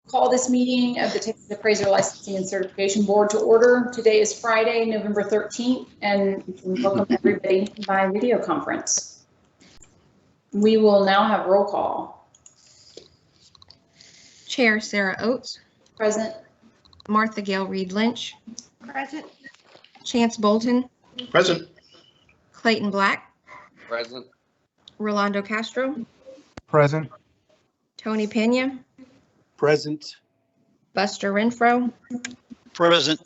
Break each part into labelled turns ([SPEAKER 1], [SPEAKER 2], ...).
[SPEAKER 1] Call this meeting of the Texas Appraiser Licensing and Certification Board to order. Today is Friday, November 13th, and welcome everybody by video conference. We will now have roll call.
[SPEAKER 2] Chair Sarah Oates.
[SPEAKER 1] Present.
[SPEAKER 2] Martha Gail Reed Lynch.
[SPEAKER 3] Present.
[SPEAKER 2] Chance Bolton.
[SPEAKER 4] Present.
[SPEAKER 2] Clayton Black.
[SPEAKER 4] Present.
[SPEAKER 2] Rolando Castro.
[SPEAKER 5] Present.
[SPEAKER 2] Tony Pena.
[SPEAKER 4] Present.
[SPEAKER 2] Buster Renfro.
[SPEAKER 4] Present.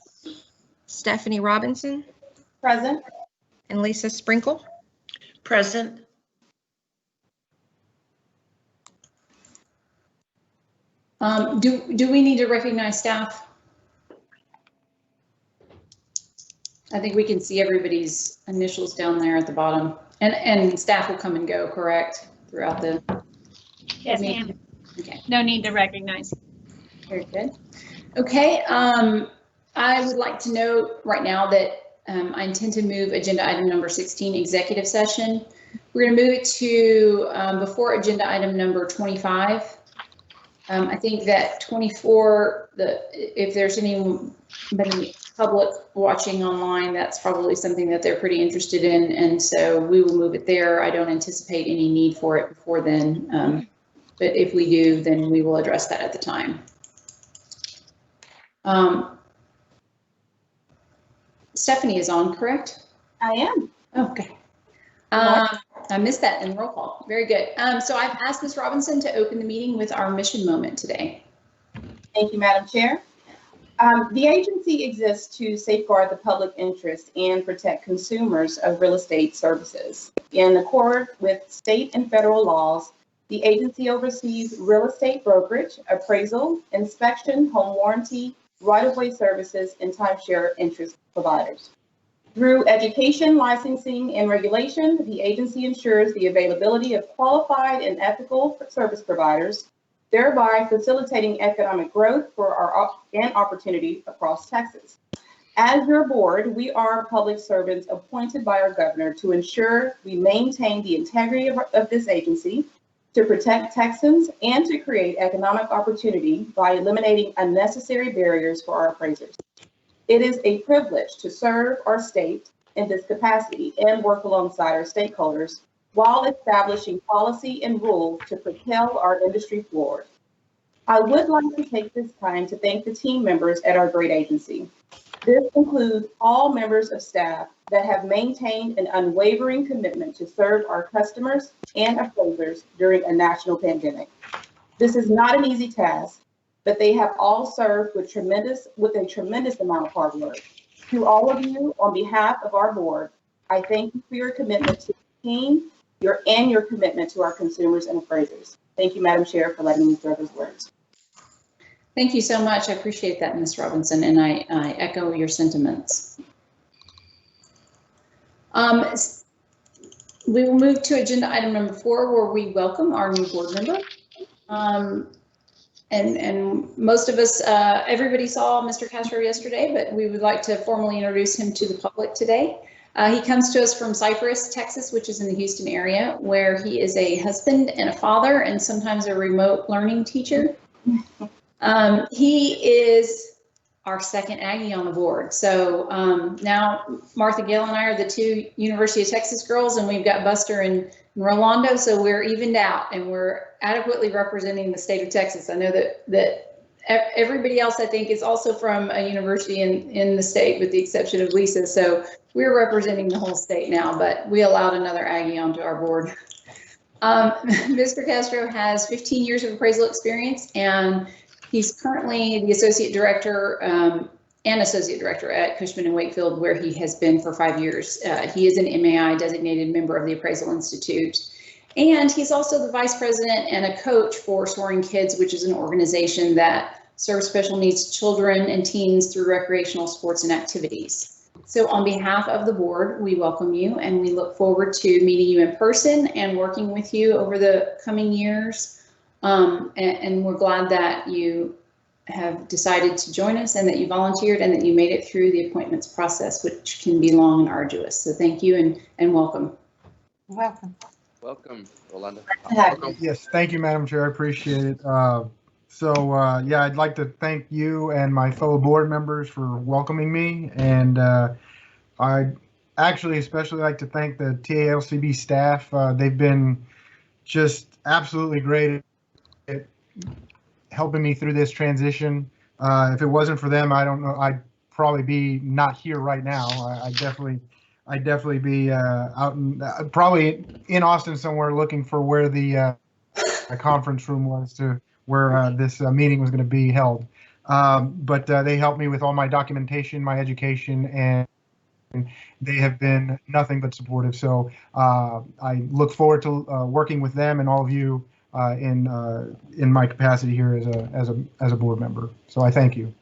[SPEAKER 2] Stephanie Robinson.
[SPEAKER 3] Present.
[SPEAKER 2] And Lisa Sprinkle.
[SPEAKER 3] Present.
[SPEAKER 1] Do we need to recognize staff? I think we can see everybody's initials down there at the bottom, and staff will come and go, correct, throughout the
[SPEAKER 6] Yes,
[SPEAKER 1] meeting?
[SPEAKER 6] ma'am.
[SPEAKER 1] Okay.
[SPEAKER 6] No need to recognize.
[SPEAKER 1] Very good. Okay, I would like to note right now that I intend to move agenda item number 16, executive session. We're going to move it to before agenda item number 25. I think that 24, if there's anybody public watching online, that's probably something that they're pretty interested in, and so we will move it there. I don't anticipate any need for it before then, but if we do, then we will address that at the time. Stephanie is on, correct?
[SPEAKER 3] I am.
[SPEAKER 1] Okay. I missed that in roll call. Very good. So I've asked Ms. Robinson to open the meeting with our mission moment today.
[SPEAKER 3] Thank you, Madam Chair. The agency exists to safeguard the public interest and protect consumers of real estate services. In accord with state and federal laws, the agency oversees real estate brokerage, appraisal, inspection, home warranty, right-of-way services, and timeshare interest providers. Through education, licensing, and regulation, the agency ensures the availability of qualified and ethical service providers, thereby facilitating economic growth and opportunity across Texas. As your board, we are public servants appointed by our governor to ensure we maintain the integrity of this agency, to protect Texans, and to create economic opportunity by eliminating unnecessary barriers for our appraisers. It is a privilege to serve our state in this capacity and work alongside our stakeholders while establishing policy and rules to propel our industry forward. I would like to take this time to thank the team members at our great agency. This includes all members of staff that have maintained an unwavering commitment to serve our customers and appraisers during a national pandemic. This is not an easy task, but they have all served with a tremendous amount of hard work. To all of you, on behalf of our board, I thank you for your commitment to the team, your commitment to our consumers and appraisers. Thank you, Madam Chair, for letting me serve as words.
[SPEAKER 1] Thank you so much. I appreciate that, Ms. Robinson, and I echo your sentiments. We will move to agenda item number 4, where we welcome our new board member. And most of us, everybody saw Mr. Castro yesterday, but we would like to formally introduce him to the public today. He comes to us from Cypress, Texas, which is in the Houston area, where he is a husband and a father and sometimes a remote learning teacher. He is our second Aggie on the board. So now Martha Gail and I are the 2 University of Texas girls, and we've got Buster and Rolando, so we're evened out and we're adequately representing the state of Texas. I know that everybody else, I think, is also from a university in the state, with the exception of Lisa. So we're representing the whole state now, but we allowed another Aggie onto our board. Mr. Castro has 15 years of appraisal experience, and he's currently the associate director at Cushman & Wakefield, where he has been for 5 years. He is an MAI designated member of the Appraisal Institute. And he's also the vice president and a coach for Soaring Kids, which is an organization that serves special needs children and teens through recreational sports and activities. So on behalf of the board, we welcome you, and we look forward to meeting you in person and working with you over the coming years. And we're glad that you have decided to join us and that you volunteered and that you made it through the appointments process, which can be long and arduous. So thank you and welcome.
[SPEAKER 3] Welcome.
[SPEAKER 4] Welcome, Rolando.
[SPEAKER 5] Yes, thank you, Madam Chair. I appreciate it. So yeah, I'd like to thank you and my fellow board members for welcoming me, and I'd actually especially like to thank the TALCB staff. They've been just absolutely great at helping me through this transition. If it wasn't for them, I don't know, I'd probably be not here right now. I'd definitely be out in probably in Austin somewhere looking for where the conference room was to where this meeting was going to be held. But they helped me with all my documentation, my education, and they have been nothing but supportive. So I look forward to working with them and all of you in my capacity here as a board member. So I thank you.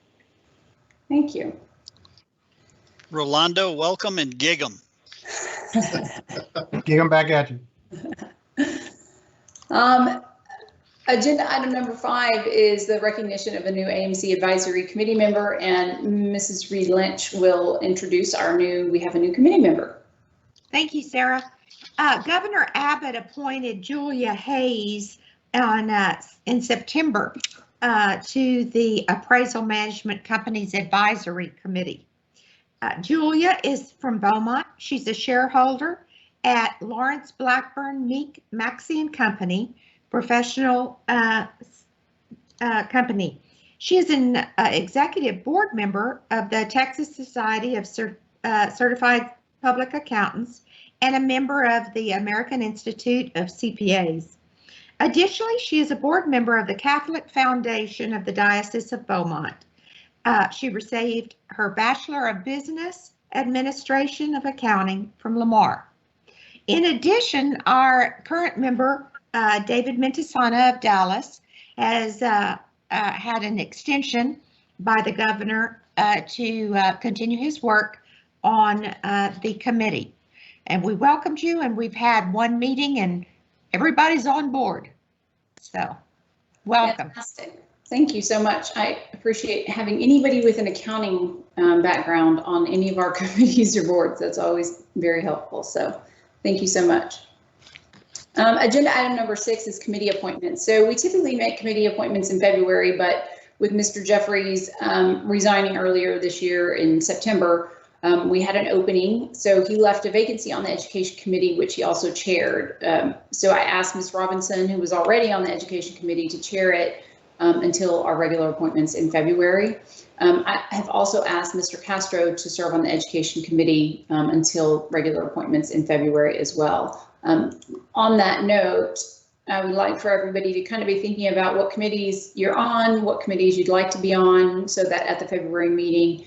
[SPEAKER 1] Thank you.
[SPEAKER 4] Rolando, welcome, and gig 'em.
[SPEAKER 5] Gig 'em back at you.
[SPEAKER 1] Agenda item number 5 is the recognition of a new AMC advisory committee member, and Mrs. Reed Lynch will introduce we have a new committee member.
[SPEAKER 7] Thank you, Sarah. Governor Abbott appointed Julia Hayes in September to the Appraisal Management Company's Advisory Committee. Julia is from Beaumont. She's a shareholder at Lawrence Blackburn Meek Maxey & Company, professional company. She is an executive board member of the Texas Society of Certified Public Accountants and a member of the American Institute of CPAs. Additionally, she is a board member of the Catholic Foundation of the Diocese of Beaumont. She received her Bachelor of Business Administration of Accounting from Lamar. In addition, our current member, David Mentisana of Dallas, has had an extension by the governor to continue his work on the committee. And we welcomed you, and we've had one meeting and everybody's on board. So welcome.
[SPEAKER 1] Fantastic. Thank you so much. I appreciate having anybody with an accounting background on any of our committees or boards. That's always very helpful. So thank you so much. Agenda item number 6 is committee appointments. So we typically make committee appointments in February, but with Mr. Jeffries resigning earlier this year in September, we had an opening. So he left a vacancy on the education committee, which he also chaired. So I asked Ms. Robinson, who was already on the education committee, to chair it until our regular appointments in February. I have also asked Mr. Castro to serve on the education committee until regular appointments in February as well. On that note, I would like for everybody to kind of be thinking about what committees you're on, what committees you'd like to be on, so that at the February meeting,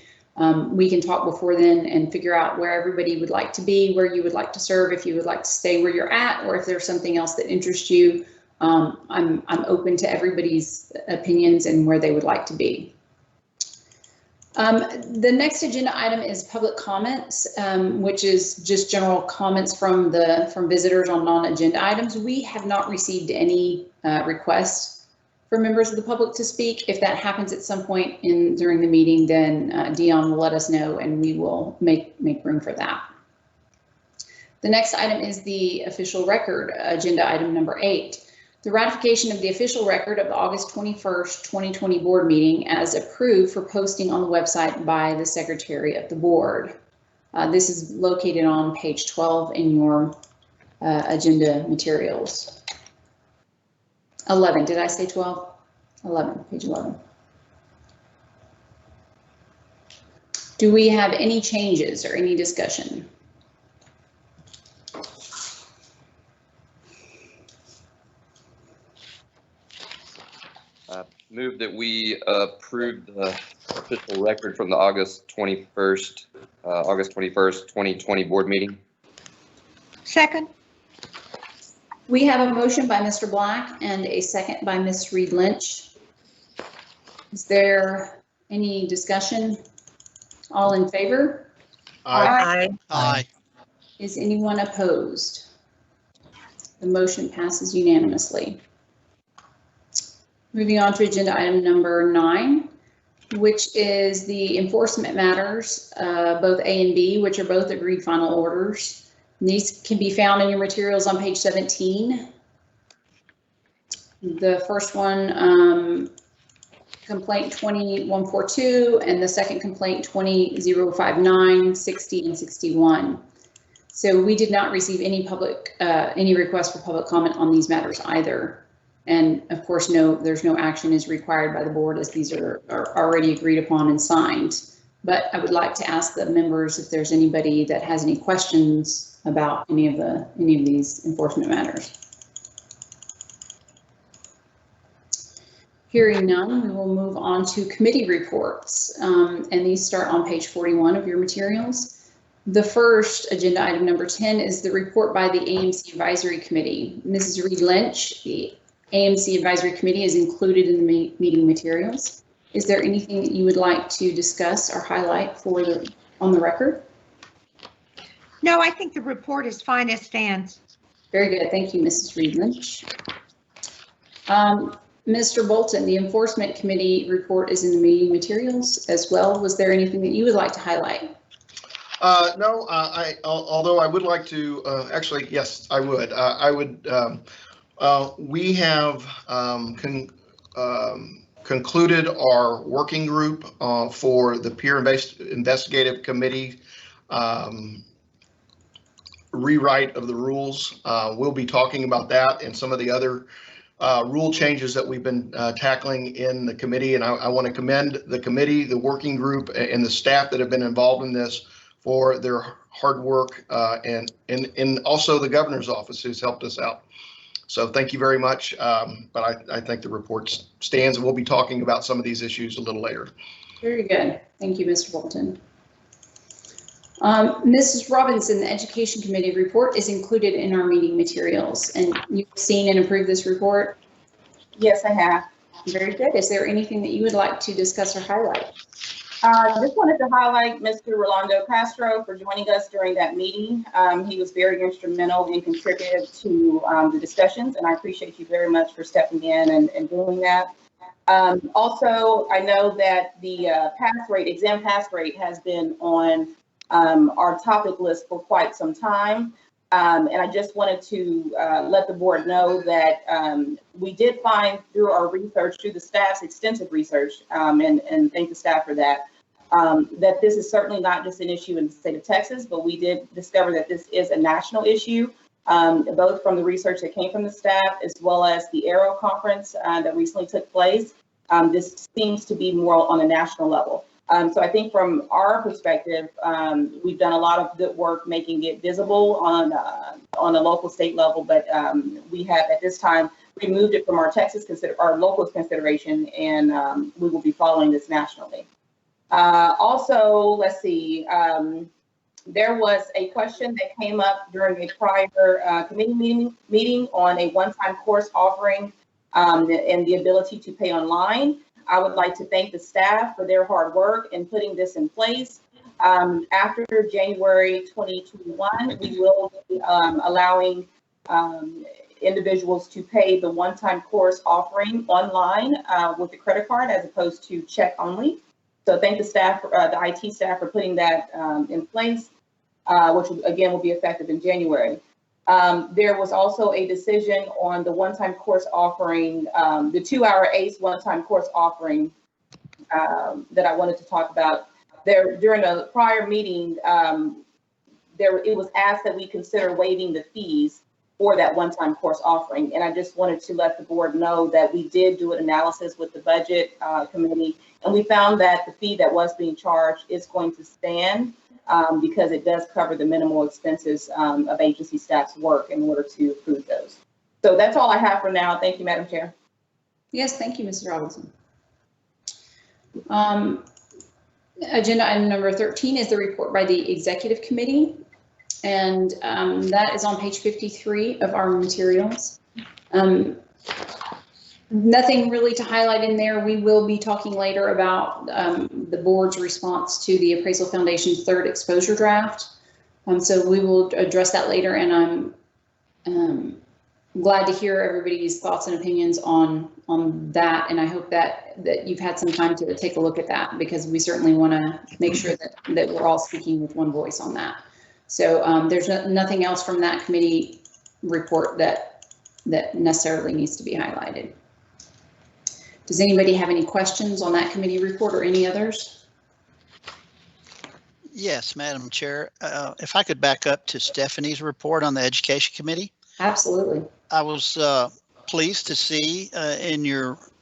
[SPEAKER 1] we can talk before then and figure out where everybody would like to be, where you would like to serve, if you would like to stay where you're at, or if there's something else that interests you. I'm open to everybody's opinions and where they would like to be. The next agenda item is public comments, which is just general comments from visitors on non-agenda items. We have not received any requests for members of the public to speak. If that happens at some point during the meeting, then Dion will let us know and we will make room for that. The next item is the official record, agenda item number 8. The ratification of the official record of the August 21st, 2020 board meeting as approved for posting on the website by the secretary of the board. This is located on page 12 in your agenda materials. 11, did I say 12? 11, page 11. Do we have any changes or any discussion?
[SPEAKER 8] Move that we approve the official record from the August 21st, 2020 board meeting.
[SPEAKER 7] Second.
[SPEAKER 1] We have a motion by Mr. Black and a second by Ms. Reed Lynch. Is there any discussion? All in favor?
[SPEAKER 7] Aye.
[SPEAKER 4] Aye.
[SPEAKER 1] Is anyone opposed? The motion passes unanimously. Moving on to agenda item number 9, which is the enforcement matters, both A and B, which are both agreed final orders. And these can be found in your materials on page 17. The first one complaint 20142 and the second complaint 20059, 60, and 61. So we did not receive any request for public comment on these matters either. And of course, there's no action is required by the board as these are already agreed upon and signed. But I would like to ask the members if there's anybody that has any questions about any of these enforcement matters. Hearing none, we will move on to committee reports, and these start on page 41 of your materials. The first agenda item number 10 is the report by the AMC Advisory Committee. Mrs. Reed Lynch, the AMC Advisory Committee, is included in the meeting materials. Is there anything that you would like to discuss or highlight on the record?
[SPEAKER 7] No, I think the report is fine as stands.
[SPEAKER 1] Very good. Thank you, Mrs. Reed Lynch. Mr. Bolton, the Enforcement Committee report is in the meeting materials as well. Was there anything that you would like to highlight?
[SPEAKER 9] No, although I would like to, actually, yes, I would. We have concluded our working group for the peer-based investigative committee rewrite of the rules. We'll be talking about that and some of the other rule changes that we've been tackling in the committee. And I want to commend the committee, the working group, and the staff that have been involved in this for their hard work, and also the governor's office who's helped us out. So thank you very much. But I think the report stands, and we'll be talking about some of these issues a little later.
[SPEAKER 1] Very good. Thank you, Mr. Bolton. Mrs. Robinson, the Education Committee report is included in our meeting materials, and you've seen and approved this report?
[SPEAKER 3] Yes, I have.
[SPEAKER 1] Very good. Is there anything that you would like to discuss or highlight?
[SPEAKER 3] I just wanted to highlight Mr. Rolando Castro for joining us during that meeting. He was very instrumental and contributed to the discussions, and I appreciate you very much for stepping in and doing that. Also, I know that the exam pass rate has been on our topic list for quite some time. And I just wanted to let the board know that we did find through our research, through the staff's extensive research, and thank the staff for that, that this is certainly not just an issue in the state of Texas, but we did discover that this is a national issue, both from the research that came from the staff as well as the AERO conference that recently took place. This seems to be more on a national level. So I think from our perspective, we've done a lot of good work making it visible on a local state level, but we have at this time removed it from our our local consideration, and we will be following this nationally. Also, let's see, there was a question that came up during a prior committee meeting on a one-time course offering and the ability to pay online. I would like to thank the staff for their hard work in putting this in place. After January 2021, we will be allowing individuals to pay the one-time course offering online with the credit card as opposed to check only. So thank the staff, the IT staff, for putting that in place, which again will be effective in January. There was also a decision on the one-time course offering, the 2-hour ACE one-time course offering that I wanted to talk about. During a prior meeting, it was asked that we consider waiving the fees for that one-time course offering. And I just wanted to let the board know that we did do an analysis with the budget committee, and we found that the fee that was being charged is going to stand because it does cover the minimal expenses of agency staff's work in order to approve those. So that's all I have for now. Thank you, Madam Chair.
[SPEAKER 1] Yes, thank you, Mrs. Robinson. Agenda item number 13 is the report by the Executive Committee, and that is on page 53 of our materials. Nothing really to highlight in there. We will be talking later about the board's response to the Appraisal Foundation's third exposure draft. So we will address that later, and I'm glad to hear everybody's thoughts and opinions on that. And I hope that you've had some time to take a look at that, because we certainly want to make sure that we're all speaking with one voice on that. So there's nothing else from that committee report that necessarily needs to be highlighted. Does anybody have any questions on that committee report or any others?
[SPEAKER 4] Yes, Madam Chair. If I could back up to Stephanie's report on the Education Committee.
[SPEAKER 1] Absolutely.
[SPEAKER 4] I was pleased to see in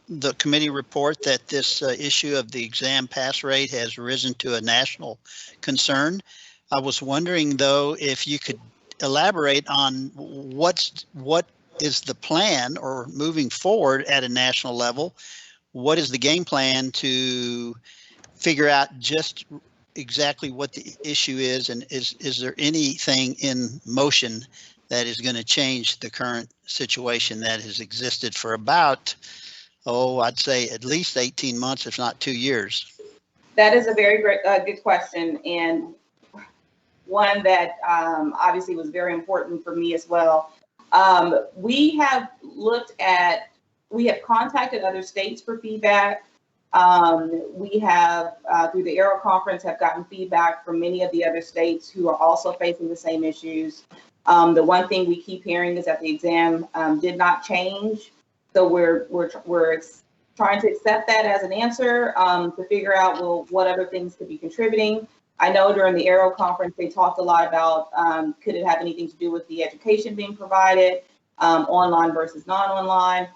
[SPEAKER 4] the committee report that this issue of the exam pass rate has risen to a national concern. I was wondering, though, if you could elaborate on what is the plan, or moving forward at a national level, what is the game plan to figure out just exactly what the issue is, and is there anything in motion that is going to change the current situation that has existed for about, I'd say at least 18 months, if not 2 years?
[SPEAKER 3] That is a very good question, and one that obviously was very important for me as well. We have contacted other states for feedback. We have, through the Aero Conference, have gotten feedback from many of the other states who are also facing the same issues. The one thing we keep hearing is that the exam did not change. So we're trying to accept that as an answer to figure out, well, what other things could be contributing. I know during the Aero Conference, they talked a lot about, could it have anything to do with the education being provided, online versus non-online.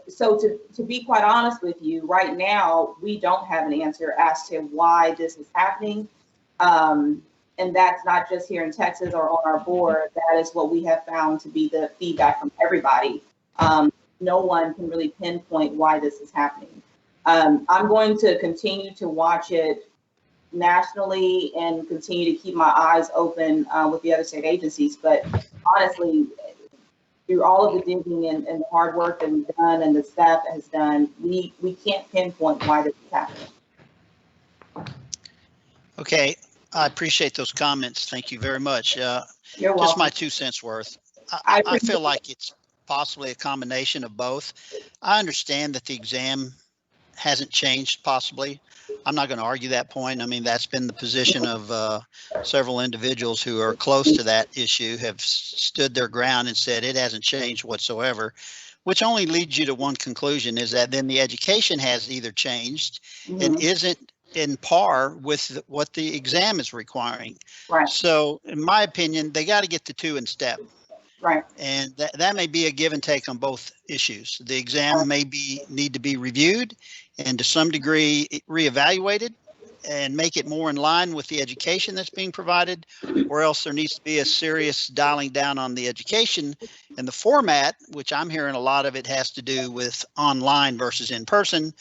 [SPEAKER 3] So to be quite honest with you, right now, we don't have an answer as to why this is happening. And that's not just here in Texas or on our board. That is what we have found to be the feedback from everybody. No one can really pinpoint why this is happening. I'm going to continue to watch it nationally and continue to keep my eyes open with the other state agencies. But honestly, through all of the digging and the hard work that we've done and the staff has done, we can't pinpoint why this is happening.
[SPEAKER 4] Okay, I appreciate those comments. Thank you very much.
[SPEAKER 3] You're welcome.
[SPEAKER 4] Just my 2 cents worth. I feel like it's possibly a combination of both. I understand that the exam hasn't changed, possibly. I'm not going to argue that point. I mean, that's been the position of several individuals who are close to that issue, have stood their ground and said it hasn't changed whatsoever, which only leads you to one conclusion, is that then the education has either changed and isn't in par with what the exam is requiring.
[SPEAKER 3] Right.
[SPEAKER 4] So in my opinion, they got to get the two in step.
[SPEAKER 3] Right.
[SPEAKER 4] And that may be a give and take on both issues. The exam may need to be reviewed and to some degree reevaluated and make it more in line with the education that's being provided, or else there needs to be a serious dialing down on the education and the format, which I'm hearing a lot of it has to do with online versus in person.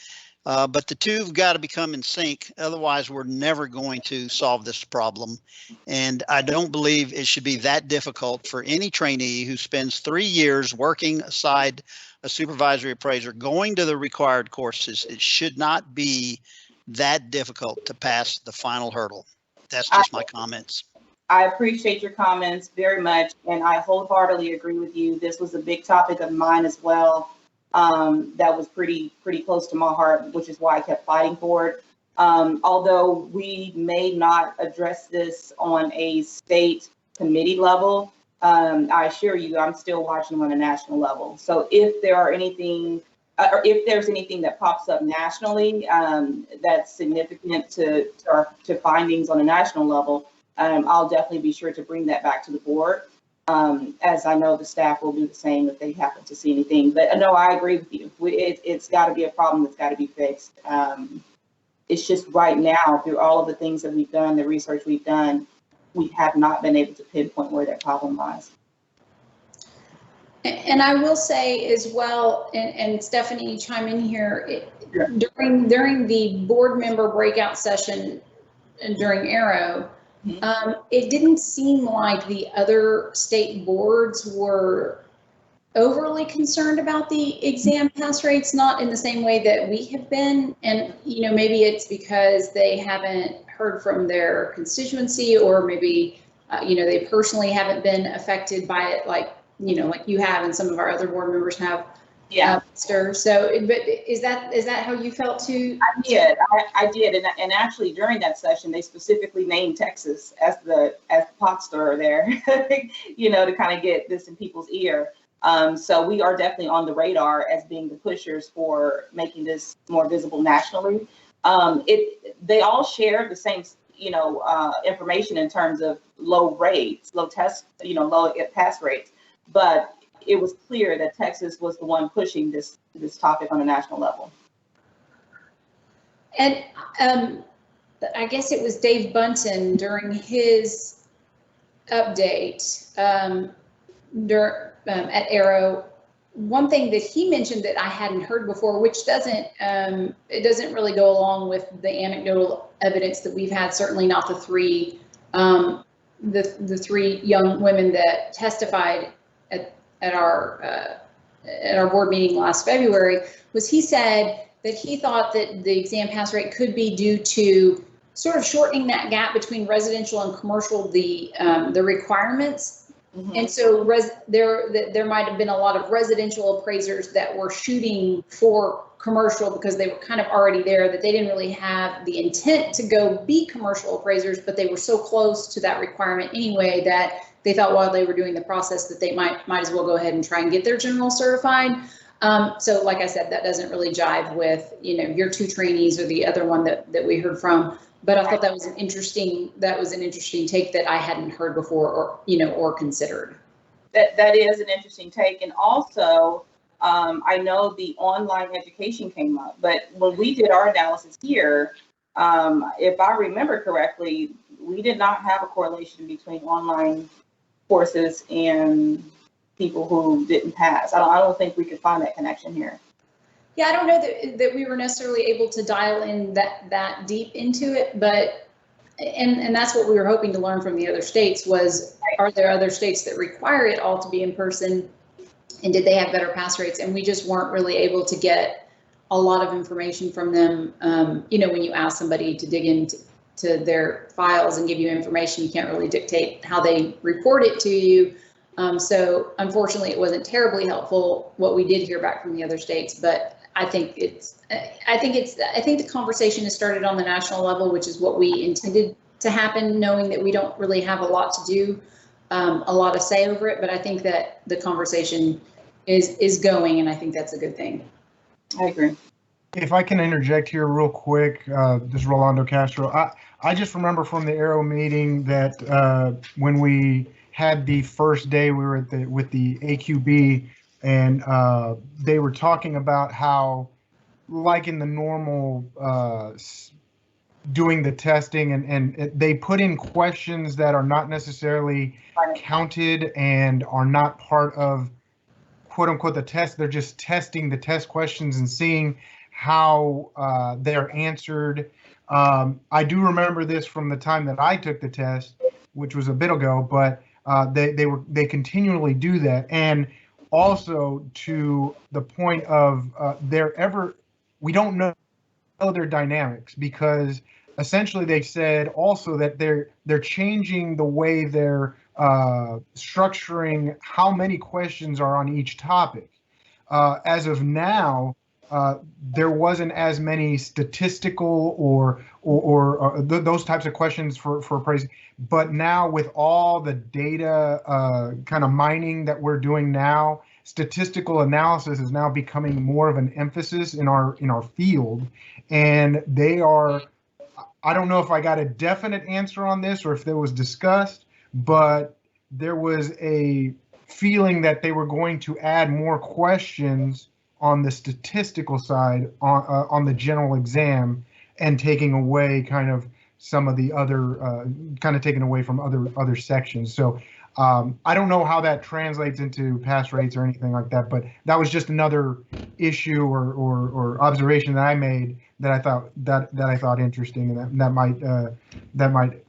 [SPEAKER 4] But the two have got to become in sync. Otherwise, we're never going to solve this problem. And I don't believe it should be that difficult for any trainee who spends 3 years working aside a supervisory appraiser, going to the required courses. It should not be that difficult to pass the final hurdle. That's just my comments.
[SPEAKER 3] I appreciate your comments very much, and I wholeheartedly agree with you. This was a big topic of mine as well. That was pretty close to my heart, which is why I kept fighting for it. Although we may not address this on a state committee level, I assure you, I'm still watching on a national level. So if there are anything, or if there's anything that pops up nationally that's significant to findings on a national level, I'll definitely be sure to bring that back to the board. As I know the staff will do the same if they happen to see anything. But no, I agree with you. It's got to be a problem that's got to be fixed. It's just right now, through all of the things that we've done, the research we've done, we have not been able to pinpoint where that problem lies.
[SPEAKER 1] And I will say as well, and Stephanie, chime in here, during the board member breakout session and during Aero, it didn't seem like the other state boards were overly concerned about the exam pass rates, not in the same way that we have been. And, you know, maybe it's because they haven't heard from their constituency, or maybe, you know, they personally haven't been affected by it like, you know, like you have and some of our other board members have.
[SPEAKER 3] Yeah.
[SPEAKER 1] So, but is that how you felt too?
[SPEAKER 3] I did. And actually during that session, they specifically named Texas as the pot stirrer there, you know, to kind of get this in people's ear. So we are definitely on the radar as being the pushers for making this more visible nationally. They all share the same, information in terms of low rates, low test, low pass rates. But it was clear that Texas was the one pushing this topic on a national level.
[SPEAKER 1] And I guess it was Dave Bunton during his update at Arrow. One thing that he mentioned that I hadn't heard before, which doesn't really go along with the anecdotal evidence that we've had. Certainly not the three young women that testified at our board meeting last February. Was he said that he thought that the exam pass rate could be due to sort of shortening that gap between residential and commercial, the requirements. Mm-hmm. And so there might have been a lot of residential appraisers that were shooting for commercial because they were kind of already there, that they didn't really have the intent to go be commercial appraisers, but they were so close to that requirement anyway that they thought while they were doing the process that they might as well go ahead and try and get their general certified. So like I said, that doesn't really jive with, your two trainees or the other one that we heard from. But I thought that was an interesting take that I hadn't heard before or considered.
[SPEAKER 3] That is an interesting take. And also, I know the online education came up, but when we did our analysis here, if I remember correctly, we did not have a correlation between online courses and people who didn't pass. I don't think we could find that connection here.
[SPEAKER 1] Yeah, I don't know that we were necessarily able to dial in that deep into it, but and that's what we were hoping to learn from the other states was, are there other states that require it all to be in person, and did they have better pass rates? And we just weren't really able to get a lot of information from them. When you ask somebody to dig into their files and give you information, you can't really dictate how they report it to you. So unfortunately, it wasn't terribly helpful what we did hear back from the other states, but I think the conversation has started on the national level, which is what we intended to happen, knowing that we don't really have a lot to do, a lot of say over it. But I think that the conversation is going, and I think that's a good thing.
[SPEAKER 3] I agree.
[SPEAKER 5] If I can interject here real quick, this is Rolando Castro. I just remember from the Arrow meeting that when we had the first day, we were with the AQB, and they were talking about how, like in the normal doing the testing, and they put in questions that are not necessarily counted and are not part of quote unquote the test. They're just testing the test questions and seeing how they're answered. I do remember this from the time that I took the test, which was a bit ago, but they continually do that. And also to the point of we don't know their dynamics, because essentially they said also that they're changing the way they're structuring how many questions are on each topic. As of now, there wasn't as many statistical or those types of questions for appraising. But now with all the data kind of mining that we're doing now, statistical analysis is now becoming more of an emphasis in our field. And they are, I don't know if I got a definite answer on this or if there was discussed, but there was a feeling that they were going to add more questions on the statistical side on the general exam, and taking away kind of some of the other taken away from other sections. So I don't know how that translates into pass rates or anything like that, but that was just another issue or observation that I made that I thought interesting, and that might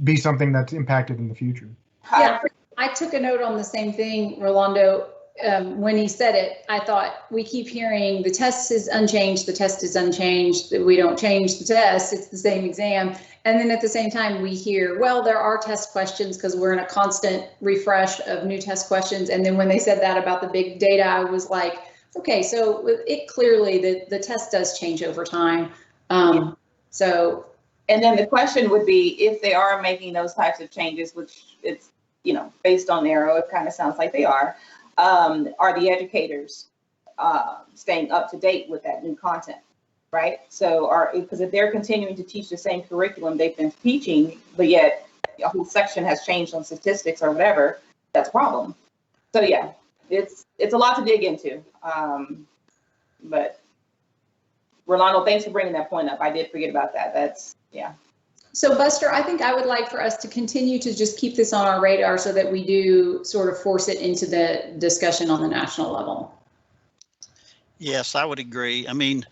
[SPEAKER 5] be something that's impacted in the future.
[SPEAKER 1] Yeah, I took a note on the same thing, Rolando. When he said it, I thought, we keep hearing the test is unchanged, that we don't change the test, it's the same exam. And then at the same time, we hear, well, there are test questions because we're in a constant refresh of new test questions. And then when they said that about the big data, I was like, okay, so it clearly, the test does change over time. So.
[SPEAKER 3] And then the question would be, if they are making those types of changes, which it's, based on Arrow, it kind of sounds like they are. Are the educators staying up to date with that new content, right? So because if they're continuing to teach the same curriculum they've been teaching, but yet a whole section has changed on statistics or whatever, that's a problem. So yeah, it's a lot to dig into. But Rolando, thanks for bringing that point up. I did forget about that. Yeah.
[SPEAKER 1] So Buster, I think I would like for us to continue to just keep this on our radar so that we do sort of force it into the discussion on the national level.
[SPEAKER 4] Yes, I would agree. I mean,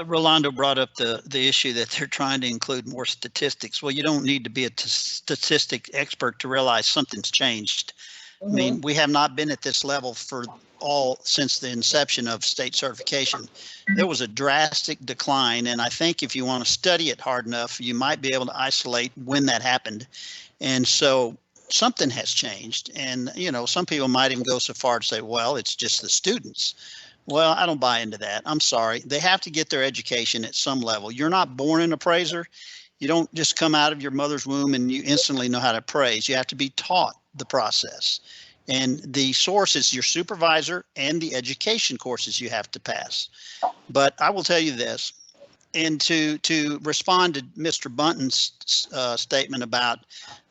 [SPEAKER 4] Rolando brought up the issue that they're trying to include more statistics. Well, you don't need to be a statistic expert to realize something's changed. I mean, we have not been at this level since the inception of state certification. There was a drastic decline, and I think if you want to study it hard enough, you might be able to isolate when that happened. And so something has changed. And, you know, some people might even go so far to say, well, it's just the students. Well, I don't buy into that. I'm sorry. They have to get their education at some level. You're not born an appraiser. You don't just come out of your mother's womb and you instantly know how to appraise. You have to be taught the process. And the source is your supervisor and the education courses you have to pass. But I will tell you this, and to respond to Mr. Bunton's statement about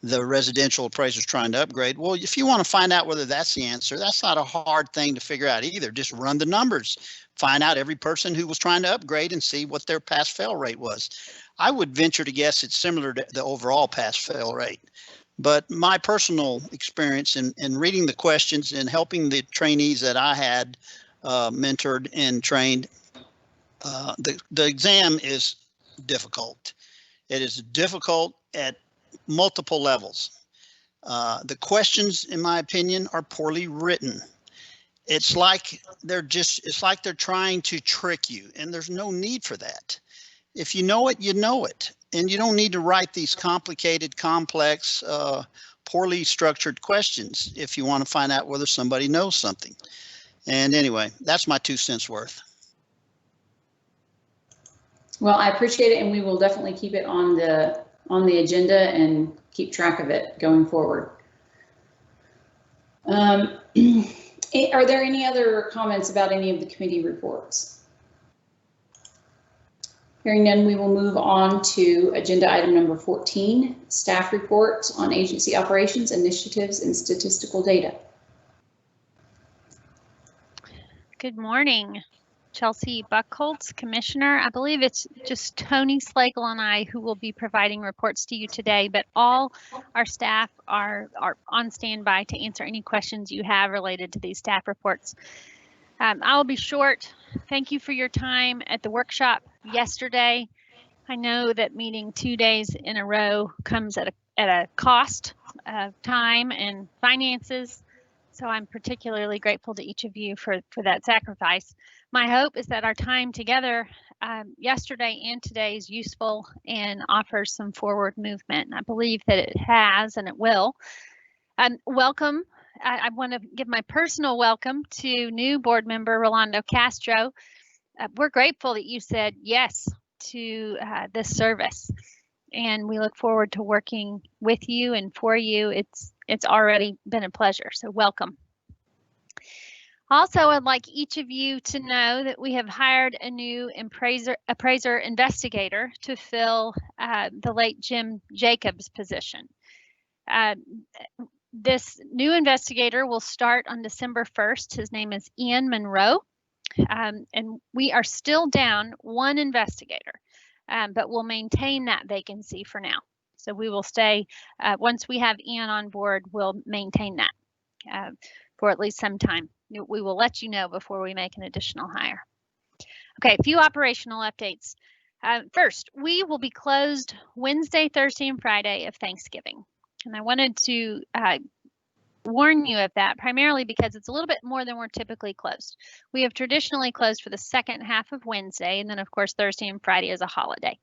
[SPEAKER 4] the residential appraisers trying to upgrade. Well, if you want to find out whether that's the answer, that's not a hard thing to figure out either. Just run the numbers, find out every person who was trying to upgrade and see what their pass-fail rate was. I would venture to guess it's similar to the overall pass-fail rate. But my personal experience in reading the questions and helping the trainees that I had mentored and trained, the exam is difficult. It is difficult at multiple levels. The questions, in my opinion, are poorly written. It's like they're trying to trick you, and there's no need for that. If you know it, you know it. And you don't need to write these complicated, complex, poorly structured questions if you want to find out whether somebody knows something. And anyway, that's my 2 cents worth.
[SPEAKER 1] Well, I appreciate it, and we will definitely keep it on the agenda and keep track of it going forward. Are there any other comments about any of the committee reports? Hearing none, we will move on to agenda item number 14, staff reports on agency operations, initiatives, and statistical data.
[SPEAKER 6] Good morning. Chelsea Buckholz, Commissioner. I believe it's just Tony Slagle and I who will be providing reports to you today, but all our staff are on standby to answer any questions you have related to these staff reports. I'll be short. Thank you for your time at the workshop yesterday. I know that meeting 2 days in a row comes at a cost of time and finances. So I'm particularly grateful to each of you for that sacrifice. My hope is that our time together yesterday and today is useful and offers some forward movement. I believe that it has and it will. Welcome. I want to give my personal welcome to new board member Rolando Castro. We're grateful that you said yes to this service, and we look forward to working with you and for you. It's already been a pleasure, so welcome. Also, I'd like each of you to know that we have hired a new appraiser investigator to fill the late Jim Jacobs position. This new investigator will start on December 1st. His name is Ian Monroe, and we are still down one investigator, but we'll maintain that vacancy for now. So we will stay, once we have Ian on board, we'll maintain that for at least some time. We will let you know before we make an additional hire. Okay, a few operational updates. First, we will be closed Wednesday, Thursday, and Friday of Thanksgiving. And I wanted to warn you of that primarily because it's a little bit more than we're typically closed. We have traditionally closed for the second half of Wednesday, and then of course Thursday and Friday is a holiday.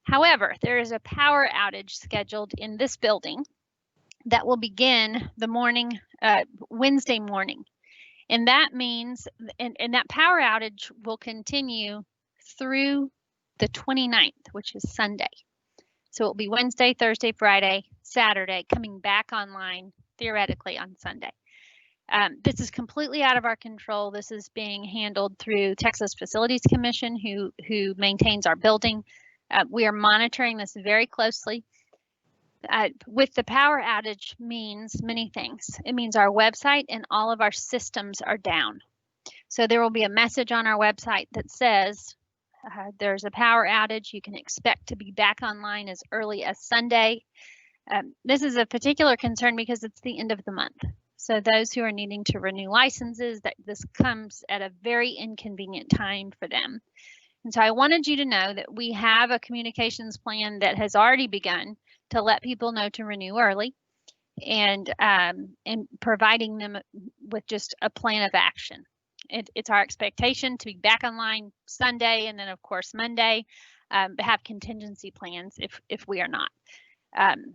[SPEAKER 6] However, there is a power outage scheduled in this building that will begin the morning, Wednesday morning. And that means, and that power outage will continue through the 29th, which is Sunday. So it'll be Wednesday, Thursday, Friday, Saturday, coming back online theoretically on Sunday. This is completely out of our control. This is being handled through Texas Facilities Commission, who maintains our building. We are monitoring this very closely. With the power outage means many things. It means our website and all of our systems are down. So there will be a message on our website that says there's a power outage. You can expect to be back online as early as Sunday. This is a particular concern because it's the end of the month. So those who are needing to renew licenses, that this comes at a very inconvenient time for them. And so I wanted you to know that we have a communications plan that has already begun to let people know to renew early, and providing them with just a plan of action. It's our expectation to be back online Sunday, and then of course Monday, but have contingency plans if we are not.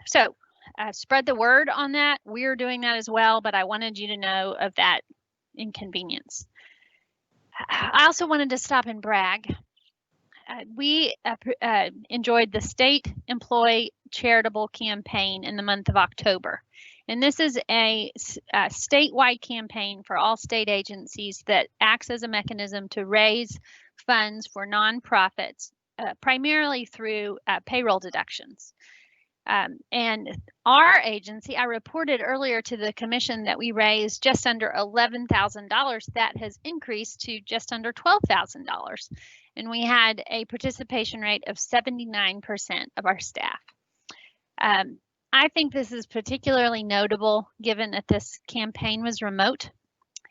[SPEAKER 6] So spread the word on that. We're doing that as well, but I wanted you to know of that inconvenience. I also wanted to stop and brag. We enjoyed the State Employee Charitable Campaign in the month of October. And this is a statewide campaign for all state agencies that acts as a mechanism to raise funds for nonprofits, primarily through payroll deductions. And our agency, I reported earlier to the commission that we raised just under $11,000. That has increased to just under $12,000. And we had a participation rate of 79% of our staff. I think this is particularly notable given that this campaign was remote.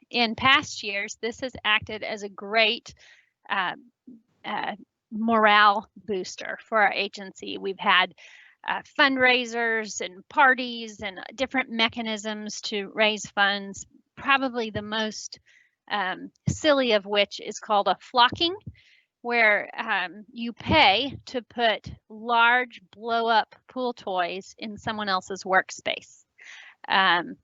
[SPEAKER 6] In past years, this has acted as a great morale booster for our agency. We've had fundraisers and parties and different mechanisms to raise funds, probably the most silly of which is called a flocking, where you pay to put large blow-up pool toys in someone else's workspace,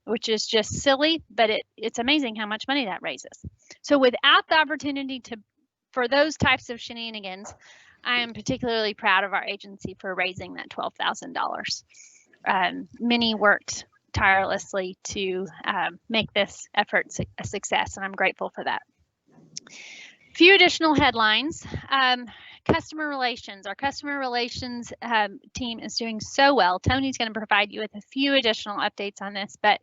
[SPEAKER 6] which is just silly, but it's amazing how much money that raises. So without the opportunity for those types of shenanigans, I am particularly proud of our agency for raising that $12,000. Many worked tirelessly to make this effort a success, and I'm grateful for that. Few additional headlines. Customer relations. Our customer relations team is doing so well. Tony's going to provide you with a few additional updates on this, but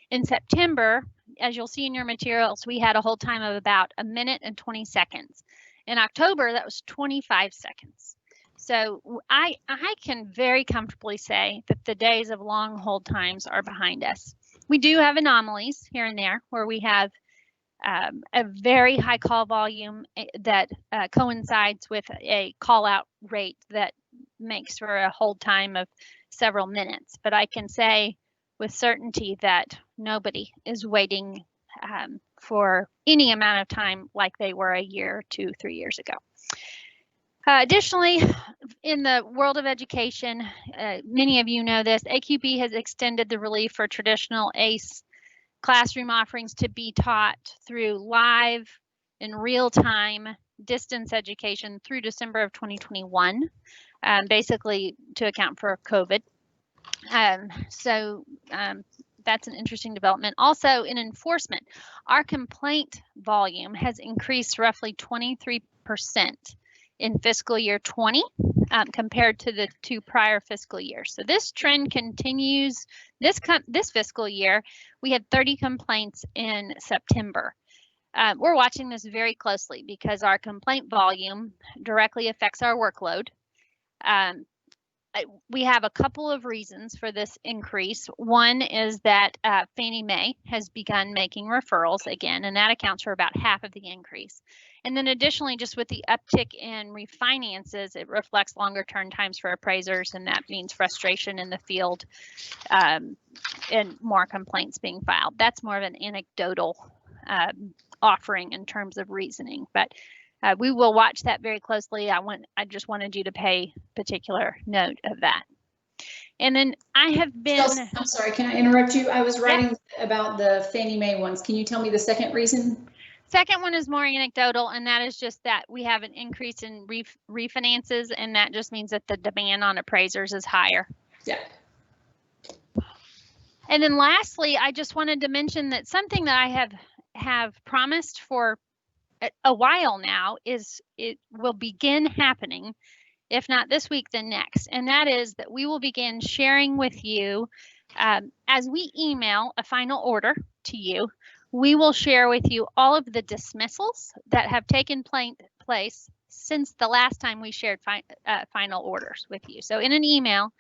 [SPEAKER 6] in September, as you'll see in your materials, we had a hold time of about 1 minute and 20 seconds. In October, that was 25 seconds. So I can very comfortably say that the days of long hold times are behind us. We do have anomalies here and there where we have a very high call volume that coincides with a call out rate that makes for a hold time of several minutes. But I can say with certainty that nobody is waiting for any amount of time like they were a year, 2, 3 years ago. Additionally, in the world of education, many of you know this, AQB has extended the relief for traditional ACE classroom offerings to be taught through live and real-time distance education through December of 2021, basically to account for COVID. That's an interesting development. Also in enforcement, our complaint volume has increased roughly 23% in fiscal year 20 compared to the 2 prior fiscal years. So this trend continues. This fiscal year, we had 30 complaints in September. We're watching this very closely because our complaint volume directly affects our workload. We have a couple of reasons for this increase. One is that Fannie Mae has begun making referrals again, and that accounts for about half of the increase. And then additionally, just with the uptick in refinances, it reflects longer turn times for appraisers, and that means frustration in the field and more complaints being filed. That's more of an anecdotal offering in terms of reasoning, but we will watch that very closely. I just wanted you to pay particular note of that. And then I have been.
[SPEAKER 1] Chelsea, I'm sorry, can I interrupt you? I was writing about the Fannie Mae ones. Can you tell me the second reason?
[SPEAKER 6] Second one is more anecdotal, and that is just that we have an increase in refinances, and that just means that the demand on appraisers is higher.
[SPEAKER 1] Yeah.
[SPEAKER 6] And then lastly, I just wanted to mention that something that I have promised for a while now is it will begin happening, if not this week, then next. And that is that we will begin sharing with you, as we email a final order to you, we will share with you all of the dismissals that have taken place since the last time we shared final orders with you. So in an email,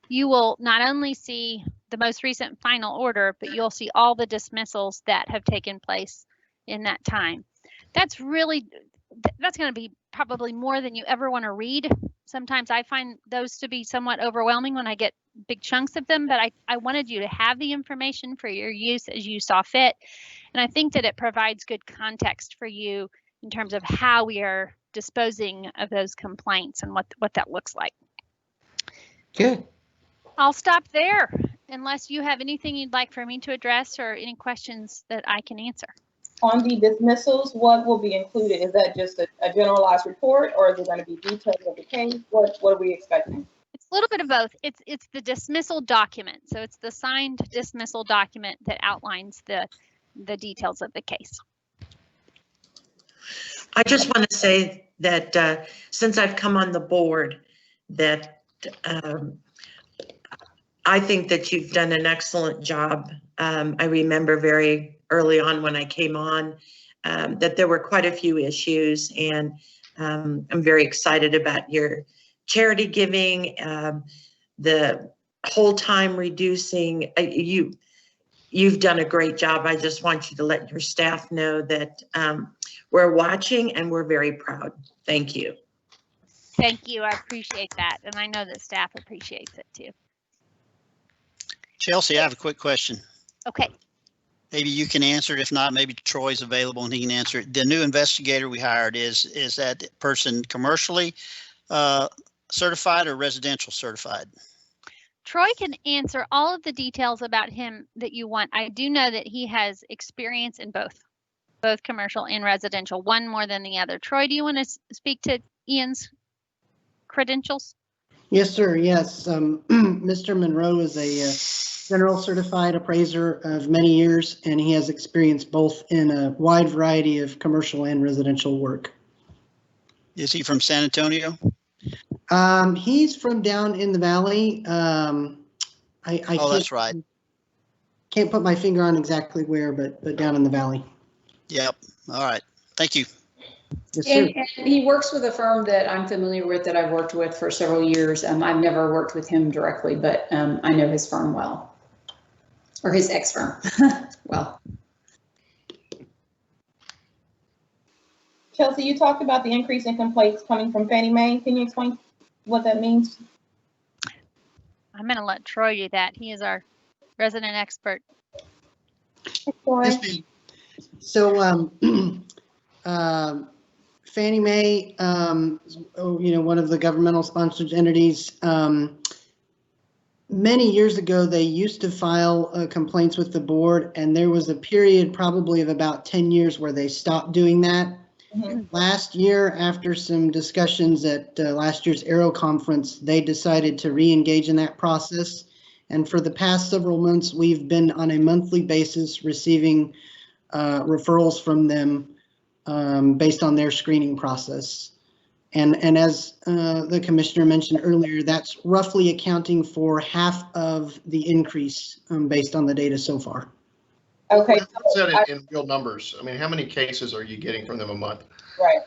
[SPEAKER 6] you will not only see the most recent final order, but you'll see all the dismissals that have taken place in that time. That's going to be probably more than you ever want to read. Sometimes I find those to be somewhat overwhelming when I get big chunks of them, but I wanted you to have the information for your use as you saw fit. And I think that it provides good context for you in terms of how we are disposing of those complaints and what that looks like.
[SPEAKER 7] Good.
[SPEAKER 6] I'll stop there unless you have anything you'd like for me to address or any questions that I can answer.
[SPEAKER 3] On the dismissals, what will be included? Is that just a generalized report, or is it going to be details of the case? What are we expecting?
[SPEAKER 6] It's a little bit of both. It's the dismissal document. So it's the signed dismissal document that outlines the details of the case.
[SPEAKER 10] I just want to say that since I've come on the board, that I think that you've done an excellent job. I remember very early on when I came on that there were quite a few issues, and I'm very excited about your charity giving, the whole time reducing. You've done a great job. I just want you to let your staff know that we're watching and we're very proud. Thank you.
[SPEAKER 6] Thank you. I appreciate that. And I know that staff appreciates it too.
[SPEAKER 4] Chelsea, I have a quick question.
[SPEAKER 6] Okay.
[SPEAKER 4] Maybe you can answer it. If not, maybe Troy's available and he can answer it. The new investigator we hired, is that person commercially certified or residential certified?
[SPEAKER 6] Troy can answer all of the details about him that you want. I do know that he has experience in both commercial and residential, one more than the other. Troy, do you want to speak to Ian's credentials?
[SPEAKER 11] Yes, sir. Yes. Mr. Monroe is a general certified appraiser of many years, and he has experience both in a wide variety of commercial and residential work.
[SPEAKER 4] Is he from San Antonio?
[SPEAKER 11] He's from down in the valley.
[SPEAKER 4] That's right.
[SPEAKER 11] Can't put my finger on exactly where, but down in the valley.
[SPEAKER 4] Yep. All right. Thank you.
[SPEAKER 11] Yes, sir.
[SPEAKER 1] And he works with a firm that I'm familiar with, that I've worked with for several years. I've never worked with him directly, but I know his firm well, or his ex-firm well.
[SPEAKER 3] Chelsea, you talked about the increase in complaints coming from Fannie Mae. Can you explain what that means?
[SPEAKER 6] I'm going to let Troy do that. He is our resident expert.
[SPEAKER 11] So, Fannie Mae, one of the governmental sponsored entities, many years ago, they used to file complaints with the board, and there was a period probably of about 10 years where they stopped doing that. Mm-hmm. Last year, after some discussions at last year's Aero conference, they decided to re-engage in that process. And for the past several months, we've been on a monthly basis receiving referrals from them based on their screening process. And as the commissioner mentioned earlier, that's roughly accounting for half of the increase based on the data so far.
[SPEAKER 3] Okay.
[SPEAKER 9] That's in real numbers. I mean, how many cases are you getting from them a month?
[SPEAKER 3] Right.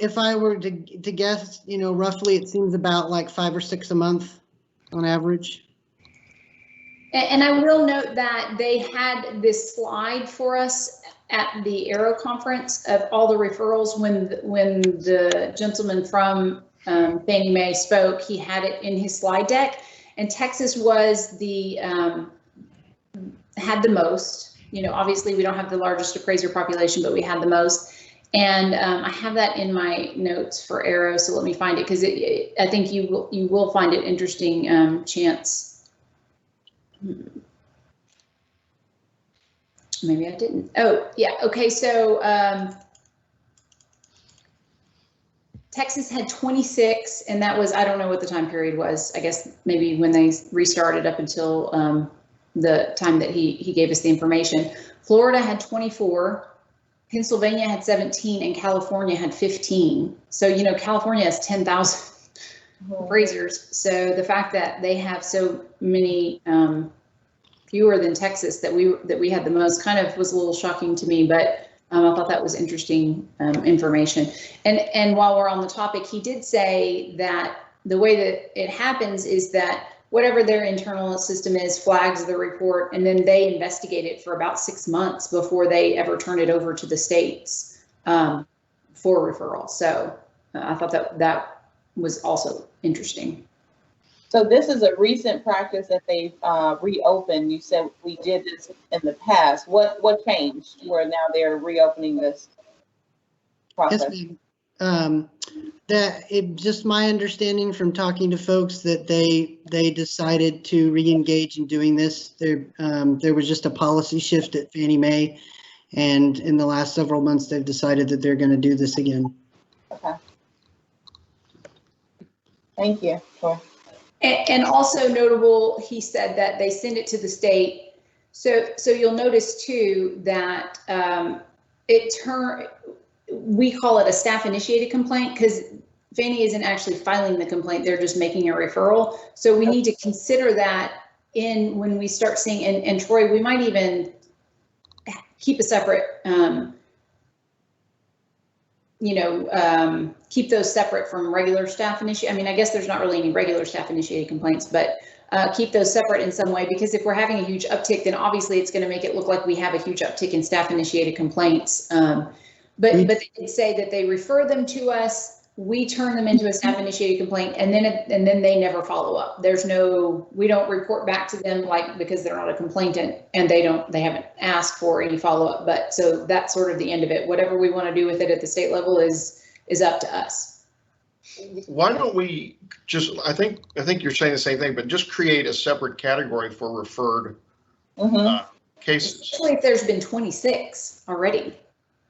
[SPEAKER 11] If I were to guess, roughly it seems about like 5 or 6 a month on average.
[SPEAKER 1] And I will note that they had this slide for us at the Aero conference of all the referrals. When the gentleman from Fannie Mae spoke, he had it in his slide deck, and Texas was had the most. Obviously we don't have the largest appraiser population, but we had the most. And I have that in my notes for Aero, so let me find it, because I think you will find it interesting, Chance. Maybe I didn't. Oh, yeah. Okay. So Texas had 26, and that was, I don't know what the time period was. I guess maybe when they restarted up until the time that he gave us the information. Florida had 24, Pennsylvania had 17, and California had 15. So, you know, California has 10,000 appraisers. So the fact that they have so many fewer than Texas, that we had the most, kind of was a little shocking to me, but I thought that was interesting information. And while we're on the topic, he did say that the way that it happens is that whatever their internal system is flags the report, and then they investigate it for about 6 months before they ever turn it over to the states for referral. So I thought that was also interesting.
[SPEAKER 3] So this is a recent practice that they've reopened. You said we did this in the past. What changed where now they're reopening this process?
[SPEAKER 11] Yes, ma'am. That it just my understanding from talking to folks that they decided to re-engage in doing this. There was just a policy shift at Fannie Mae, and in the last several months they've decided that they're going to do this again.
[SPEAKER 3] Okay. Thank you. Sure.
[SPEAKER 1] And also notable, he said that they send it to the state. So you'll notice too that we call it a staff initiated complaint because Fannie isn't actually filing the complaint, they're just making a referral. So we need to consider that in when we start seeing, and Troy, we might even keep a separate, keep those separate from regular staff initiated. I mean, I guess there's not really any regular staff initiated complaints, but keep those separate in some way, because if we're having a huge uptick, then obviously it's going to make it look like we have a huge uptick in staff initiated complaints. But they did say that they refer them to us, we turn them into a staff initiated complaint, and then they never follow up. We don't report back to them, like, because they're not a complainant and they haven't asked for any follow up. But so that's sort of the end of it. Whatever we want to do with it at the state level is up to us.
[SPEAKER 9] Why don't we just, I think you're saying the same thing, but just create a separate category for referred cases.
[SPEAKER 1] Especially if there's been 26 already.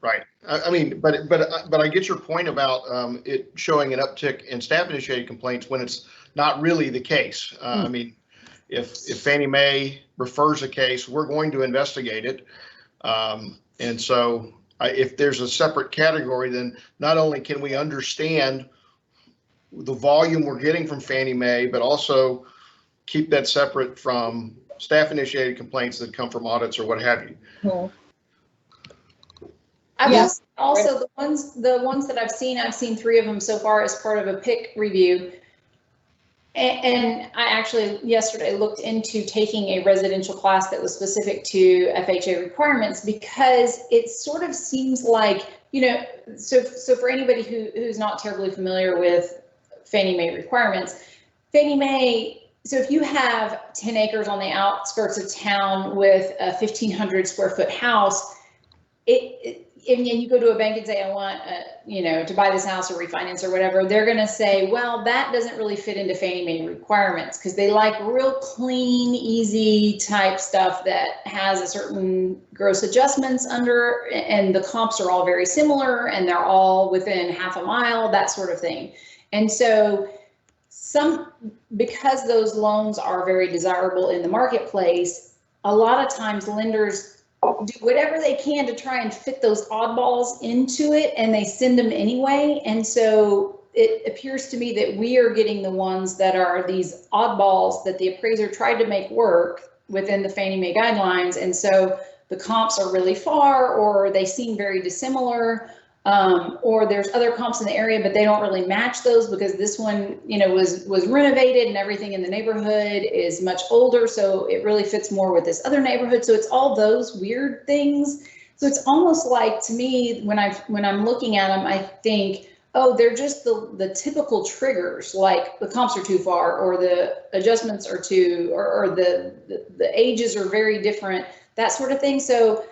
[SPEAKER 9] Right. I mean, but I get your point about it showing an uptick in staff initiated complaints when it's not really the case. I mean, if Fannie Mae refers a case, we're going to investigate it. And so if there's a separate category, then not only can we understand the volume we're getting from Fannie Mae, but also keep that separate from staff initiated complaints that come from audits or what have you.
[SPEAKER 1] Also the ones that I've seen 3 of them so far as part of a PIC review. And I actually yesterday looked into taking a residential class that was specific to FHA requirements, because it sort of seems like, so for anybody who's not terribly familiar with Fannie Mae requirements, Fannie Mae, so if you have 10 acres on the outskirts of town with a 1,500 square foot house, and you go to a bank and say, I want, to buy this house or refinance or whatever, they're going to say, well, that doesn't really fit into Fannie Mae requirements, because they like real clean, easy type stuff that has a certain gross adjustments under, and the comps are all very similar and they're all within half a mile, that sort of thing. And so because those loans are very desirable in the marketplace, a lot of times lenders do whatever they can to try and fit those oddballs into it, and they send them anyway. And so it appears to me that we are getting the ones that are these oddballs that the appraiser tried to make work within the Fannie Mae guidelines. And so the comps are really far, or they seem very dissimilar, or there's other comps in the area, but they don't really match those because this one, was renovated and everything in the neighborhood is much older. So it really fits more with this other neighborhood. So it's all those weird things. So it's almost like, to me, when I'm looking at them, I think, oh, they're just the typical triggers, like the comps are too far, or the adjustments are too, or the ages are very different, that sort of thing. So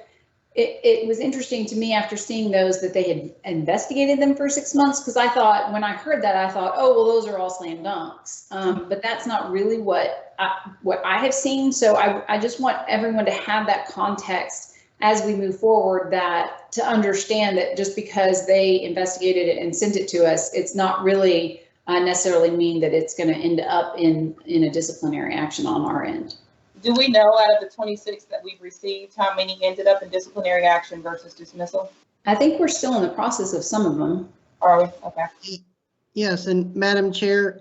[SPEAKER 1] it was interesting to me after seeing those that they had investigated them for 6 months, because I thought, when I heard that, I thought, oh, well, those are all slam dunks. But that's not really what I have seen. So I just want everyone to have that context as we move forward, that to understand that just because they investigated it and sent it to us, it's not really necessarily mean that it's going to end up in a disciplinary action on our end.
[SPEAKER 3] Do we know out of the 26 that we've received, how many ended up in disciplinary action versus dismissal?
[SPEAKER 1] I think we're still in the process of some of them.
[SPEAKER 3] Are we? Okay.
[SPEAKER 11] Yes, and Madam Chair,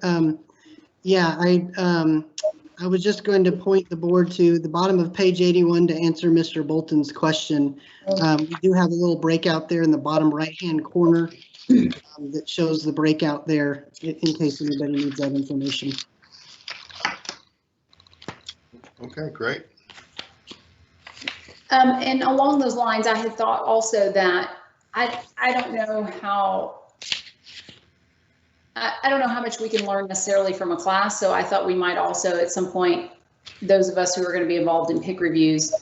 [SPEAKER 11] yeah, I was just going to point the board to the bottom of page 81 to answer Mr. Bolton's question. We do have a little breakout there in the bottom right-hand corner that shows the breakout there in case anybody needs that information.
[SPEAKER 9] Okay, great.
[SPEAKER 1] And along those lines, I had thought also that I don't know how much we can learn necessarily from a class. So I thought we might also at some point, those of us who are going to be involved in PIC reviews,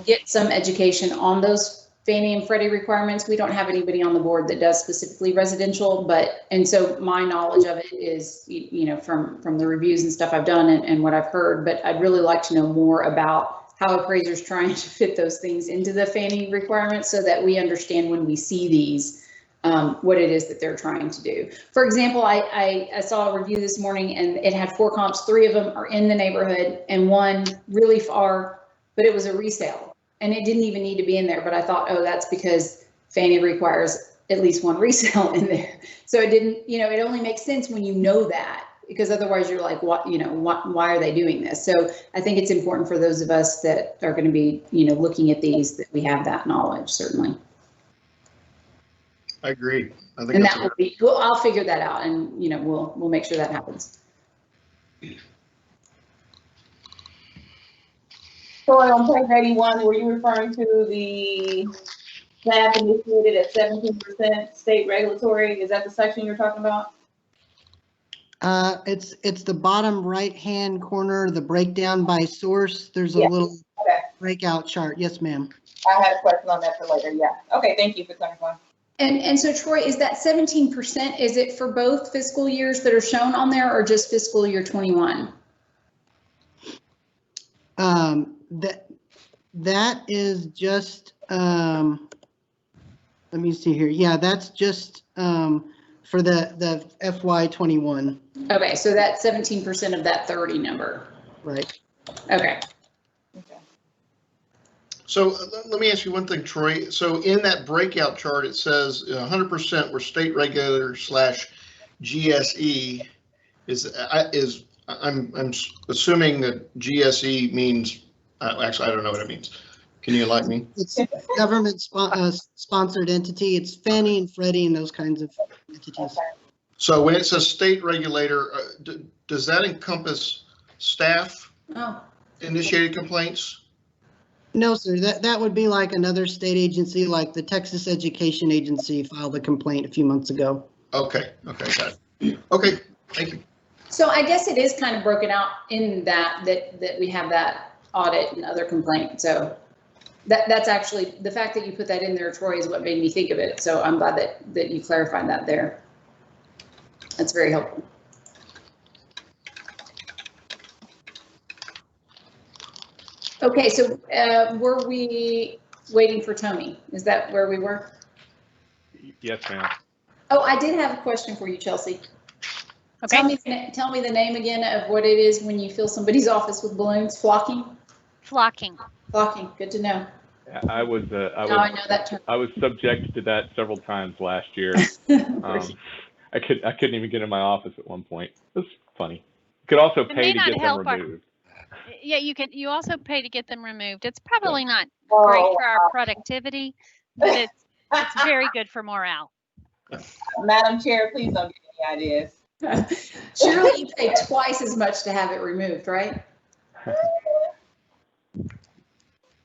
[SPEAKER 1] get some education on those Fannie and Freddie requirements. We don't have anybody on the board that does specifically residential, and so my knowledge of it is, you know, from the reviews and stuff I've done and what I've heard, but I'd really like to know more about how appraisers trying to fit those things into the Fannie requirements so that we understand when we see these, what it is that they're trying to do. For example, I saw a review this morning and it had 4 comps, 3 of them are in the neighborhood and 1 really far, but it was a resale. And it didn't even need to be in there, but I thought, oh, that's because Fannie requires at least 1 resale in there. So it didn't, you know, it only makes sense when you know that, because otherwise you're like, what, you know, why are they doing this? So I think it's important for those of us that are going to be, you know, looking at these, that we have that knowledge, certainly.
[SPEAKER 9] I agree. I think
[SPEAKER 1] and that will be, well, I'll figure that out, and, you know, we'll make sure that happens.
[SPEAKER 3] So on page 81, were you referring to the staff initiated at 17% state regulatory? Is that the section you're talking about?
[SPEAKER 11] It's the bottom right-hand corner, the breakdown by source. There's a little breakout chart. Yes, ma'am.
[SPEAKER 3] I had a question on that for later. Yeah. Okay. Thank you for clarifying.
[SPEAKER 1] And so Troy, is that 17%? Is it for both fiscal years that are shown on there, or just fiscal year 21?
[SPEAKER 11] That is just, let me see here. Yeah, that's just for the FY21.
[SPEAKER 1] Okay, so that's 17% of that 30 number.
[SPEAKER 11] Right.
[SPEAKER 1] Okay.
[SPEAKER 9] So let me ask you one thing, Troy. So in that breakout chart, it says 100% were state regulator / GSE. I'm assuming that GSE means, actually, I don't know what it means. Can you enlighten me?
[SPEAKER 11] It's government sponsored entity. It's Fannie and Freddie and those kinds of entities.
[SPEAKER 9] So when it says state regulator, does that encompass staff initiated complaints?
[SPEAKER 11] No, sir. That would be like another state agency, like the Texas Education Agency filed a complaint a few months ago.
[SPEAKER 9] Okay. Okay. Got it. Okay. Thank you.
[SPEAKER 1] So I guess it is kind of broken out in that we have that audit and other complaint. So that's actually, the fact that you put that in there, Troy, is what made me think of it. So I'm glad that you clarified that there. That's very helpful. Okay, so were we waiting for Tony? Is that where we were?
[SPEAKER 12] Yes, ma'am.
[SPEAKER 1] Oh, I did have a question for you, Chelsea.
[SPEAKER 6] Okay.
[SPEAKER 1] Tell me the name again of what it is when you fill somebody's office with balloons. Flocking?
[SPEAKER 6] Flocking.
[SPEAKER 1] Flocking, good to know.
[SPEAKER 12] I was
[SPEAKER 1] I know that term.
[SPEAKER 12] I was subjected to that several times last year. I couldn't even get in my office at one point. It was funny. You could also pay to get them removed.
[SPEAKER 6] Yeah, you also pay to get them removed. It's probably not great for our productivity, but it's very good for morale.
[SPEAKER 3] Madam Chair, please don't give any ideas.
[SPEAKER 1] Surely you pay twice as much to have it removed, right?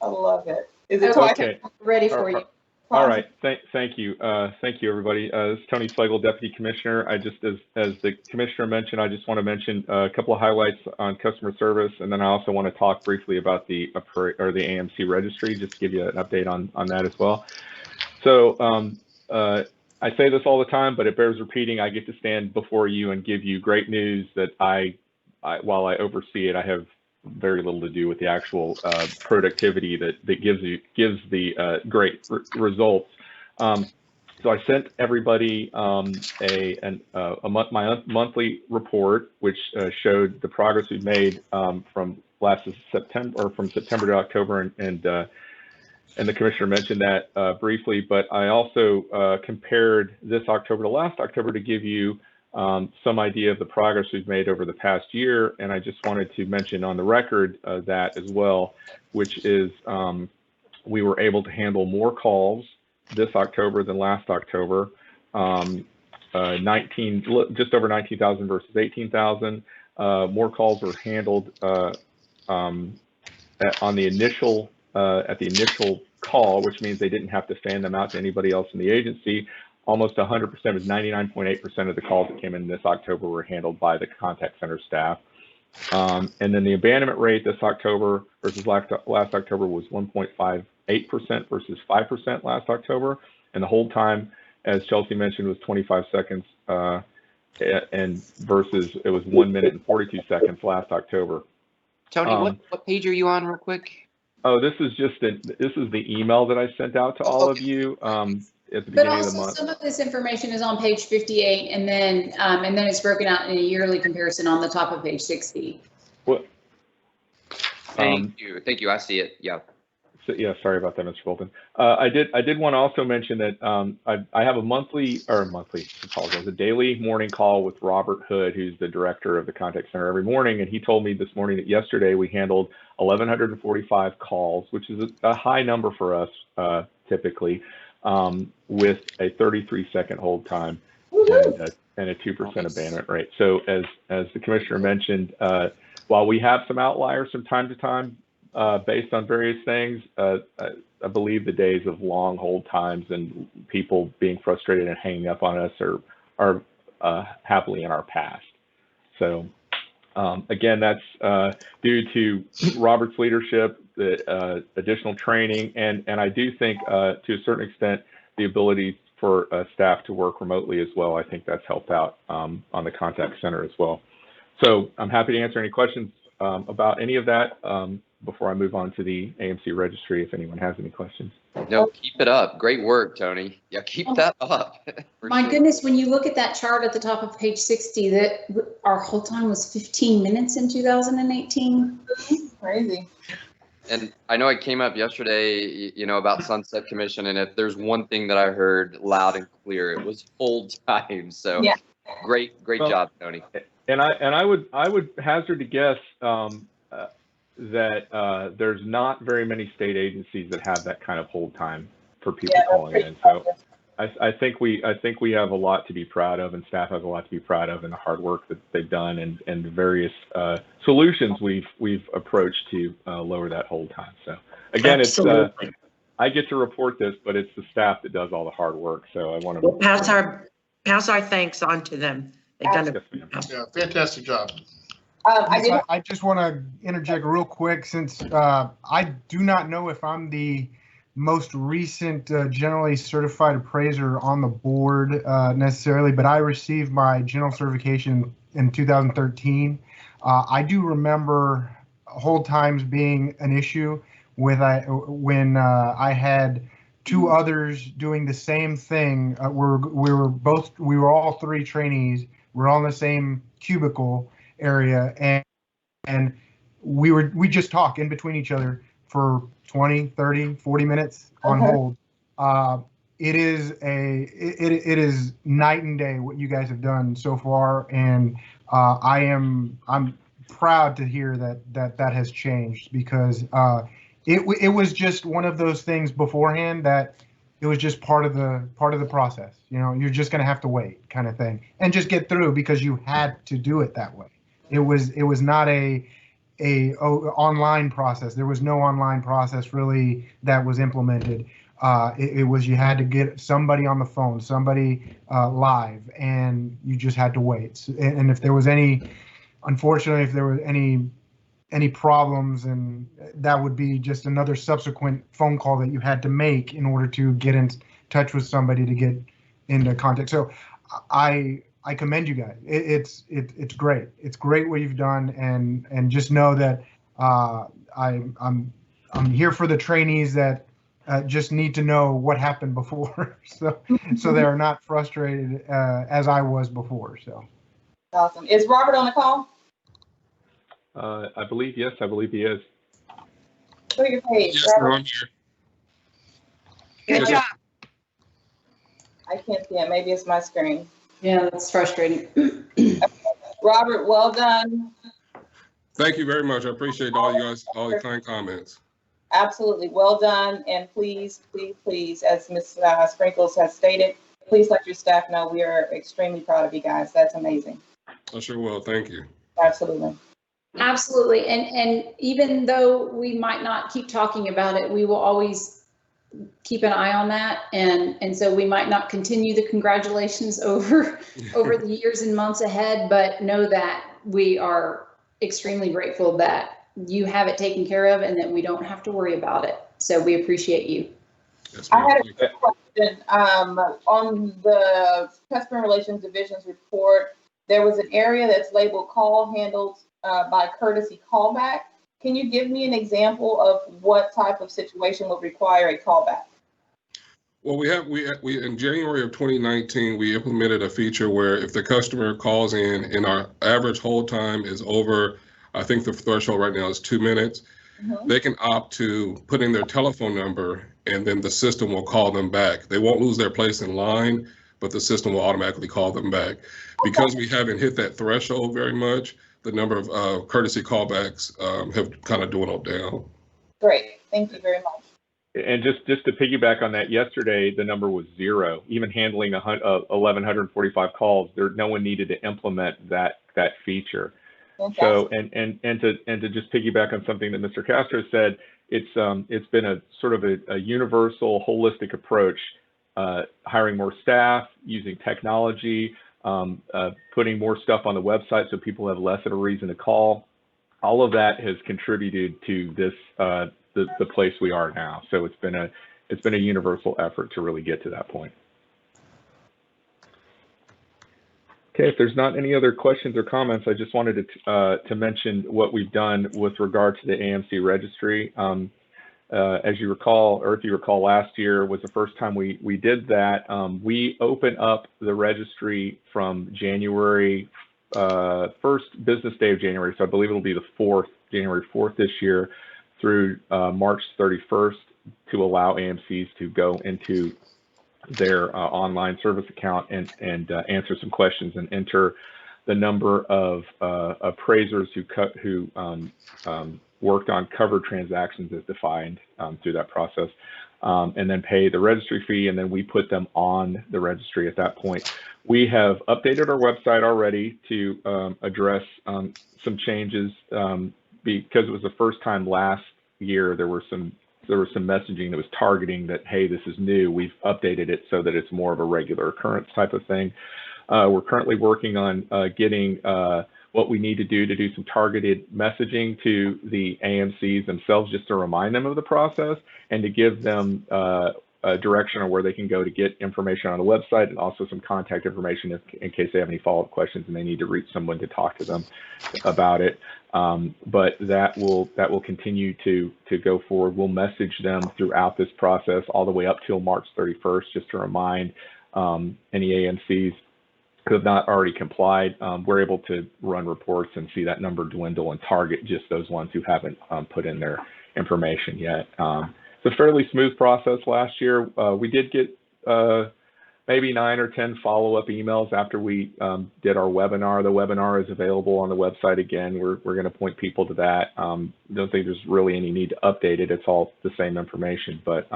[SPEAKER 3] I love it. Is it twice?
[SPEAKER 12] Okay.
[SPEAKER 1] Ready for you.
[SPEAKER 12] All right. Thank you. Thank you, everybody. This is Tony Slagle, Deputy Commissioner. I just, as the Commissioner mentioned, I just want to mention a couple of highlights on customer service, and then I also want to talk briefly about the AMC registry, just to give you an update on that as well. So I say this all the time, but it bears repeating. I get to stand before you and give you great news that while I oversee it, I have very little to do with the actual productivity that gives the great results. So I sent everybody my monthly report, which showed the progress we've made from September to October, and the commissioner mentioned that briefly. But I also compared this October to last October to give you some idea of the progress we've made over the past year. And I just wanted to mention on the record that as well, which is we were able to handle more calls this October than last October. just over 19,000 versus 18,000. More calls were handled on the initial at the initial call, which means they didn't have to fan them out to anybody else in the agency. Almost 100%, was 99.8% of the calls that came in this October were handled by the contact center staff. And then the abandonment rate this October versus last October was 1.58% versus 5% last October. And the hold time, as Chelsea mentioned, was 25 seconds and versus it was 1 minute and 42 seconds last October.
[SPEAKER 8] Tony, what page are you on real quick?
[SPEAKER 12] Oh, this is just this is the email that I sent out to all of you at the beginning of the month.
[SPEAKER 1] Some of this information is on page 58, and then it's broken out in a yearly comparison on the top of page 60.
[SPEAKER 12] What?
[SPEAKER 8] Thank you. I see it. Yeah.
[SPEAKER 12] So, yeah, sorry about that, Mr. Bolton. I did want to also mention that I have a daily morning call with Robert Hood, who's the director of the contact center every morning. And he told me this morning that yesterday we handled 1,145 calls, which is a high number for us typically, with a 33-second hold time and a 2% abandonment rate. So as the commissioner mentioned, while we have some outliers from time to time, based on various things, I believe the days of long hold times and people being frustrated and hanging up on us are happily in our past. So again, that's due to Robert's leadership, the additional training, and I do think to a certain extent the ability for staff to work remotely as well. I think that's helped out on the contact center as well. So I'm happy to answer any questions about any of that before I move on to the AMC registry, if anyone has any questions.
[SPEAKER 8] No, keep it up. Great work, Tony. Yeah, keep that up.
[SPEAKER 1] My goodness, when you look at that chart at the top of page 60, that our hold time was 15 minutes in 2018.
[SPEAKER 3] Crazy.
[SPEAKER 8] And I know it came up yesterday, about Sunset Commission, and if there's one thing that I heard loud and clear, it was hold time. So yeah. Great job, Tony.
[SPEAKER 12] And I would hazard to guess that there's not very many state agencies that have that kind of hold time for people calling in. So I think we have a lot to be proud of, and staff has a lot to be proud of, and the hard work that they've done, and the various solutions we've approached to lower that hold time. So again, it's I get to report this, but it's the staff that does all the hard work. So I want to
[SPEAKER 10] pass our thanks on to them. They've done
[SPEAKER 9] a fantastic job.
[SPEAKER 5] I just want to interject real quick, since I do not know if I'm the most recent generally certified appraiser on the board necessarily, but I received my general certification in 2013. I do remember hold times being an issue when I had two others doing the same thing. We were all three trainees. We're all in the same cubicle area, and we just talk in between each other for 20, 30, 40 minutes on hold. It is night and day what you guys have done so far, and I'm proud to hear that has changed, because it was just one of those things beforehand that it was just part of the process. You're just going to have to wait, kind of thing, and just get through, because you had to do it that way. It was not a online process. There was no online process really that was implemented. It was, you had to get somebody on the phone, somebody live, and you just had to wait. And if there was unfortunately, if there were any problems, and that would be just another subsequent phone call that you had to make in order to get in touch with somebody to get into contact. So I commend you guys. It's great. It's great what you've done, and just know that I'm here for the trainees that just need to know what happened before, so they're not frustrated as I was before. So
[SPEAKER 3] awesome. Is Robert on the call?
[SPEAKER 12] I believe, yes, I believe he is.
[SPEAKER 3] Show your page.
[SPEAKER 13] Yes,
[SPEAKER 3] Robert.
[SPEAKER 13] I'm here.
[SPEAKER 7] Good job.
[SPEAKER 3] I can't see it. Maybe it's my screen.
[SPEAKER 1] Yeah, that's frustrating.
[SPEAKER 3] Robert, well done.
[SPEAKER 13] Thank you very much. I appreciate all you guys, all the kind comments.
[SPEAKER 3] Absolutely, well done. And please, please, please, as Ms. Sprinkles has stated, please let your staff know we are extremely proud of you guys. That's amazing.
[SPEAKER 13] I sure will. Thank you.
[SPEAKER 3] Absolutely.
[SPEAKER 1] Absolutely. And even though we might not keep talking about it, we will always keep an eye on that. And so we might not continue the congratulations over the years and months ahead, but know that we are extremely grateful that you have it taken care of and that we don't have to worry about it. So we appreciate you.
[SPEAKER 13] Yes,
[SPEAKER 3] I had a question on the Customer Relations Division's report. There was an area that's labeled call handled by courtesy callback. Can you give me an example of what type of situation would require a callback?
[SPEAKER 13] Well, we in January of 2019, we implemented a feature where if the customer calls in and our average hold time is over, I think the threshold right now is 2 minutes, they can opt to put in their telephone number and then the system will call them back. They won't lose their place in line, but the system will automatically call them back. Because we haven't hit that threshold very much, the number of courtesy callbacks have kind of dwindled down.
[SPEAKER 3] Great, thank you very much.
[SPEAKER 12] And just to piggyback on that, yesterday the number was 0. Even handling 1,145 calls, no one needed to implement that feature.
[SPEAKER 3] Fantastic.
[SPEAKER 12] So and to just piggyback on something that Mr. Castro said, it's been a sort of a universal, holistic approach, hiring more staff, using technology, putting more stuff on the website so people have less of a reason to call. All of that has contributed to this the place we are now. So it's been a universal effort to really get to that point. Okay, if there's not any other questions or comments, I just wanted to mention what we've done with regard to the AMC registry. As you recall, or if you recall, last year was the first time we did that. We open up the registry from January, first business day of January, so I believe it'll be the 4th, January 4th this year, through March 31st to allow AMCs to go into their online service account and answer some questions and enter the number of appraisers who worked on covered transactions as defined through that process, and then pay the registry fee, and then we put them on the registry at that point. We have updated our website already to address some changes because it was the first time last year there was some messaging that was targeting that, hey, this is new. We've updated it so that it's more of a regular occurrence type of thing. We're currently working on getting what we need to do some targeted messaging to the AMCs themselves, just to remind them of the process and to give them a direction on where they can go to get information on the website, and also some contact information in case they have any follow-up questions and they need to reach someone to talk to them about it. But that will continue to go forward. We'll message them throughout this process all the way up till March 31st, just to remind any AMCs who have not already complied. We're able to run reports and see that number dwindle and target just those ones who haven't put in their information yet. It's a fairly smooth process last year. We did get maybe 9 or 10 follow-up emails after we did our webinar. The webinar is available on the website again. We're going to point people to that. Don't think there's really any need to update it. It's all the same information. But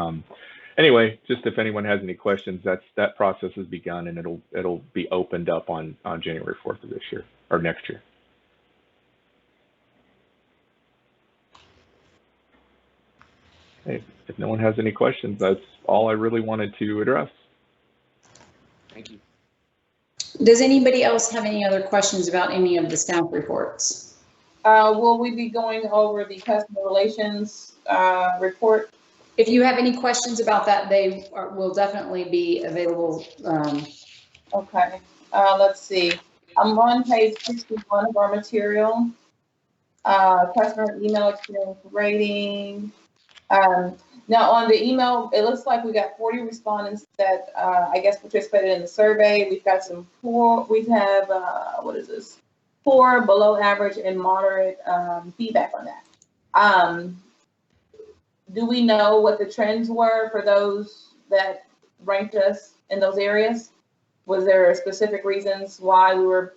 [SPEAKER 12] anyway, just if anyone has any questions, that process has begun, and it'll be opened up on January 4th of this year or next year. Okay, if no one has any questions, that's all I really wanted to address.
[SPEAKER 8] Thank you.
[SPEAKER 1] Does anybody else have any other questions about any of the staff reports?
[SPEAKER 3] Will we be going over the customer relations report?
[SPEAKER 1] If you have any questions about that, they will definitely be available.
[SPEAKER 3] Okay, let's see. I'm on page 61 of our material. Customer email experience rating. Now on the email, it looks like we got 40 respondents that I guess participated in the survey. We've got some poor, we have, what is this? Poor, below average, and moderate feedback on that. Do we know what the trends were for those that ranked us in those areas? Was there specific reasons why we were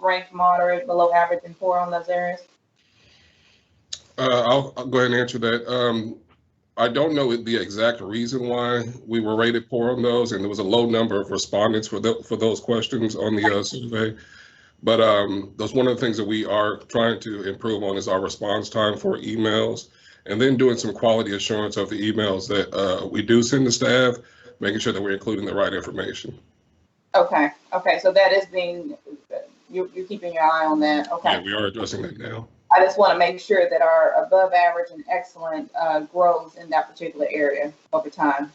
[SPEAKER 3] ranked moderate, below average, and poor on those areas?
[SPEAKER 13] I'll go ahead and answer that. I don't know the exact reason why we were rated poor on those, and there was a low number of respondents for those questions on the survey. But that's one of the things that we are trying to improve on is our response time for emails, and then doing some quality assurance of the emails that we do send to staff, making sure that we're including the right information.
[SPEAKER 3] Okay. Okay. So that is being, you're keeping your eye on that. Okay.
[SPEAKER 13] Yeah, we are addressing that now.
[SPEAKER 3] I just want to make sure that our above average and excellent grows in that particular area over time.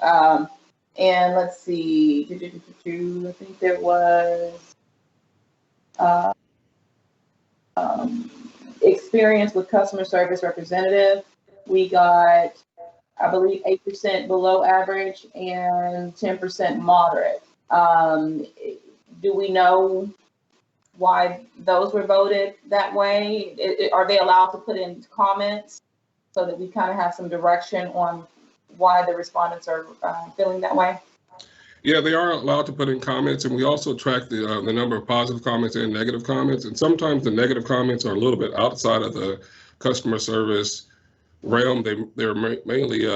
[SPEAKER 3] And let's see, I think there was experience with customer service representative. We got, I believe, 8% below average and 10% moderate. Do we know why those were voted that way? Are they allowed to put in comments so that we kind of have some direction on why the respondents are feeling that way?
[SPEAKER 13] Yeah, they are allowed to put in comments, and we also track the number of positive comments and negative comments. And sometimes the negative comments are a little bit outside of the customer service realm. They're mainly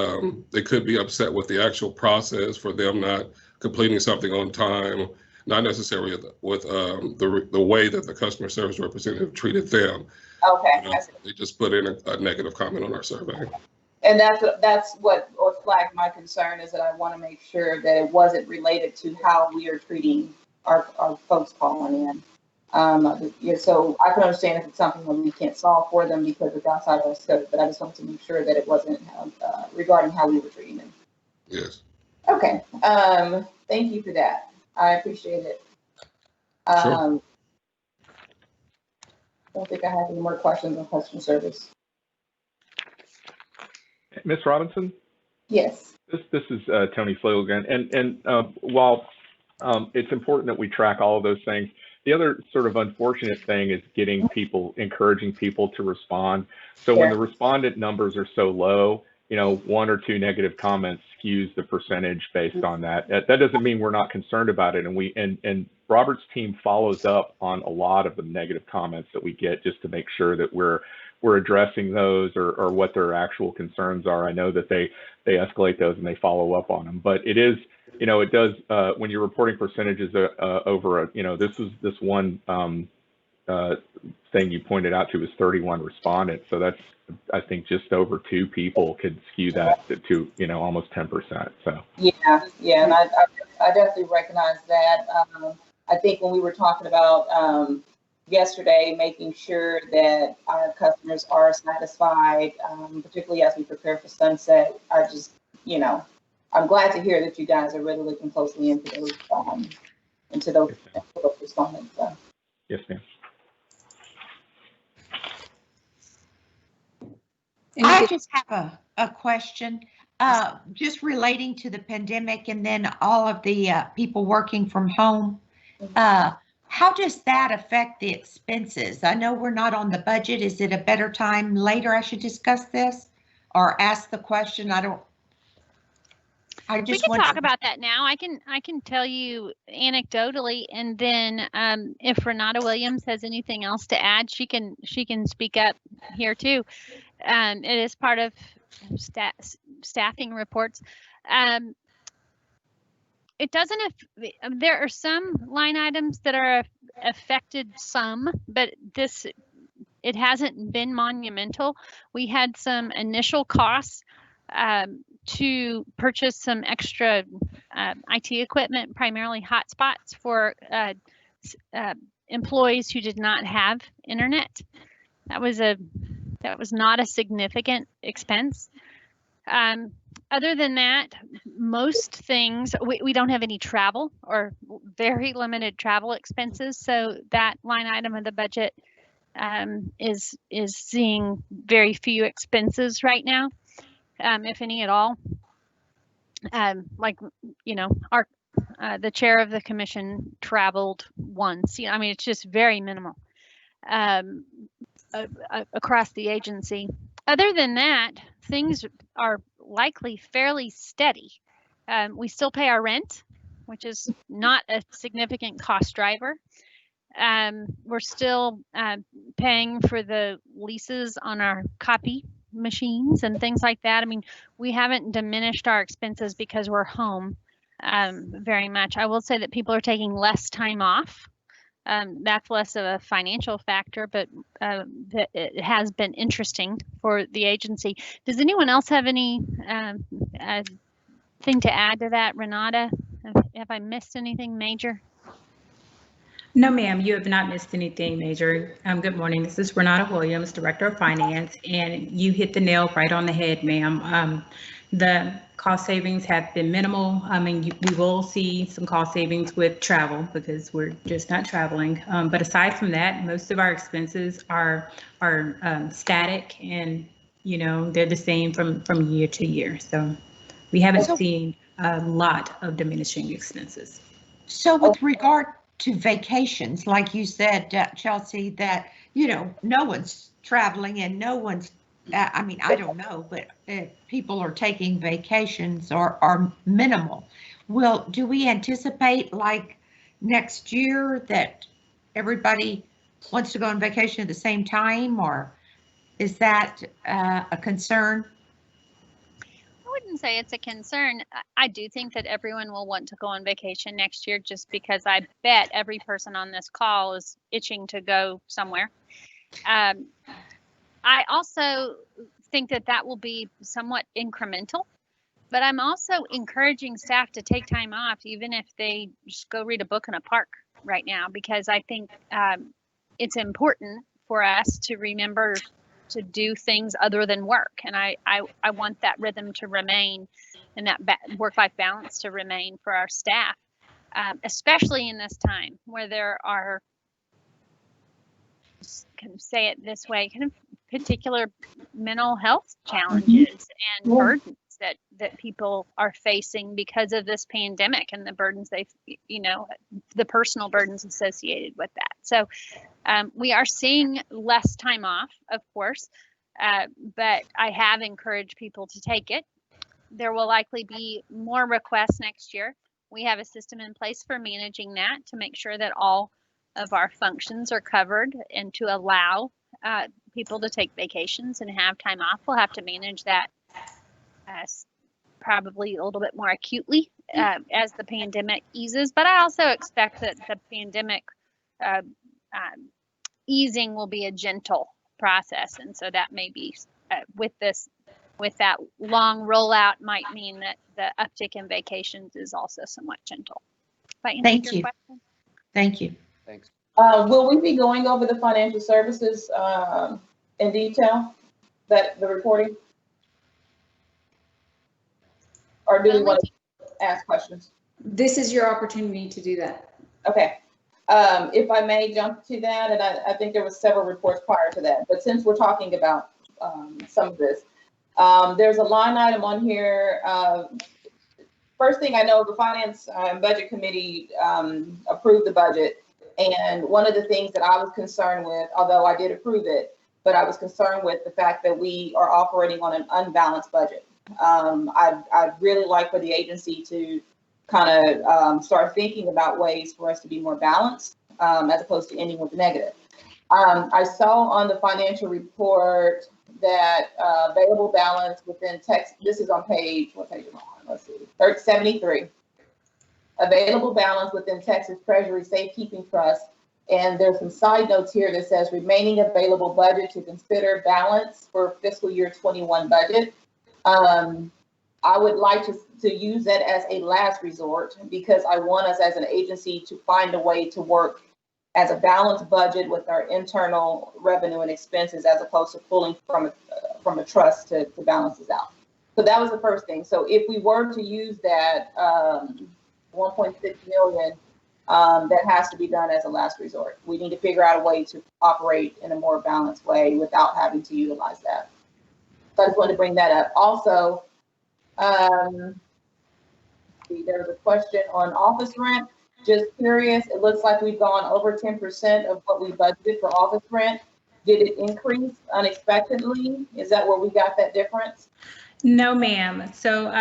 [SPEAKER 13] they could be upset with the actual process for them not completing something on time, not necessarily with the way that the customer service representative treated them.
[SPEAKER 3] Okay.
[SPEAKER 13] They just put in a negative comment on our survey.
[SPEAKER 3] And that's what flagged my concern, is that I want to make sure that it wasn't related to how we are treating our folks calling in. Yeah, so I can understand if it's something that we can't solve for them because it's outside of our scope, but I just wanted to make sure that it wasn't regarding how we were treating them.
[SPEAKER 13] Yes.
[SPEAKER 3] Okay. Thank you for that. I appreciate it.
[SPEAKER 13] Sure.
[SPEAKER 3] I don't think I have any more questions on customer service.
[SPEAKER 12] Ms. Robinson?
[SPEAKER 3] Yes.
[SPEAKER 12] This is Tony Slagle again. And while it's important that we track all of those things, the other sort of unfortunate thing is encouraging people to respond. So when the respondent numbers are so low, you know, 1 or 2 negative comments skews the percentage based on that. That doesn't mean we're not concerned about it. And Robert's team follows up on a lot of the negative comments that we get just to make sure that we're addressing those or what their actual concerns are. I know that they escalate those and they follow up on them, but it is, you know, it does, when you're reporting percentages over this one thing you pointed out to is 31 respondents. So that's, I think, just over 2 people could skew that to you know, almost 10%. So
[SPEAKER 3] yeah, and I definitely recognize that. I think when we were talking about yesterday, making sure that our customers are satisfied, particularly as we prepare for sunset, I just, you know, I'm glad to hear that you guys are really looking closely into those respondents. So.
[SPEAKER 12] Yes, ma'am.
[SPEAKER 7] I just have a question, just relating to the pandemic and then all of the people working from home. How does that affect the expenses? I know we're not on the budget. Is it a better time later I should discuss this or ask the question?
[SPEAKER 6] We can talk about that now. I can tell you anecdotally, and then if Renata Williams has anything else to add, she can speak up here too. It is part of staffing reports. It doesn't. There are some line items that are affected some, but it hasn't been monumental. We had some initial costs to purchase some extra IT equipment, primarily hotspots for employees who did not have internet. That was not a significant expense. Other than that, most things, we don't have any travel or very limited travel expenses. So that line item of the budget is seeing very few expenses right now, if any at all. Like, you know, our the chair of the commission traveled once. You know, I mean, it's just very minimal across the agency. Other than that, things are likely fairly steady. We still pay our rent, which is not a significant cost driver. We're still paying for the leases on our copy machines and things like that. I mean, we haven't diminished our expenses because we're home very much. I will say that people are taking less time off. That's less of a financial factor, but it has been interesting for the agency. Does anyone else have any thing to add to that, Renata? Have I missed anything major?
[SPEAKER 14] No, ma'am, you have not missed anything major. Good morning. This is Renata Williams, Director of Finance, and you hit the nail right on the head, ma'am. The cost savings have been minimal. I mean, we will see some cost savings with travel because we're just not traveling. But aside from that, most of our expenses are static, and you know they're the same from year to year. So we haven't seen a lot of diminishing expenses.
[SPEAKER 7] So with regard to vacations, like you said, Chelsea, that, you know, no one's traveling and no one's, I mean, I don't know, but people are taking vacations or are minimal. Do we anticipate like next year that everybody wants to go on vacation at the same time, or is that a concern?
[SPEAKER 6] I wouldn't say it's a concern. I do think that everyone will want to go on vacation next year, just because I bet every person on this call is itching to go somewhere. I also think that that will be somewhat incremental, but I'm also encouraging staff to take time off, even if they just go read a book in a park right now, because I think it's important for us to remember to do things other than work. And I want that rhythm to remain and that work-life balance to remain for our staff, especially in this time where there are, can say it this way, kind of particular mental health challenges and burdens that people are facing because of this pandemic and the burdens they've, you know, the personal burdens associated with that. So we are seeing less time off, of course, but I have encouraged people to take it. There will likely be more requests next year. We have a system in place for managing that to make sure that all of our functions are covered, and to allow people to take vacations and have time off. We'll have to manage that probably a little bit more acutely as the pandemic eases, but I also expect that the pandemic easing will be a gentle process, and so that may be with that long rollout might mean that the uptick in vacations is also somewhat gentle.
[SPEAKER 7] Thank you.
[SPEAKER 6] Question?
[SPEAKER 7] Thank you.
[SPEAKER 8] Thanks.
[SPEAKER 3] Will we be going over the financial services in detail, the reporting? Or do we want to ask questions?
[SPEAKER 1] This is your opportunity to do that.
[SPEAKER 3] Okay. If I may jump to that, and I think there was several reports prior to that, but since we're talking about some of this, there's a line item on here. First thing I know, the Finance and Budget Committee approved the budget. And one of the things that I was concerned with, although I did approve it, but I was concerned with the fact that we are operating on an unbalanced budget. I'd really like for the agency to kind of start thinking about ways for us to be more balanced as opposed to ending with the negative. I saw on the financial report that available balance within text, this is on page, what page am I on? Let's see, 73. Available balance within Texas Treasury Safekeeping Trust. And there's some side notes here that says remaining available budget to consider balance for fiscal year 21 budget. I would like to use that as a last resort, because I want us as an agency to find a way to work as a balanced budget with our internal revenue and expenses, as opposed to pulling from a trust to balance this out. So that was the first thing. So if we were to use that 1.6 million that has to be done as a last resort. We need to figure out a way to operate in a more balanced way without having to utilize that. So I just wanted to bring that up. Also, there was a question on office rent. Just curious, it looks like we've gone over 10% of what we budgeted for office rent. Did it increase unexpectedly? Is that where we got that difference?
[SPEAKER 14] No, ma'am. So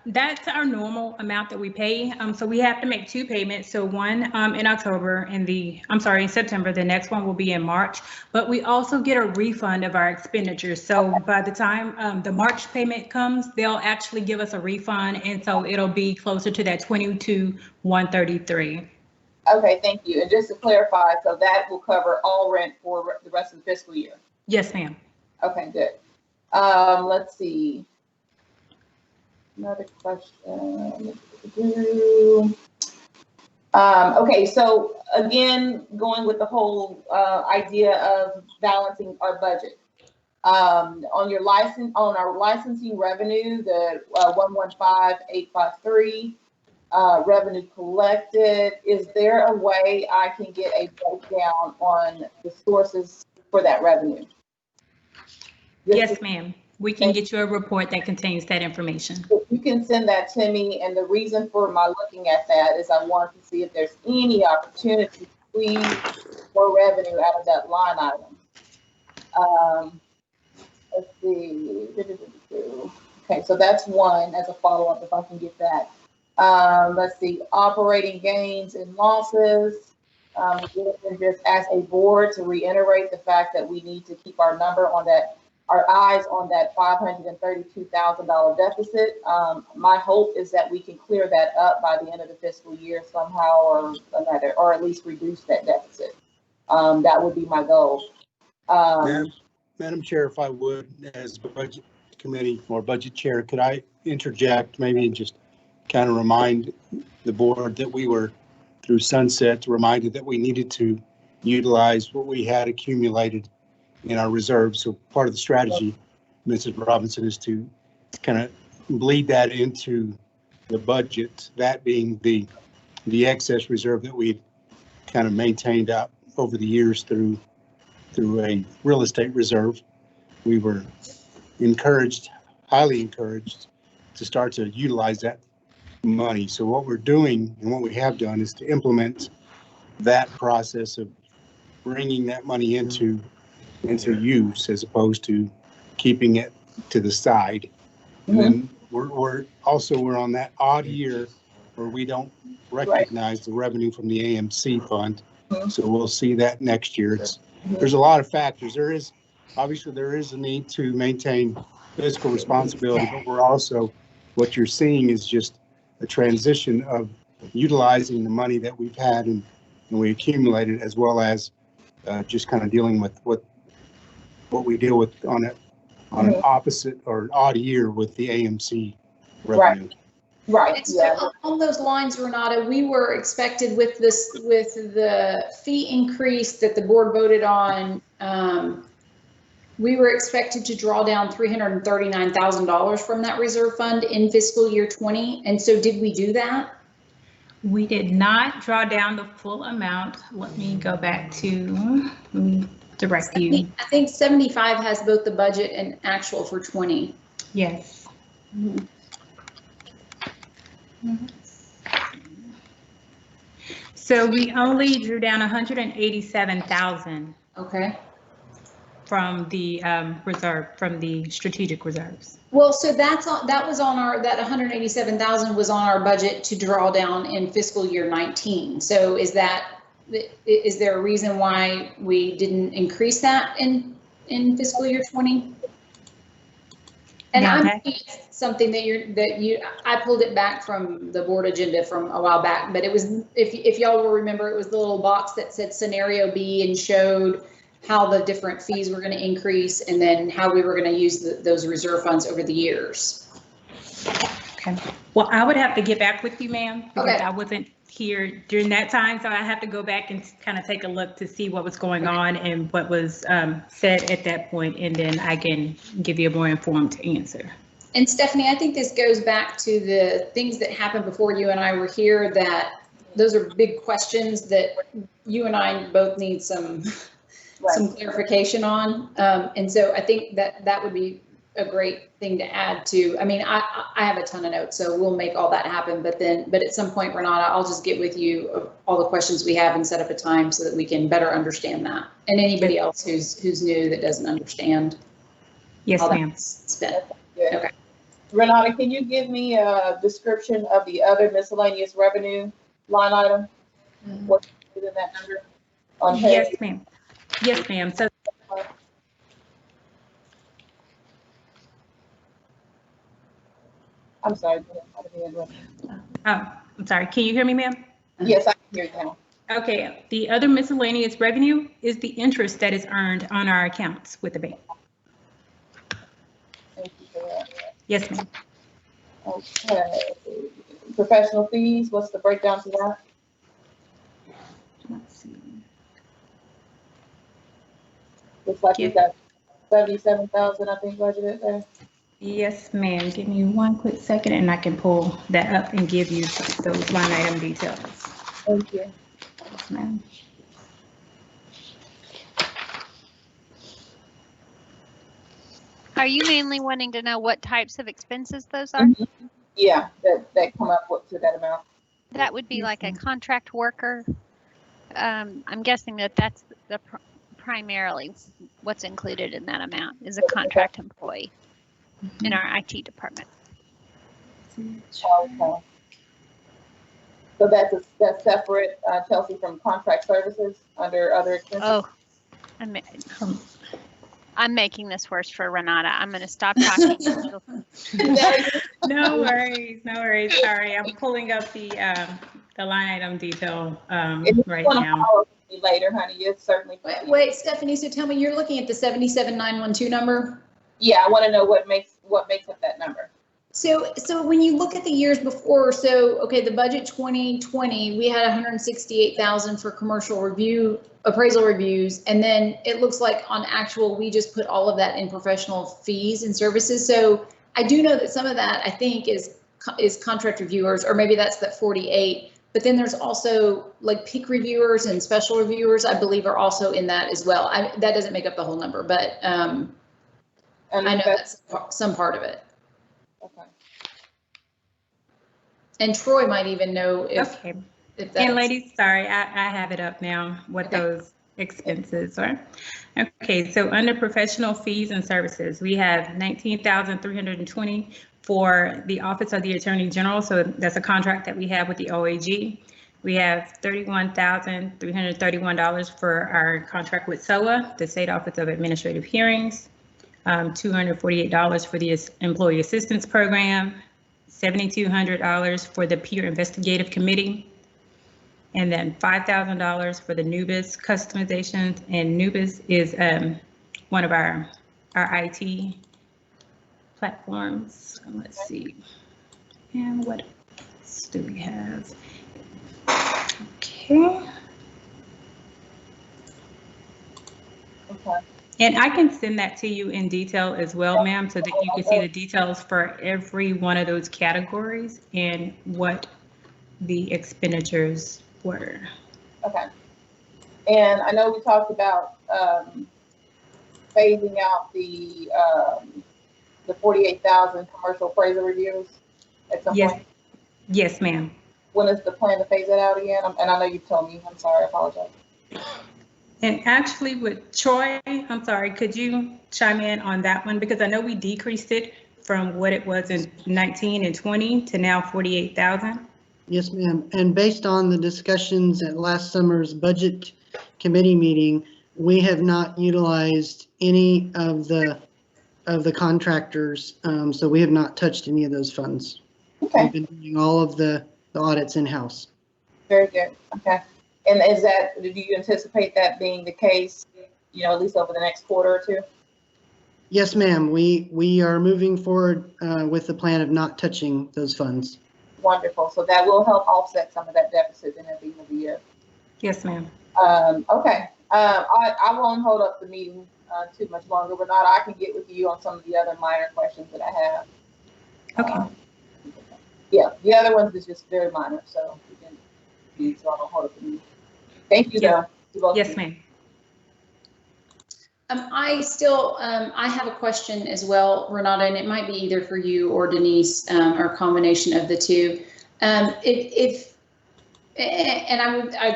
[SPEAKER 14] that's our normal amount that we pay. So we have to make 2 payments. So one in October and in September, the next one will be in March, but we also get a refund of our expenditures. So by the time the March payment comes, they'll actually give us a refund. And so it'll be closer to that 22,133.
[SPEAKER 3] Okay, thank you. And just to clarify, so that will cover all rent for the rest of the fiscal year?
[SPEAKER 14] Yes, ma'am.
[SPEAKER 3] Okay, good. Let's see. Another question. Okay, so again, going with the whole idea of balancing our budget. On our licensing revenue, the 115,853 revenue collected, is there a way I can get a breakdown on the sources for that revenue?
[SPEAKER 14] Yes, ma'am. We can get you a report that contains that information.
[SPEAKER 3] You can send that to me, and the reason for my looking at that is I want to see if there's any opportunity to squeeze more revenue out of that line item. Let's see. Okay, so that's one as a follow-up if I can get that. Let's see, operating gains and losses. Just as a board to reiterate the fact that we need to keep our eyes on that $532,000 deficit. My hope is that we can clear that up by the end of the fiscal year somehow or another, or at least reduce that deficit. That would be my goal.
[SPEAKER 15] Madam Chair, if I would, as budget committee or budget chair, could I interject maybe and just kind of remind the board that we were through sunset reminded that we needed to utilize what we had accumulated in our reserves. So part of the strategy, Mrs. Robinson, is to kind of bleed that into the budget, that being the excess reserve that we kind of maintained up over the years through a real estate reserve. We were highly encouraged to start to utilize that money. So what we're doing and what we have done is to implement that process of bringing that money into use as opposed to keeping it to the side. And then we're on that odd year where we don't recognize the revenue from the AMC fund. So we'll see that next year. There's a lot of factors. There is a need to maintain fiscal responsibility, but what you're seeing is just a transition of utilizing the money that we've had and we accumulated, as well as just kind of dealing with what we deal with on an opposite or odd year with the AMC revenue.
[SPEAKER 3] Right.
[SPEAKER 1] And so on those lines, Renata, we were expected with the fee increase that the board voted on, we were expected to draw down $339,000 from that reserve fund in fiscal year 20. And so did we do that?
[SPEAKER 14] We did not draw down the full amount. Let me go back to direct you.
[SPEAKER 1] I think 75 has both the budget and actual for 20.
[SPEAKER 14] Yes. So we only drew down 187,000.
[SPEAKER 1] Okay.
[SPEAKER 14] From the reserve, from the strategic reserves.
[SPEAKER 1] Well, so that 187,000 was on our budget to draw down in fiscal year 19. So is there a reason why we didn't increase that in fiscal year 20? And I'm something I pulled it back from the board agenda from a while back, but it was, if y'all will remember, it was the little box that said scenario B and showed how the different fees were going to increase and then how we were going to use those reserve funds over the years.
[SPEAKER 14] Okay. Well, I would have to get back with you, ma'am, because I wasn't here during that time. So I have to go back and kind of take a look to see what was going on and what was said at that point, and then I can give you a more informed answer.
[SPEAKER 1] And Stephanie, I think this goes back to the things that happened before you and I were here, that those are big questions that you and I both need some clarification on. And so I think that would be a great thing to add to. I mean, I have a ton of notes, so we'll make all that happen. But at some point, Renata, I'll just get with you of all the questions we have and set up a time so that we can better understand that. And anybody else who's new that doesn't understand.
[SPEAKER 14] Yes, ma'am.
[SPEAKER 1] Okay.
[SPEAKER 3] Renata, can you give me a description of the other miscellaneous revenue line item? What's in that number? On
[SPEAKER 14] yes, ma'am. Yes, ma'am. So
[SPEAKER 3] I'm sorry.
[SPEAKER 14] I'm sorry. Can you hear me, ma'am?
[SPEAKER 3] Yes, I can hear you now.
[SPEAKER 14] Okay. The other miscellaneous revenue is the interest that is earned on our accounts with the bank.
[SPEAKER 3] Thank you for that.
[SPEAKER 14] Yes, ma'am.
[SPEAKER 3] Okay. Professional fees, what's the breakdown to that?
[SPEAKER 14] Let's see.
[SPEAKER 3] Looks like you've got 77,000, I think, budgeted there.
[SPEAKER 14] Yes, ma'am. Give me one quick second and I can pull that up and give you those line item details.
[SPEAKER 3] Thank you.
[SPEAKER 14] Yes, ma'am.
[SPEAKER 6] Are you mainly wanting to know what types of expenses those are?
[SPEAKER 3] Mm-hmm. Yeah, that come up to that amount.
[SPEAKER 6] That would be like a contract worker. I'm guessing that's the primarily what's included in that amount is a contract employee in our IT department.
[SPEAKER 3] Okay. So that's separate, Chelsea, from contract services under other expenses?
[SPEAKER 6] Oh, I'm making this worse for Renata. I'm going to stop talking.
[SPEAKER 14] No worries, no worries. Sorry, I'm pulling up the line item detail right now.
[SPEAKER 3] Later, honey, it's certainly.
[SPEAKER 1] Wait, Stephanie. So tell me, you're looking at the 77,912 number?
[SPEAKER 3] Yeah, I want to know what makes up that number.
[SPEAKER 1] So when you look at the years before, so okay, the budget 2020, we had 168,000 for commercial appraisal reviews, and then it looks like on actual we just put all of that in professional fees and services. So I do know that some of that I think is contract reviewers, or maybe that's that 48. But then there's also like peak reviewers and special reviewers, I believe, are also in that as well. That doesn't make up the whole number, but I know that's some part of it.
[SPEAKER 3] Okay.
[SPEAKER 1] And Troy might even know if that's...
[SPEAKER 14] And ladies, sorry, I have it up now, what those expenses are. Okay, so under professional fees and services, we have 19,320 for the Office of the Attorney General. So that's a contract that we have with the OAG. We have $31,331 for our contract with SOA, the State Office of Administrative Hearings. $248 for the Employee Assistance Program, $7,200 for the Peer Investigative Committee, and then $5,000 for the NUBIS customizations. And NUBIS is one of our IT platforms. Let's see. And what else do we have? Okay.
[SPEAKER 3] Okay.
[SPEAKER 14] And I can send that to you in detail as well, ma'am, so that you can see the details for every one of those categories and what the expenditures were.
[SPEAKER 3] Okay. And I know we talked about phasing out the 48,000 commercial appraisal reviews at some point.
[SPEAKER 14] Yes, ma'am.
[SPEAKER 3] When is the plan to phase that out again? And I know you told me. I'm sorry. I apologize.
[SPEAKER 14] And actually with Troy, I'm sorry, could you chime in on that one? Because I know we decreased it from what it was in 19 and 20 to now 48,000.
[SPEAKER 11] Yes, ma'am. And based on the discussions at last summer's budget committee meeting, we have not utilized any of the contractors. So we have not touched any of those funds.
[SPEAKER 3] Okay.
[SPEAKER 11] We've been doing all of the audits in-house.
[SPEAKER 3] Very good. Okay. And do you anticipate that being the case, at least over the next quarter or two?
[SPEAKER 11] Yes, ma'am. We are moving forward with the plan of not touching those funds.
[SPEAKER 3] Wonderful. So that will help offset some of that deficit in the beginning of the year.
[SPEAKER 14] Yes, ma'am.
[SPEAKER 3] Okay. I won't hold up the meeting too much longer, Renata. I can get with you on some of the other minor questions that I have.
[SPEAKER 14] Okay.
[SPEAKER 3] Yeah, the other ones is just very minor, so we can confused, so I don't hold up the meeting. Thank you,
[SPEAKER 14] Yeah.
[SPEAKER 3] though.
[SPEAKER 14] Yes, ma'am.
[SPEAKER 1] I have a question as well, Renata, and it might be either for you or Denise, or a combination of the two. I'd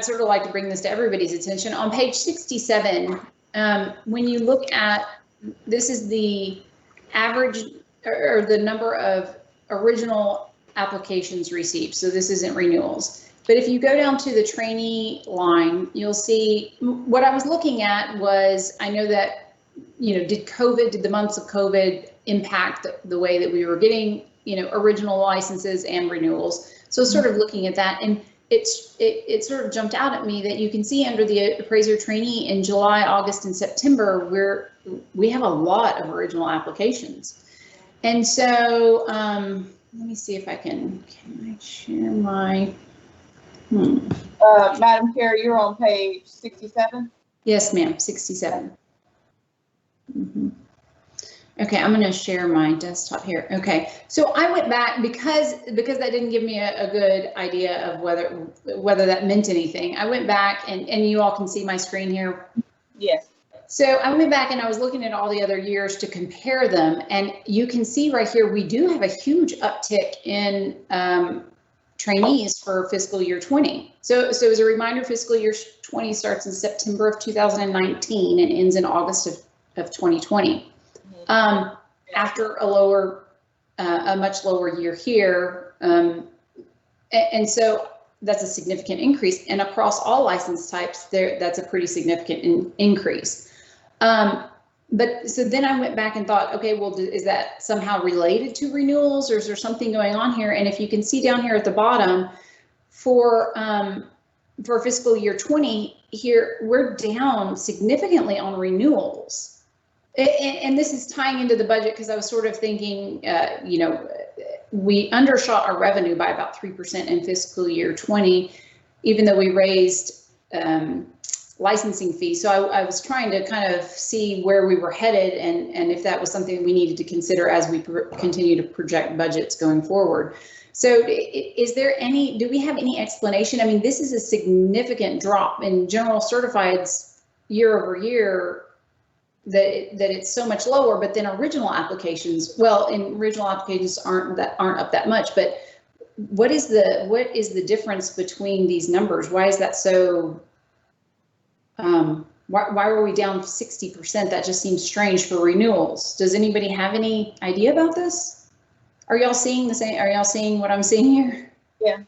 [SPEAKER 1] sort of like to bring this to everybody's attention. On page 67, when you look at, this is the average or the number of original applications received. So this isn't renewals. But if you go down to the trainee line, you'll see what I was looking at was, I know that, did the months of COVID impact the way that we were getting, original licenses and renewals? So sort of looking at that, and it sort of jumped out at me that you can see under the appraiser trainee in July, August, and September, we have a lot of original applications. And so let me see if I can I share my,
[SPEAKER 3] Madam Chair, you're on page 67?
[SPEAKER 1] Yes, ma'am, 67. Okay, I'm going to share my desktop here. Okay, so I went back because that didn't give me a good idea of whether that meant anything. I went back and you all can see my screen here.
[SPEAKER 3] Yes.
[SPEAKER 1] So I went back and I was looking at all the other years to compare them, and you can see right here we do have a huge uptick in trainees for fiscal year 20. So as a reminder, fiscal year 20 starts in September of 2019 and ends in August of 2020. After a much lower year here. And so that's a significant increase. And across all license types, that's a pretty significant increase. But so then I went back and thought, okay, well, is that somehow related to renewals, or is there something going on here? And if you can see down here at the bottom for fiscal year 20 here, we're down significantly on renewals. And this is tying into the budget because I was sort of thinking, we undershot our revenue by about 3% in fiscal year 20, even though we raised licensing fees. So I was trying to kind of see where we were headed and if that was something we needed to consider as we continue to project budgets going forward. So do we have any explanation? I mean, this is a significant drop in general certifieds year over year, that it's so much lower, but then original applications, original applications aren't up that much, but what is the difference between these numbers? Why is that so, why were we down 60%? That just seems strange for renewals. Does anybody have any idea about this? Are y'all seeing the same? Are y'all seeing what I'm seeing here?
[SPEAKER 3] Yeah.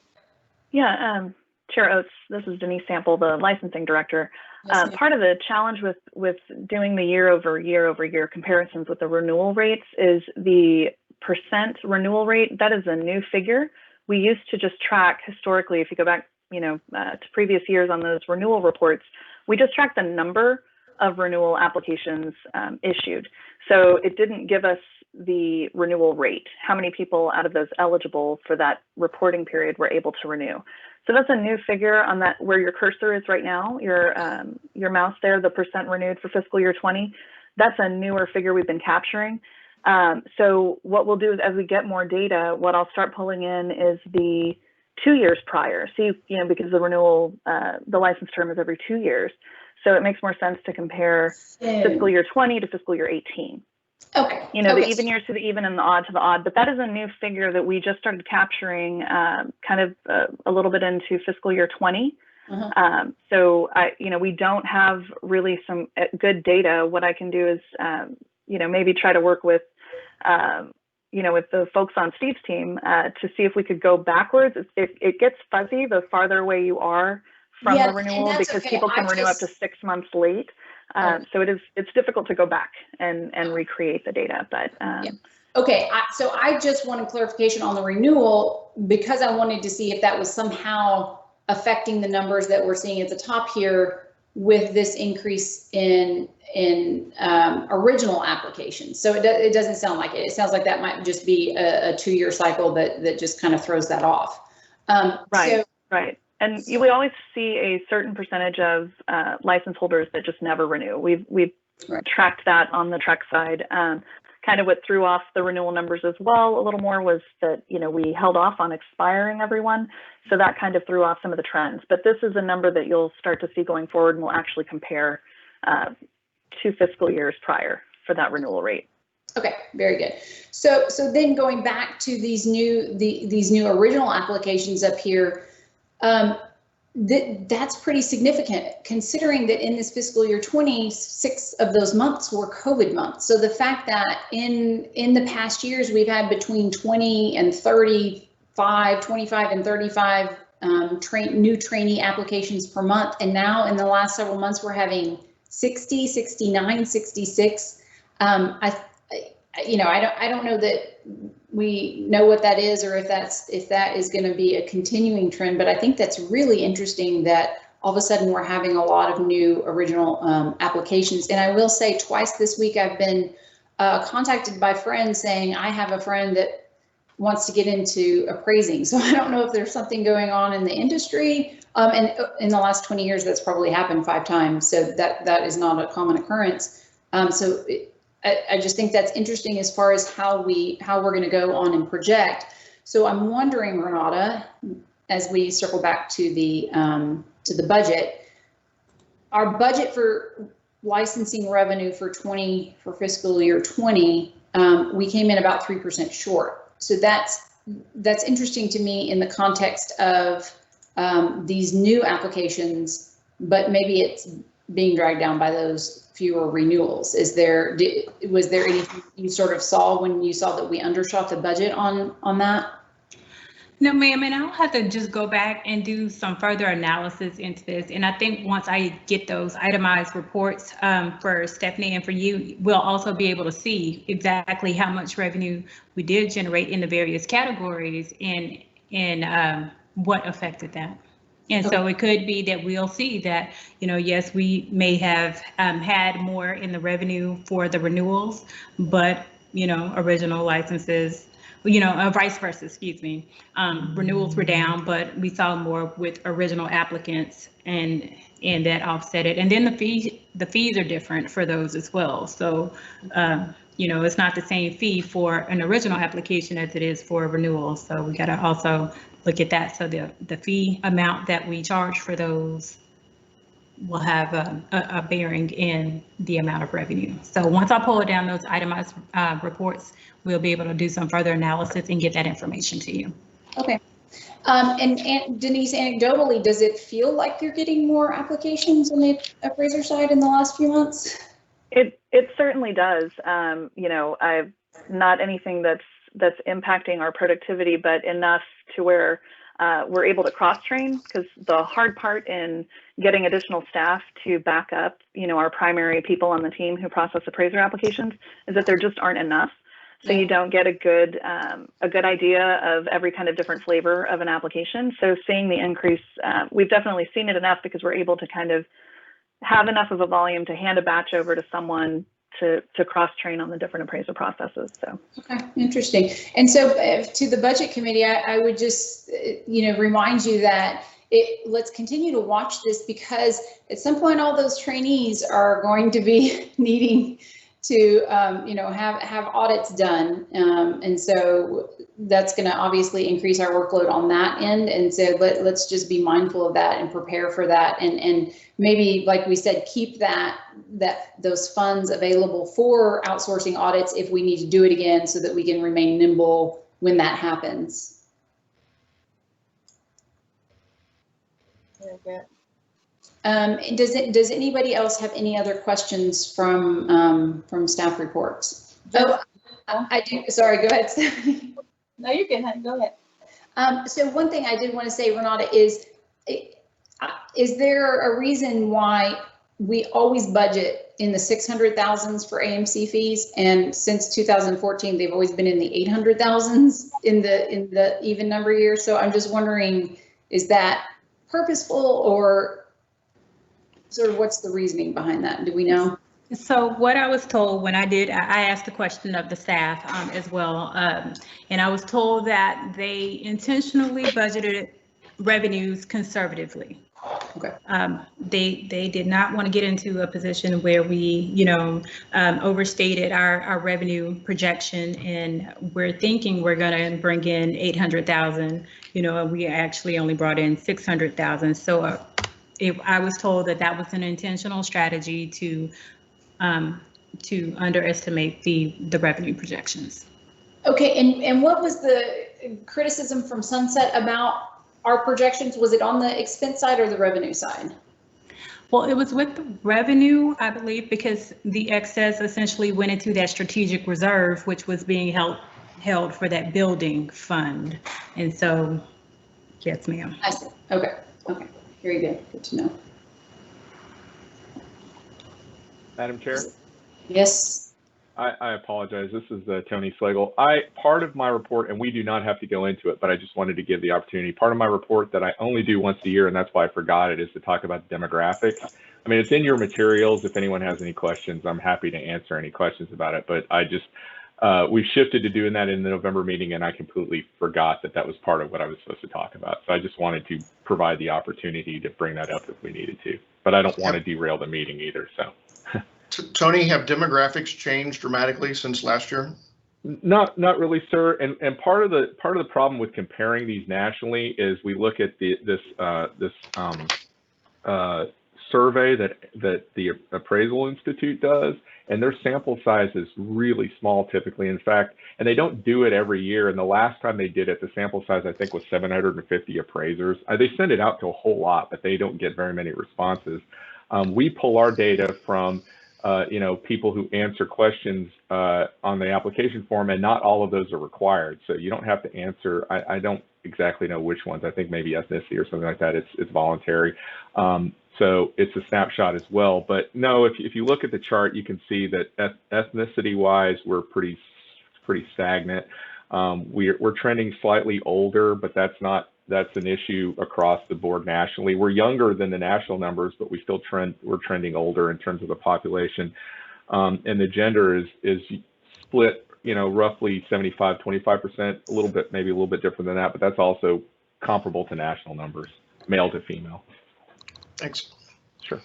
[SPEAKER 16] Yeah, Chair Oates, this is Denise Sample, the licensing director. Part of the challenge with doing the year over year comparisons with the renewal rates is the percent renewal rate. That is a new figure. We used to just track historically, if you go back, to previous years on those renewal reports, we just tracked the number of renewal applications issued. So it didn't give us the renewal rate, how many people out of those eligible for that reporting period were able to renew. So that's a new figure on that, where your cursor is right now, your mouse there, the percent renewed for fiscal year 20. That's a newer figure we've been capturing. So what we'll do is, as we get more data, what I'll start pulling in is the 2 years prior. See, because the renewal, the license term is every 2 years. So it makes more sense to compare fiscal year 20 to fiscal year 18.
[SPEAKER 1] Okay.
[SPEAKER 16] The even years to the even and the odd to the odd, but that is a new figure that we just started capturing kind of a little bit into fiscal year 20. So we don't have really some good data. What I can do is, maybe try to work with, with the folks on Steve's team to see if we could go backwards. It gets fuzzy the farther away you are from the renewal, because people can renew up to 6 months late. So it's difficult to go back and recreate the data, but
[SPEAKER 1] okay. So I just wanted clarification on the renewal, because I wanted to see if that was somehow affecting the numbers that we're seeing at the top here with this increase in original applications. So it doesn't sound like it. It sounds like that might just be a 2-year cycle that just kind of throws that off.
[SPEAKER 16] Right. And we always see a certain percentage of license holders that just never renew. We've tracked that on the Trek side, kind kind of what threw off the renewal numbers as well a little more was that, you know, we held off on expiring everyone. So that kind of threw off some of the trends. But this is a number that you'll start to see going forward, and we'll actually compare 2 fiscal years prior for that renewal rate.
[SPEAKER 1] Okay, very good. So then going back to these new original applications up here, that's pretty significant considering that in this fiscal year 26 of those months were COVID months. So the fact that in the past years we've had between 20 and 35, 25 and 35 new trainee applications per month, and now in the last several months we're having 60, 69, 66. I don't know that we know what that is, or if that is going to be a continuing trend, but I think that's really interesting that all of a sudden we're having a lot of new original applications. And I will say twice this week I've been contacted by friends saying I have a friend that wants to get into appraising. So I don't know if there's something going on in the industry. And in the last 20 years, that's probably happened 5 times. So that is not a common occurrence. I just think that's interesting as far as how we're going to go on and project. So I'm wondering, Renata, as we circle back to the budget, our budget for licensing revenue for fiscal year 20, we came in about 3% short. So that's interesting to me in the context of these new applications, but maybe it's being dragged down by those fewer renewals. Was there anything you sort of saw when you saw that we undershot the budget on that?
[SPEAKER 14] No, ma'am, and I'll have to just go back and do some further analysis into this. And I think once I get those itemized reports for Stephanie and for you, we'll also be able to see exactly how much revenue we did generate in the various categories and what affected that. And so it could be that we'll see that, yes, we may have had more in the revenue for the renewals, but, original licenses, vice versa, excuse me. Renewals were down, but we saw more with original applicants and that offset it. And then the fees are different for those as well. So, it's not the same fee for an original application as it is for a renewal. So we got to also look at that. So the fee amount that we charge for those will have a bearing in the amount of revenue. So once I pull down those itemized reports, we'll be able to do some further analysis and get that information to you.
[SPEAKER 1] Okay. And Denise, anecdotally, does it feel like you're getting more applications on the appraiser side in the last few months?
[SPEAKER 16] It certainly does. I've not anything that's impacting our productivity, but enough to where we're able to cross-train, because the hard part in getting additional staff to back up, our primary people on the team who process appraiser applications is that there just aren't enough. So you don't get a good idea of every kind of different flavor of an application. So seeing the increase, we've definitely seen it enough because we're able to kind of have enough of a volume to hand a batch over to someone to cross-train on the different appraisal processes. So
[SPEAKER 1] okay, interesting. And so to the budget committee, I would just remind you that let's continue to watch this, because at some point all those trainees are going to be needing to have audits done, and so that's going to obviously increase our workload on that end. And so let's just be mindful of that and prepare for that, and maybe, like we said, keep those funds available for outsourcing audits if we need to do it again, so that we can remain nimble when that happens.
[SPEAKER 3] Very good.
[SPEAKER 1] Does anybody else have any other questions from staff reports? Oh, I do. Sorry, go ahead, Stephanie.
[SPEAKER 3] No, you're good, honey. Go ahead.
[SPEAKER 1] So one thing I did want to say, Renata, is there a reason why we always budget in the 600,000s for AMC fees, and since 2014 they've always been in the 800,000s in the even number years? So I'm just wondering, is that purposeful, or sort of what's the reasoning behind that? Do we know?
[SPEAKER 14] So what I was told when I asked the question of the staff as well, and I was told that they intentionally budgeted revenues conservatively.
[SPEAKER 1] Okay.
[SPEAKER 14] They did not want to get into a position where we, overstated our revenue projection, and we're thinking we're going to bring in 800,000. We actually only brought in 600,000. So I was told that was an intentional strategy to underestimate the revenue projections.
[SPEAKER 1] Okay, and what was the criticism from Sunset about our projections? Was it on the expense side or the revenue side?
[SPEAKER 14] Well, it was with the revenue, I believe, because the excess essentially went into that strategic reserve, which was being held for that building fund. And so, yes, ma'am.
[SPEAKER 1] I see. Okay. Very good. Good to know.
[SPEAKER 12] Madam Chair?
[SPEAKER 1] Yes.
[SPEAKER 12] I apologize. This is Tony Slagle. Part of my report, and we do not have to go into it, but I just wanted to give the opportunity. Part of my report that I only do once a year, and that's why I forgot it, is to talk about demographics. I mean, it's in your materials. If anyone has any questions, I'm happy to answer any questions about it. But we shifted to doing that in the November meeting, and I completely forgot that was part of what I was supposed to talk about. So I just wanted to provide the opportunity to bring that up if we needed to. But I don't want to derail the meeting either. So.
[SPEAKER 9] Tony, have demographics changed dramatically since last year?
[SPEAKER 12] Not really, sir. And part of the problem with comparing these nationally is we look at this survey that the Appraisal Institute does, and their sample size is really small typically. In fact, and they don't do it every year. And the last time they did it, the sample size I think was 750 appraisers. They send it out to a whole lot, but they don't get very many responses. We pull our data from people who answer questions on the application form, and not all of those are required. So you don't have to answer. I don't exactly know which ones. I think maybe ethnicity or something like that. It's voluntary. So it's a snapshot as well. But no, if you look at the chart, you can see that ethnicity-wise, we're pretty stagnant. We're trending slightly older, but that's an issue across the board nationally. We're younger than the national numbers, but we're trending older in terms of the population. And the gender is split, roughly 75-25%, maybe a little bit different than that, but that's also comparable to national numbers, male to female.
[SPEAKER 9] Thanks.
[SPEAKER 12] Sure.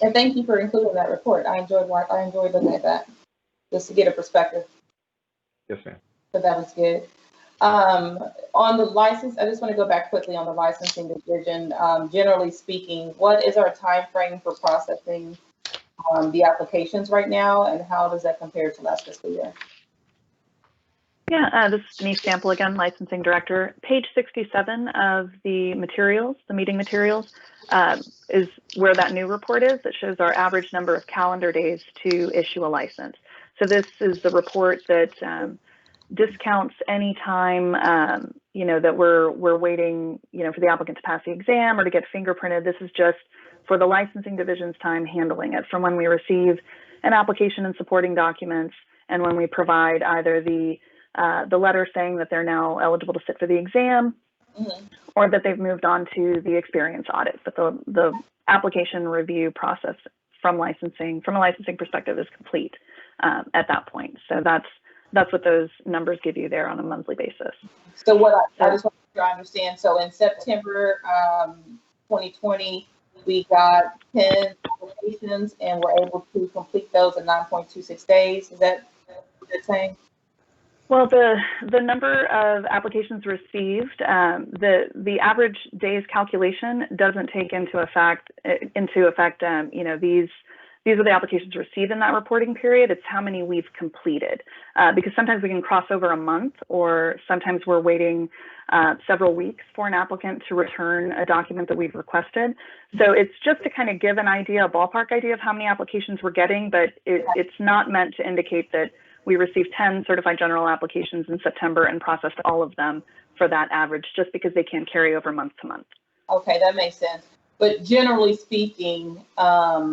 [SPEAKER 3] And thank you for including that report. I enjoyed looking at that, just to get a perspective.
[SPEAKER 12] Yes, ma'am.
[SPEAKER 3] So that was good. On the license, I just want to go back quickly on the licensing division. Generally speaking, what is our time frame for processing the applications right now, and how does that compare to last fiscal year?
[SPEAKER 16] Yeah, this is Denise Sample again, licensing director. Page 67 of the materials, the meeting materials, is where that new report is that shows our average number of calendar days to issue a license. So this is the report that discounts any time, that we're waiting, for the applicant to pass the exam or to get fingerprinted. This is just for the licensing division's time handling it, from when we receive an application and supporting documents, and when we provide either the letter saying that they're now eligible to sit for the exam, or that they've moved on to the experience audit. But the application review process from a licensing perspective is complete at that point. So that's what those numbers give you there on a monthly basis.
[SPEAKER 3] So what I just want to understand. So in September 2020, we got 10 applications and we're able to complete those in 9.26 days. Is that what you're saying?
[SPEAKER 16] Well, the number of applications received, the average days calculation doesn't take into effect, these are the applications received in that reporting period. It's how many we've completed, because sometimes we can cross over a month, or sometimes we're waiting several weeks for an applicant to return a document that we've requested. So it's just to kind of give an idea, a ballpark idea of how many applications we're getting, but it's not meant to indicate that we received 10 certified general applications in September and processed all of them for that average, just because they can carry over month to month.
[SPEAKER 3] Okay, that makes sense. But generally speaking, how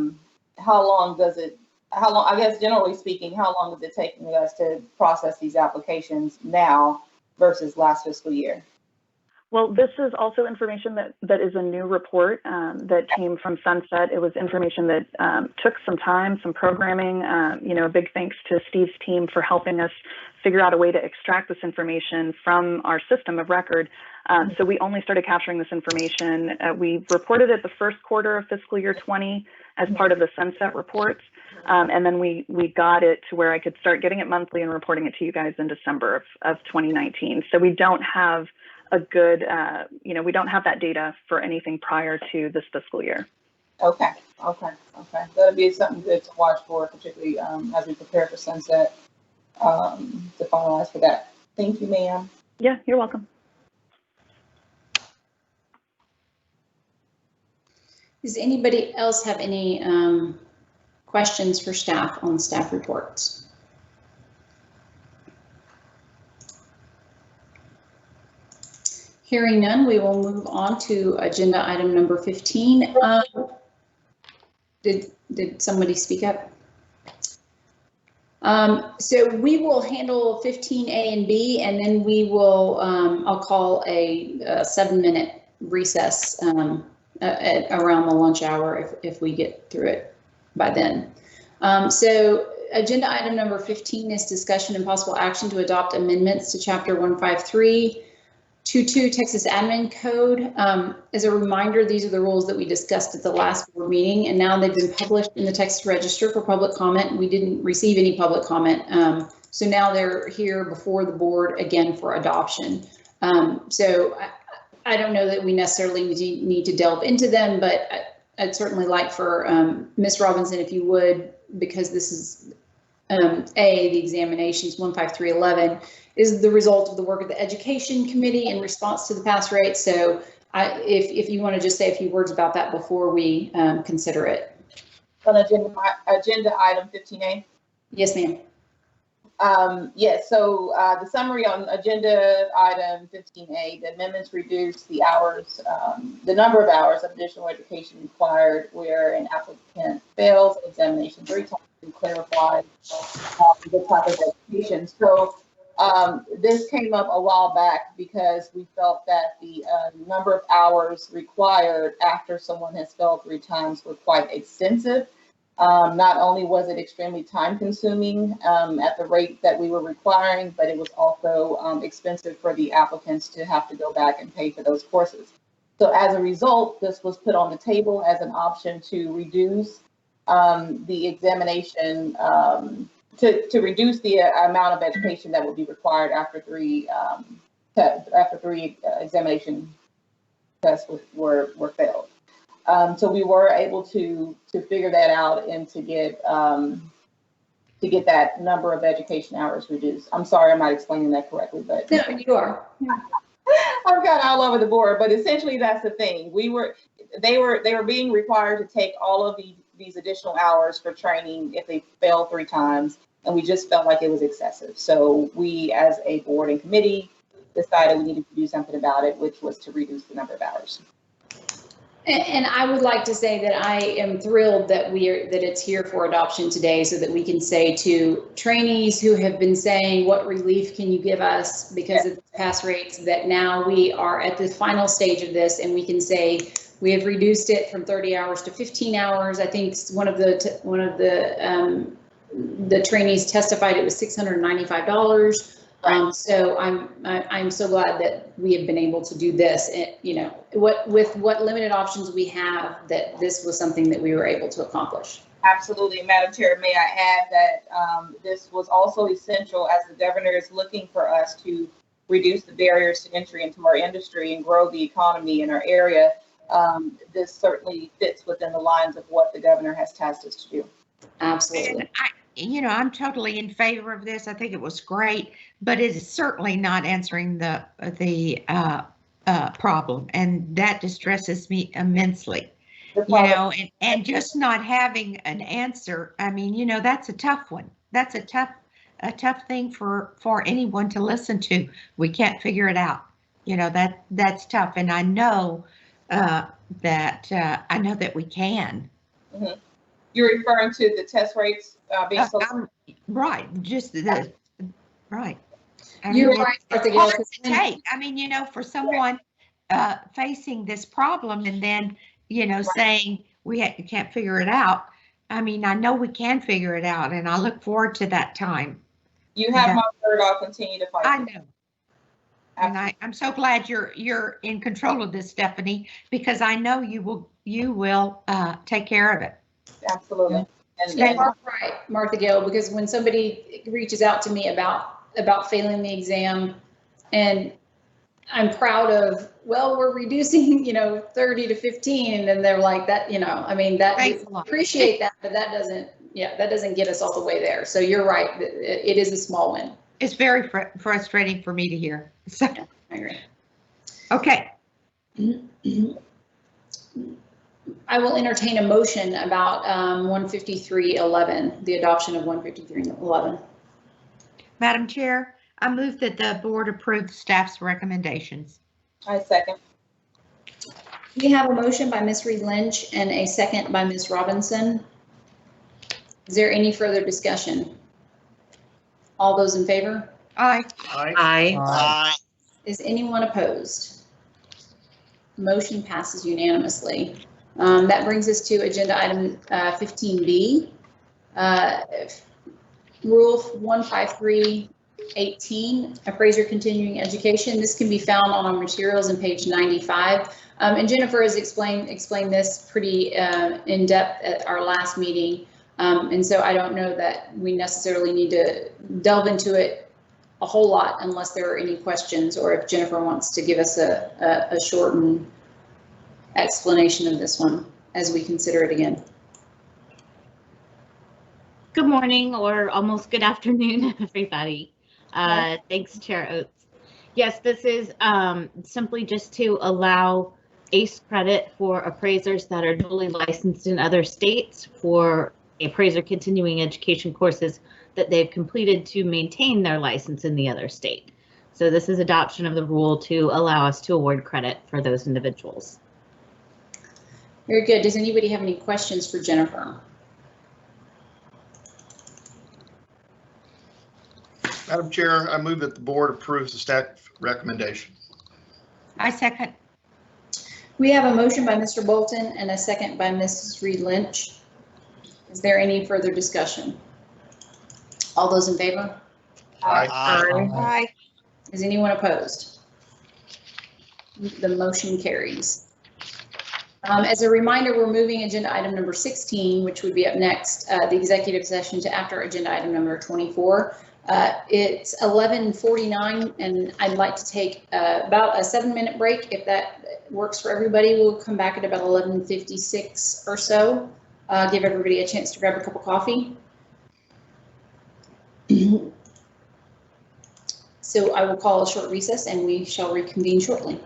[SPEAKER 3] long is it taking us to process these applications now versus last fiscal year?
[SPEAKER 16] Well, this is also information that is a new report that came from Sunset. It was information that took some time, some programming. A big thanks to Steve's team for helping us figure out a way to extract this information from our system of record. So we only started capturing this information. We reported it the first quarter of fiscal year 20 as part of the sunset reports. And then we got it to where I could start getting it monthly and reporting it to you guys in December of 2019. So we don't have a good, we don't have that data for anything prior to this fiscal year.
[SPEAKER 3] Okay. That'll be something good to watch for, particularly as we prepare for sunset to finalize for that. Thank you, ma'am.
[SPEAKER 16] Yeah, you're welcome.
[SPEAKER 1] Does anybody else have any questions for staff on staff reports? Hearing none, we will move on to agenda item number 15. Did somebody speak up? So we will handle 15A and B, and then we will, I'll call a 7-minute recess around the lunch hour if we get through it by then. So agenda item number 15 is discussion and possible action to adopt amendments to Chapter 15322 Texas Admin Code. As a reminder, these are the rules that we discussed at the last board meeting, and now they've been published in the Texas Register for public comment. We didn't receive any public comment, so now they're here before the board again for adoption. So I don't know that we necessarily need to delve into them, but I'd certainly like for Ms. Robinson, if you would, because this is the examinations 15311 is the result of the work of the Education Committee in response to the pass rate. So if you want to just say a few words about that before we consider it.
[SPEAKER 3] On agenda item 15A?
[SPEAKER 1] Yes, ma'am.
[SPEAKER 3] Yes, so the summary on agenda item 15A, the amendments reduce the hours, the number of hours of additional education required where an applicant fails an examination 3 times to clarify the type of education. So this came up a while back because we felt that the number of hours required after someone has failed 3 times were quite extensive. Not only was it extremely time consuming at the rate that we were requiring, but it was also expensive for the applicants to have to go back and pay for those courses. So as a result, this was put on the table as an option to reduce the examination, to reduce the amount of education that would be required after 3 examination tests were failed. So we were able to figure that out and to get that number of education hours reduced. I'm sorry, I'm not explaining that correctly, but
[SPEAKER 1] no, you are.
[SPEAKER 3] I've got all over the board, but essentially that's the thing. They were being required to take all of these additional hours for training if they failed 3 times, and we just felt like it was excessive. So we, as a board and committee, decided we needed to do something about it, which was to reduce the number of hours.
[SPEAKER 1] And I would like to say that I am thrilled that it's here for adoption today, so that we can say to trainees who have been saying, what relief can you give us because of the pass rates, that now we are at the final stage of this and we can say we have reduced it from 30 hours to 15 hours. I think one of the trainees testified it was $695. So I'm so glad that we have been able to do this. With what limited options we have, that this was something that we were able to accomplish.
[SPEAKER 3] Absolutely, Madam Chair. May I add that this was also essential as the governor is looking for us to reduce the barriers to entry into our industry and grow the economy in our area. This certainly fits within the lines of what the governor has tasked us to do.
[SPEAKER 1] Absolutely.
[SPEAKER 7] And I'm totally in favor of this. I think it was great, but it is certainly not answering the problem, and that distresses me immensely. And just not having an answer. I mean, that's a tough one. That's a tough thing for anyone to listen to. We can't figure it out. That's tough, and I know that we can.
[SPEAKER 3] Mm-hmm. You're referring to the test rates being so
[SPEAKER 7] right. Just the right.
[SPEAKER 1] You're right.
[SPEAKER 7] I mean, for someone facing this problem and then saying we can't figure it out. I mean, I know we can figure it out, and I look forward to that time.
[SPEAKER 3] You have my word. I'll continue to fight.
[SPEAKER 7] I know. And I'm so glad you're in control of this, Stephanie, because I know you will take care of it.
[SPEAKER 3] Absolutely.
[SPEAKER 1] And you are right, Martha Gill, because when somebody reaches out to me about failing the exam, and I'm proud of, well, we're reducing, 30 to 15, and then they're like that, I mean, that appreciate that, but that doesn't get us all the way there. So you're right, it is a small win.
[SPEAKER 7] It's very frustrating for me to hear. So,
[SPEAKER 1] yeah, I agree.
[SPEAKER 7] Okay.
[SPEAKER 1] I will entertain a motion about 153.11, the adoption of 153.11.
[SPEAKER 7] Madam Chair, I move that the board approve staff's recommendations.
[SPEAKER 3] I second.
[SPEAKER 1] We have a motion by Ms. Reed Lynch and a second by Ms. Robinson. Is there any further discussion? All those in favor?
[SPEAKER 7] Aye.
[SPEAKER 9] Aye.
[SPEAKER 8] Aye.
[SPEAKER 1] Is anyone opposed? Motion passes unanimously. That brings us to agenda item 15B. Rule 153.18, Appraiser Continuing Education. This can be found on our materials on page 95. And Jennifer has explained this pretty in depth at our last meeting. And so I don't know that we necessarily need to delve into it a whole lot unless there are any questions, or if Jennifer wants to give us a shortened explanation of this one as we consider it again.
[SPEAKER 17] Good morning, or almost good afternoon, everybody. Thanks, Chair Oates. Yes, this is simply just to allow ACE credit for appraisers that are duly licensed in other states for appraiser continuing education courses that they've completed to maintain their license in the other state. So this is adoption of the rule to allow us to award credit for those individuals.
[SPEAKER 1] Very good. Does anybody have any questions for Jennifer?
[SPEAKER 9] Madam Chair, I move that the board approves the staff recommendation.
[SPEAKER 7] I second.
[SPEAKER 1] We have a motion by Mr. Bolton and a second by Mrs. Reed Lynch. Is there any further discussion? All those in favor?
[SPEAKER 9] Aye.
[SPEAKER 7] Aye.
[SPEAKER 1] Is anyone opposed? The motion carries. As a reminder, we're moving agenda item number 16, which would be up next, the executive session, to after agenda item number 24. It's 11:49, and I'd like to take about a 7-minute break. If that works for everybody, we'll come back at about 11:56 or so. Give everybody a chance to grab a cup of coffee. So I will call a short recess and we shall reconvene shortly.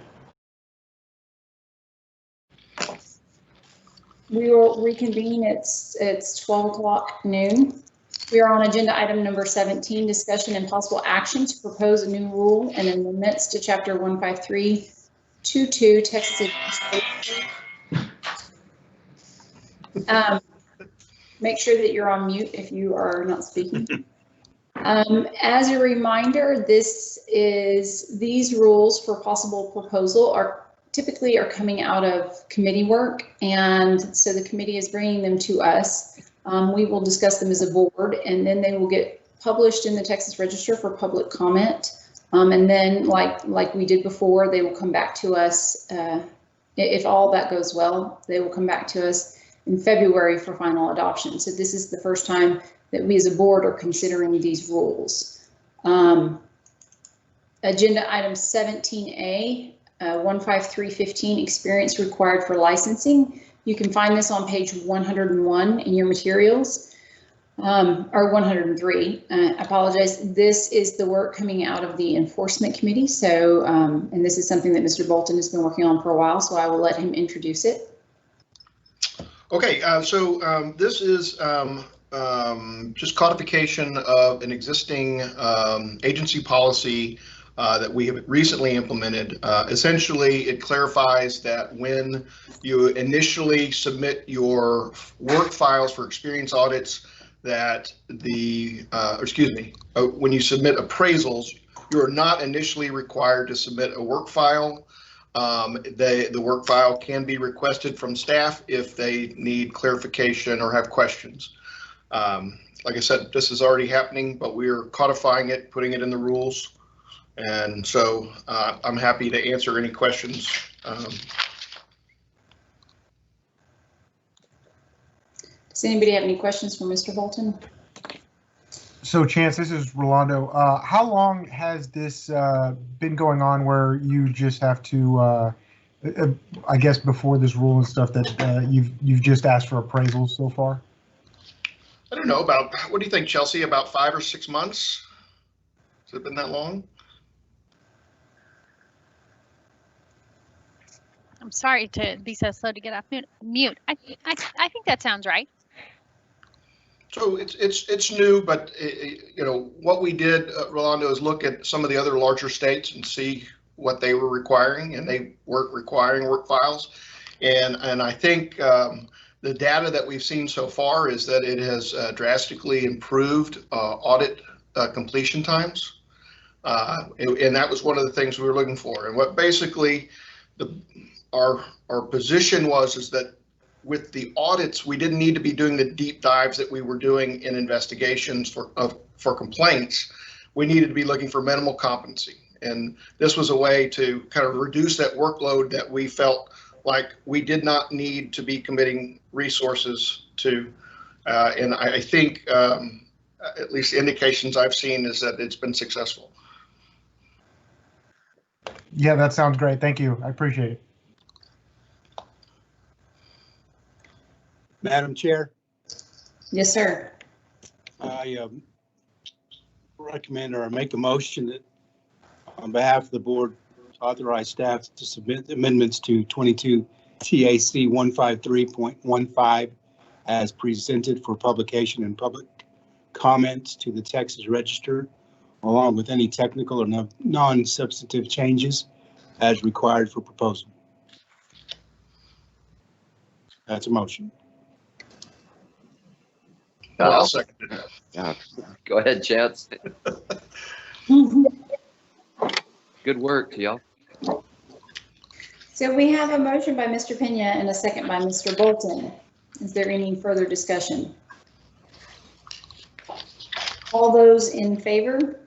[SPEAKER 1] We will reconvene. It's 12 o'clock noon. We are on agenda item number 17, discussion and possible action to propose a new rule and amendments to chapter 15322 Texas Administration. Make sure that you're on mute if you are not speaking. As a reminder, these rules for possible proposal are typically coming out of committee work, and so the committee is bringing them to us. We will discuss them as a board, and then they will get published in the Texas Register for public comment. And then, like we did before, they will come back to us. If all that goes well, they will come back to us in February for final adoption. So this is the first time that we as a board are considering these rules. Agenda item 17A, 15315, experience required for licensing. You can find this on page 101 in your materials, or 103. I apologize. This is the work coming out of the enforcement committee. So, and this is something that Mr. Bolton has been working on for a while, so I will let him introduce it.
[SPEAKER 9] Okay, so this is just codification of an existing agency policy that we have recently implemented. Essentially, it clarifies that when you initially submit your work files for experience audits, that when you submit appraisals, you are not initially required to submit a work file. The work file can be requested from staff if they need clarification or have questions. Like I said, this is already happening, but we are codifying it, putting it in the rules. And so I'm happy to answer any questions.
[SPEAKER 1] Does anybody have any questions for Mr. Bolton?
[SPEAKER 5] So Chance, this is Rolando. How long has this been going on where you just have to, I guess before this rule and stuff, that you've just asked for appraisals so far?
[SPEAKER 9] I don't know, about, what do you think, Chelsea, about 5 or 6 months? Has it been that long?
[SPEAKER 6] I'm sorry to be so slow to get off mute. I think that sounds right.
[SPEAKER 9] So it's new, but you know what we did, Rolando, is look at some of the other larger states and see what they were requiring, and they weren't requiring work files. And I think the data that we've seen so far is that it has drastically improved audit completion times, and that was one of the things we were looking for. And what basically our position was is that with the audits, we didn't need to be doing the deep dives that we were doing in investigations for complaints. We needed to be looking for minimal competency. And this was a way to kind of reduce that workload that we felt like we did not need to be committing resources to. And I think at least indications I've seen is that it's been successful.
[SPEAKER 5] Yeah, that sounds great. Thank you. I appreciate it.
[SPEAKER 15] Madam Chair,
[SPEAKER 1] Yes, sir.
[SPEAKER 15] I recommend or make a motion that on behalf of the board, authorize staff to submit amendments to 22 TAC 153.15 as presented for publication and public comments to the Texas Register, along with any technical or non-substantive changes as required for proposal. That's a motion.
[SPEAKER 9] I'll second it.
[SPEAKER 8] Go ahead, Chance. Good work to y'all.
[SPEAKER 1] So we have a motion by Mr. Pena and a second by Mr. Bolton. Is there any further discussion? All those in favor?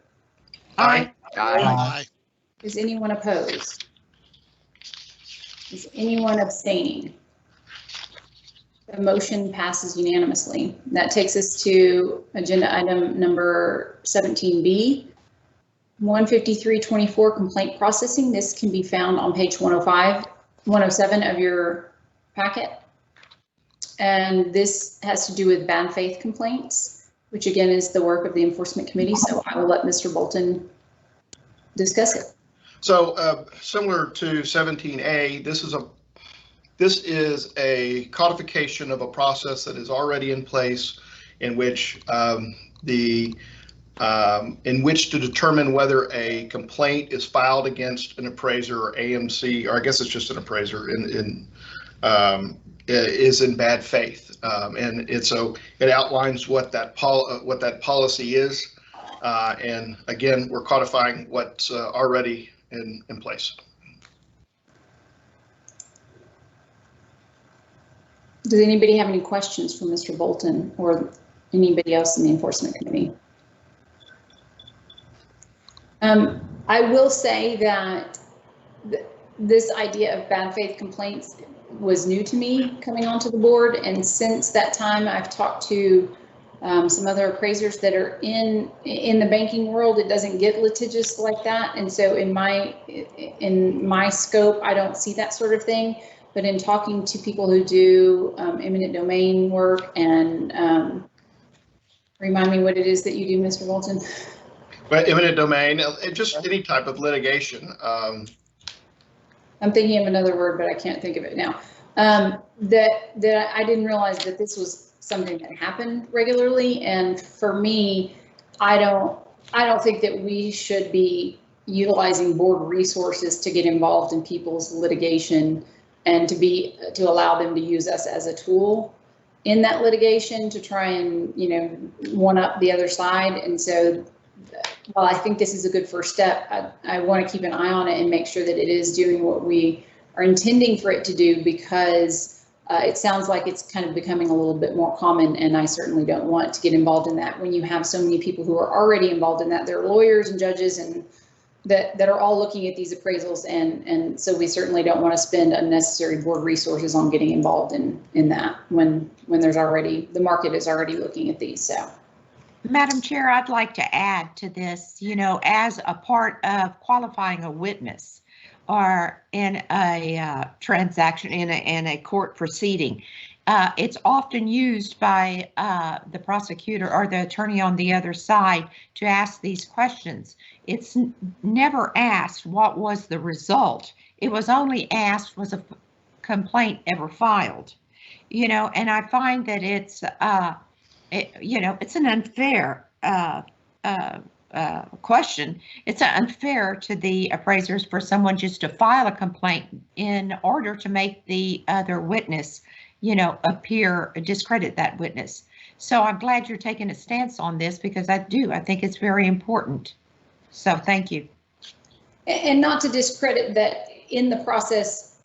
[SPEAKER 9] Aye.
[SPEAKER 4] Aye.
[SPEAKER 1] Is anyone opposed? Is anyone abstaining? The motion passes unanimously. That takes us to agenda item number 17B, 15324 complaint processing. This can be found on page 107 of your packet. And this has to do with bad faith complaints, which again is the work of the enforcement committee. So I will let Mr. Bolton discuss it.
[SPEAKER 9] So similar to 17A, this is a codification of a process that is already in place in which in which to determine whether a complaint is filed against an appraiser or AMC, or I guess it's just an appraiser, is in bad faith, and it outlines what that policy is, and again, we're codifying what's already in place.
[SPEAKER 1] Does anybody have any questions for Mr. Bolton or anybody else in the enforcement committee? I will say that this idea of bad faith complaints was new to me coming onto the board, and since that time I've talked to some other appraisers that are in the banking world. It doesn't get litigious like that, and so in my scope I don't see that sort of thing. But in talking to people who do eminent domain work and remind me what it is that you do, Mr. Bolton.
[SPEAKER 9] But eminent domain, just any type of litigation.
[SPEAKER 1] I'm thinking of another word, but I can't think of it now. That I didn't realize that this was something that happened regularly, and for me, I don't think that we should be utilizing board resources to get involved in people's litigation and to allow them to use us as a tool in that litigation to try and, one up the other side. And so while I think this is a good first step, I want to keep an eye on it and make sure that it is doing what we are intending for it to do, because it sounds like it's kind of becoming a little bit more common, and I certainly don't want to get involved in that when you have so many people who are already involved in that. They're lawyers and judges and that are all looking at these appraisals, and so we certainly don't want to spend unnecessary board resources on getting involved in that when there's already, the market is already looking at these. So,
[SPEAKER 7] Madam Chair, I'd like to add to this, as a part of qualifying a witness or in a transaction, in a court proceeding, it's often used by the prosecutor or the attorney on the other side to ask these questions. It's never asked what was the result. It was only asked, was a complaint ever filed? And I find that it's, it's an unfair question. It's unfair to the appraisers for someone just to file a complaint in order to make the other witness discredit that witness. So I'm glad you're taking a stance on this, because I think it's very important. So thank you.
[SPEAKER 1] And not to discredit that in the process,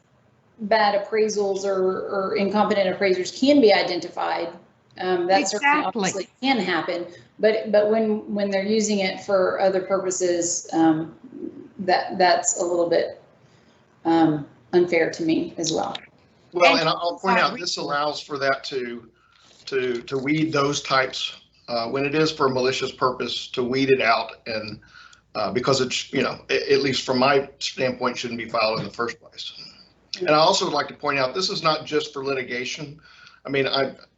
[SPEAKER 1] bad appraisals or incompetent appraisers can be identified. That certainly obviously can happen, but when they're using it for other purposes, that's a little bit unfair to me as well.
[SPEAKER 9] Well, and I'll point out, this allows for that to weed those types, when it is for a malicious purpose, to weed it out, and because it's, at least from my standpoint, shouldn't be filed in the first place. And I also would like to point out, this is not just for litigation. I mean,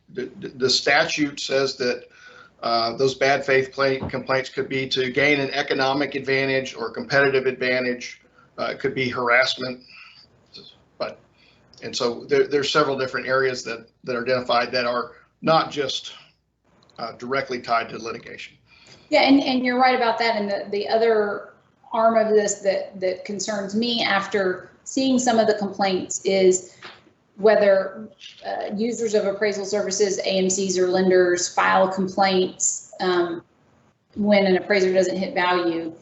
[SPEAKER 9] the statute says that those bad faith complaints could be to gain an economic advantage or competitive advantage. It could be harassment. And so there's several different areas that are identified that are not just directly tied to litigation.
[SPEAKER 1] Yeah, and you're right about that. And the other arm of this that concerns me after seeing some of the complaints is whether users of appraisal services, AMCs or lenders, file complaints when an appraiser doesn't hit value,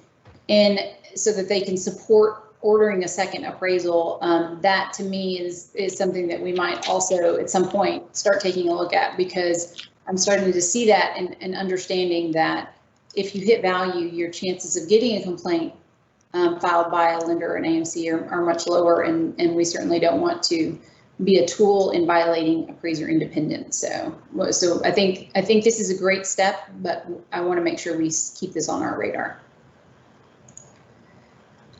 [SPEAKER 1] and so that they can support ordering a second appraisal. That to me is something that we might also at some point start taking a look at, because I'm starting to see that and understanding that if you hit value, your chances of getting a complaint filed by a lender or an AMC are much lower, and we certainly don't want to be a tool in violating appraiser independence. So I think this is a great step, but I want to make sure we keep this on our radar.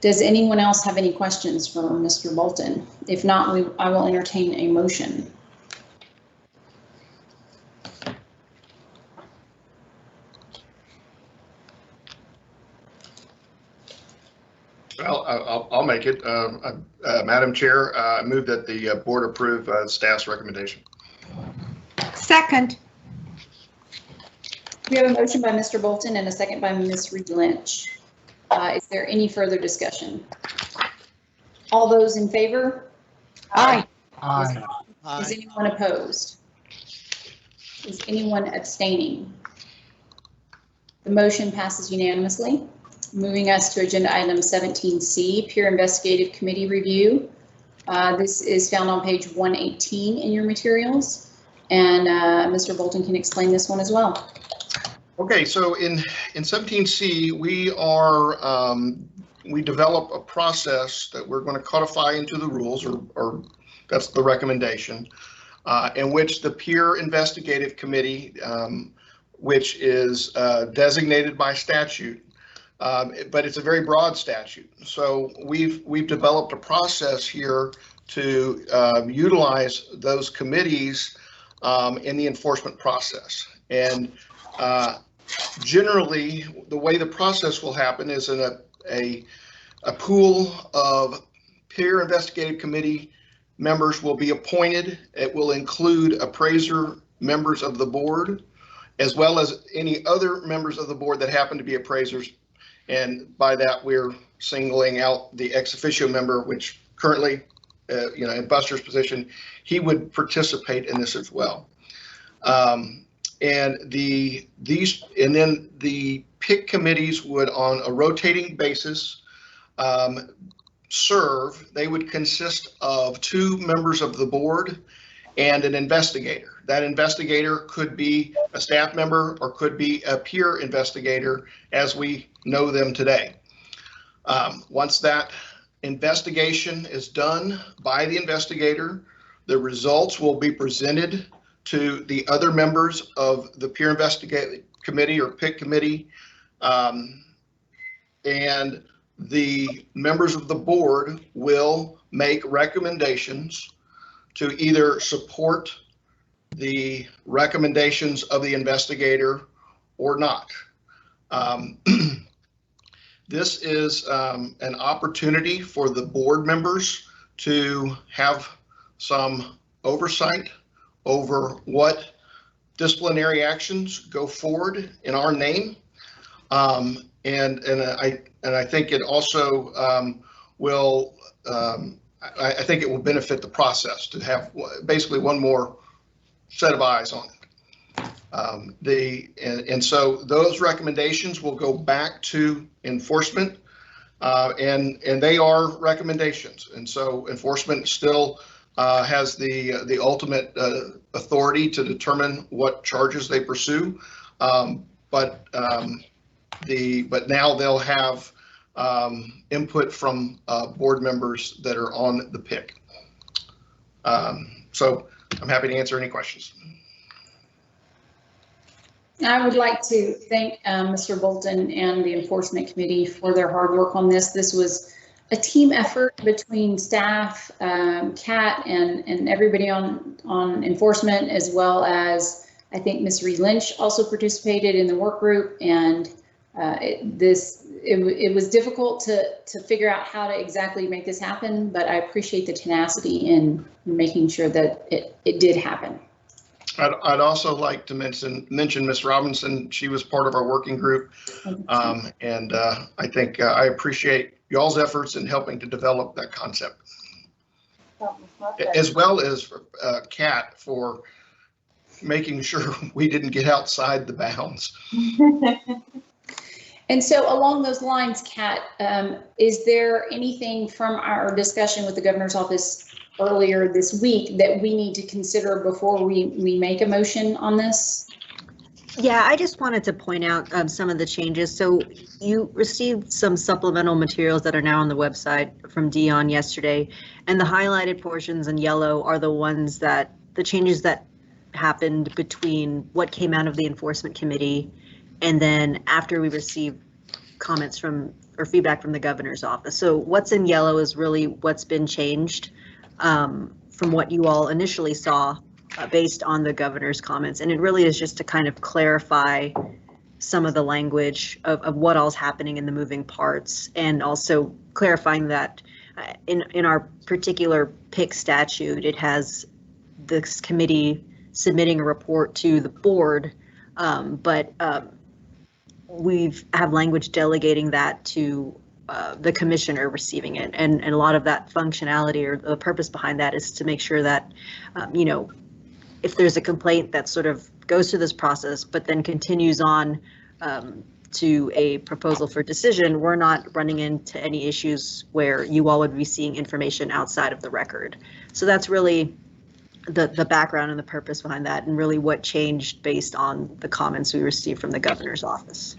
[SPEAKER 1] Does anyone else have any questions for Mr. Bolton? If not, I will entertain a motion.
[SPEAKER 9] Well, I'll make it. Madam Chair, I move that the board approve staff's recommendation.
[SPEAKER 7] Second.
[SPEAKER 1] We have a motion by Mr. Bolton and a second by Ms. Reed Lynch. Is there any further discussion? All those in favor?
[SPEAKER 7] Aye.
[SPEAKER 5] Aye.
[SPEAKER 1] Is anyone opposed? Is anyone abstaining? The motion passes unanimously. Moving us to agenda item 17C, peer investigative committee review. This is found on page 118 in your materials, and Mr. Bolton can explain this one as well.
[SPEAKER 9] Okay, so in 17C, we develop a process that we're going to codify into the rules, or that's the recommendation, in which the peer investigative committee, which is designated by statute, but it's a very broad statute. So we've developed a process here to utilize those committees in the enforcement process. And generally, the way the process will happen is in a pool of peer investigative committee members will be appointed. It will include appraiser members of the board, as well as any other members of the board that happen to be appraisers. And by that, we're singling out the ex officio member, which currently, in Buster's position, he would participate in this as well. And then the PIC committees would, on a rotating basis, serve. They would consist of 2 members of the board and an investigator. That investigator could be a staff member or could be a peer investigator as we know them today. Once that investigation is done by the investigator, the results will be presented to the other members of the peer investigative committee or PIC committee, and the members of the board will make recommendations to either support the recommendations of the investigator or not. This is an opportunity for the board members to have some oversight over what disciplinary actions go forward in our name. And I think it also will, I think it will benefit the process to have basically one more set of eyes on it. And so those recommendations will go back to enforcement, and they are recommendations. And so enforcement still has the ultimate authority to determine what charges they pursue. But now they'll have input from board members that are on the PIC. So I'm happy to answer any questions.
[SPEAKER 1] I would like to thank Mr. Bolton and the Enforcement Committee for their hard work on this. This was a team effort between staff, Kat, and everybody on enforcement, as well as I think Ms. Reed Lynch also participated in the work group. And it was difficult to figure out how to exactly make this happen, but I appreciate the tenacity in making sure that it did happen.
[SPEAKER 9] I'd also like to mention Ms. Robinson. She was part of our working group, and I think I appreciate y'all's efforts in helping to develop that concept, as well as Kat for making sure we didn't get outside the bounds.
[SPEAKER 1] And so along those lines, Kat, is there anything from our discussion with the governor's office earlier this week that we need to consider before we make a motion on this?
[SPEAKER 18] Yeah, I just wanted to point out some of the changes. So you received some supplemental materials that are now on the website from Dion yesterday, and the highlighted portions in yellow are the ones the changes that happened between what came out of the enforcement committee and then after we received comments from or feedback from the governor's office. So what's in yellow is really what's been changed from what you all initially saw based on the governor's comments. And it really is just to kind of clarify some of the language of what all's happening in the moving parts, and also clarifying that in our particular PIC statute, it has this committee submitting a report to the board, but we have language delegating that to the commissioner receiving it, and a lot of that functionality or the purpose behind that is to make sure that, you know, if there's a complaint that sort of goes through this process, but then continues on to a proposal for decision, we're not running into any issues where you all would be seeing information outside of the record. So that's really the background and the purpose behind that, and really what changed based on the comments we received from the governor's office.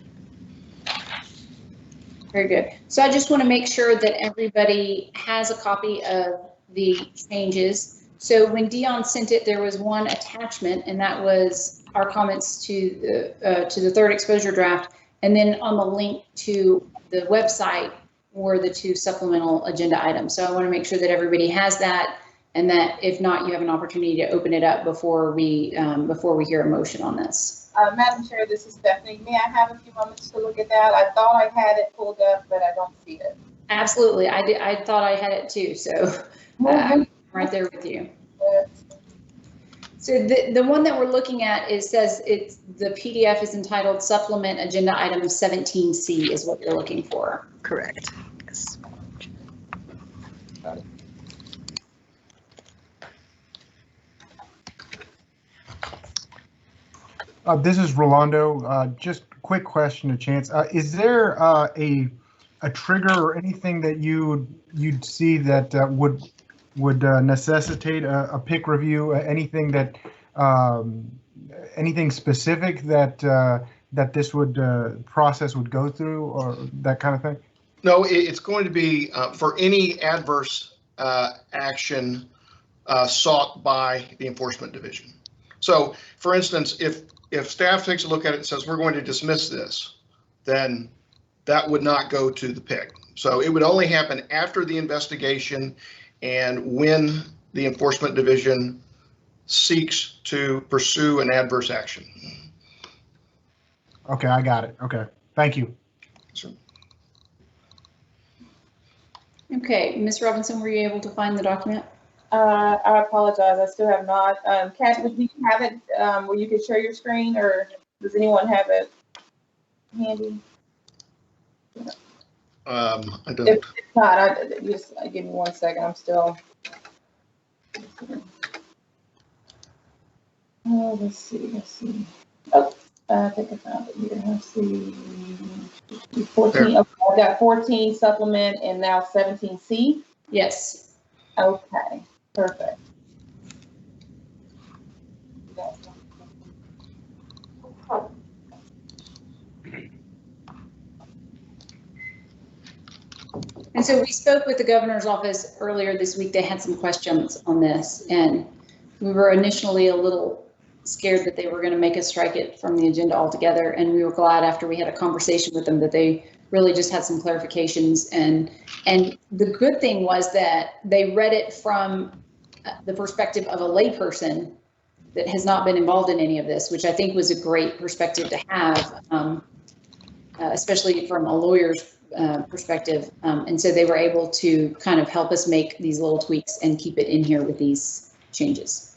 [SPEAKER 1] Very good. So I just want to make sure that everybody has a copy of the changes. So when Dion sent it, there was one attachment, and that was our comments to the third exposure draft. And then on the link to the website were the two supplemental agenda items. So I want to make sure that everybody has that, and that if not, you have an opportunity to open it up before we hear a motion on this.
[SPEAKER 3] Madam Chair, this is Stephanie. May I have a few moments to look at that? I thought I had it pulled up, but I don't see it.
[SPEAKER 1] Absolutely, I thought I had it too. So I'm right there with you. So the one that we're looking at says the PDF is entitled Supplement Agenda Item 17C is what you're looking for.
[SPEAKER 18] Correct. Yes.
[SPEAKER 8] Got it.
[SPEAKER 5] This is Rolando. Just quick question to Chance. Is there a trigger or anything that you'd see that would necessitate a PIC review? Anything that anything specific that this process would go through, or that kind of thing?
[SPEAKER 9] No, it's going to be for any adverse action sought by the enforcement division. So, for instance, if staff takes a look at it and says we're going to dismiss this, then that would not go to the PIC. So it would only happen after the investigation and when the enforcement division seeks to pursue an adverse action.
[SPEAKER 5] Okay, I got it. Okay, thank you.
[SPEAKER 9] Sure.
[SPEAKER 1] Okay, Ms. Robinson, were you able to find the document?
[SPEAKER 3] I apologize, I still have not. Kat, do you have it where you could share your screen, or does anyone have it handy?
[SPEAKER 9] I don't.
[SPEAKER 3] If not, just give me 1 second. I'm still. Oh, let's see. Oh, I think I found it here. Let's see. 14. Okay, I've got 14 supplement and now 17C.
[SPEAKER 1] Yes.
[SPEAKER 3] Okay, perfect.
[SPEAKER 1] And so we spoke with the governor's office earlier this week. They had some questions on this, and we were initially a little scared that they were going to make us strike it from the agenda altogether. And we were glad after we had a conversation with them that they really just had some clarifications. And the good thing was that they read it from the perspective of a layperson that has not been involved in any of this, which I think was a great perspective to have, especially from a lawyer's perspective. And so they were able to kind of help us make these little tweaks and keep it in here with these changes.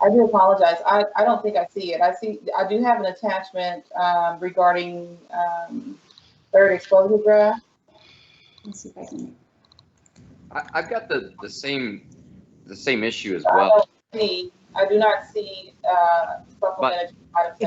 [SPEAKER 3] I do apologize. I don't think I see it. I do have an attachment regarding third exposure draft.
[SPEAKER 1] Let's see if I can.
[SPEAKER 8] I've got the same issue as well.
[SPEAKER 3] I do not see supplemented items.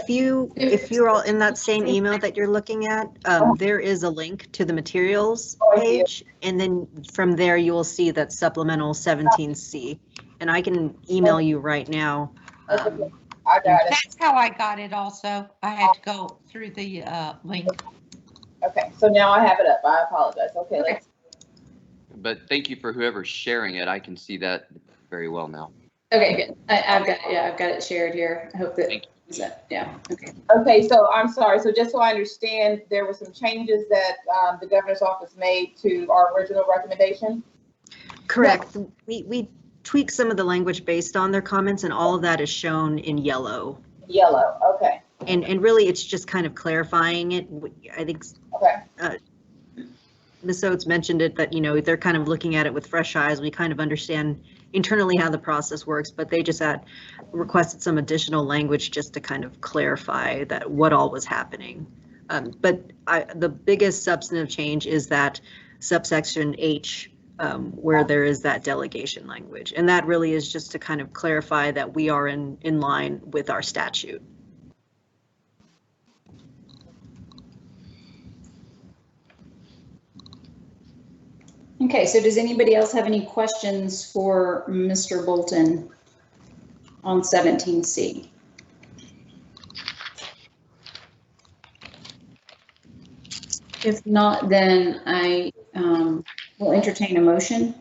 [SPEAKER 18] If you're all in that same email that you're looking at, there is a link to the materials page, and then from there you will see that supplemental 17C, and I can email you right now.
[SPEAKER 3] I got it.
[SPEAKER 7] That's how I got it also. I had to go through the link.
[SPEAKER 3] Okay, so now I have it up. I apologize. Okay. Let's.
[SPEAKER 8] But thank you for whoever's sharing it. I can see that very well now.
[SPEAKER 1] Okay, good. I've got it shared here. I hope that is that. Yeah. Okay.
[SPEAKER 3] Okay, so I'm sorry. So just so I understand, there were some changes that the governor's office made to our original recommendation.
[SPEAKER 18] Correct. We tweaked some of the language based on their comments, and all of that is shown in yellow.
[SPEAKER 3] Yellow. Okay.
[SPEAKER 18] And really, it's just kind of clarifying it. I think.
[SPEAKER 3] Okay.
[SPEAKER 18] Ms. Oates mentioned it, that, they're kind of looking at it with fresh eyes. We kind of understand internally how the process works, but they just requested some additional language just to kind of clarify that what all was happening. But the biggest substantive change is that subsection H, where there is that delegation language. And that really is just to kind of clarify that we are in line with our statute.
[SPEAKER 1] Okay, so does anybody else have any questions for Mr. Bolton on 17C? If not, then I will entertain a motion.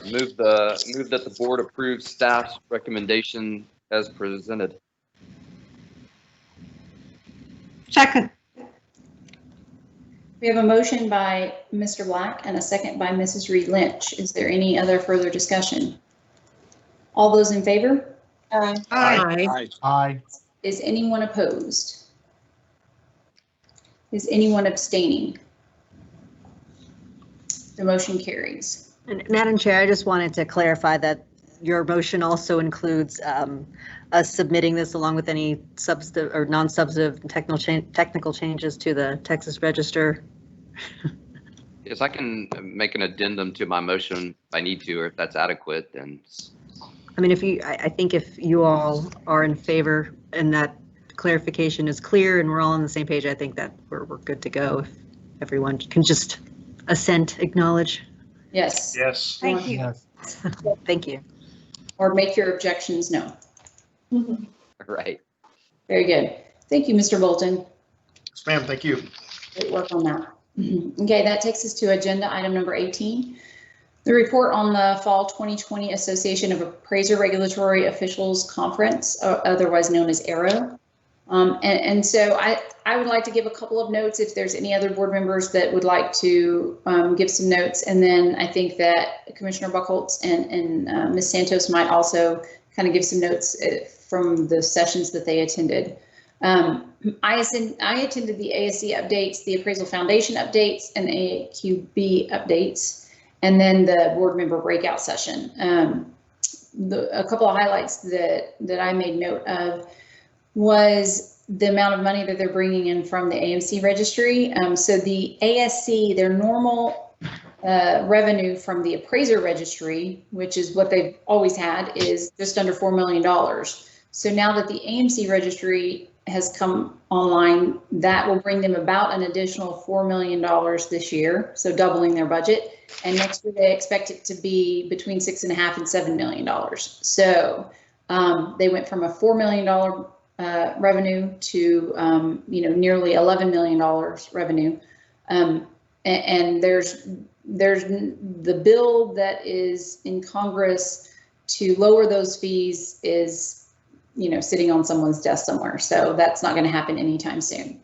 [SPEAKER 8] Move that the board approves staff's recommendation as presented.
[SPEAKER 7] Second.
[SPEAKER 1] We have a motion by Mr. Black and a second by Mrs. Reed Lynch. Is there any other further discussion? All those in favor?
[SPEAKER 3] Aye.
[SPEAKER 5] Aye. Aye.
[SPEAKER 1] Is anyone opposed? Is anyone abstaining? The motion carries.
[SPEAKER 18] And Madam Chair, I just wanted to clarify that your motion also includes us submitting this along with any substantive or non-substantive technical changes to the Texas Register.
[SPEAKER 8] Yes, I can make an addendum to my motion if I need to, or if that's adequate. Then,
[SPEAKER 18] I mean, I think if you all are in favor and that clarification is clear and we're all on the same page, I think that we're good to go. If everyone can just assent, acknowledge.
[SPEAKER 1] Yes.
[SPEAKER 9] Yes.
[SPEAKER 7] Thank you.
[SPEAKER 5] Yes.
[SPEAKER 18] Thank you.
[SPEAKER 1] Or make your objections known.
[SPEAKER 8] right.
[SPEAKER 1] Very good. Thank you, Mr. Bolton.
[SPEAKER 9] Yes, ma'am. Thank you.
[SPEAKER 1] Great work on that. Okay, that takes us to agenda item number 18. The report on the Fall 2020 Association of Appraiser Regulatory Officials Conference, otherwise known as ARROW. So I would like to give a couple of notes if there's any other board members that would like to give some notes. And then I think that Commissioner Buckholz and Ms. Santos might also kind of give some notes from the sessions that they attended. I attended the ASC updates, the Appraisal Foundation updates, and AQB updates, and then the board member breakout session. A couple of highlights that I made note of was the amount of money that they're bringing in from the AMC registry. So the ASC, their normal revenue from the appraiser registry, which is what they've always had, is just under $4 million. So now that the AMC registry has come online, that will bring them about an additional $4 million this year, so doubling their budget. And next year they expect it to be between $6.5 and $7 million. So they went from a $4 million revenue to nearly $11 million revenue. And there's the bill that is in Congress to lower those fees is sitting on someone's desk somewhere. So that's not going to happen anytime soon.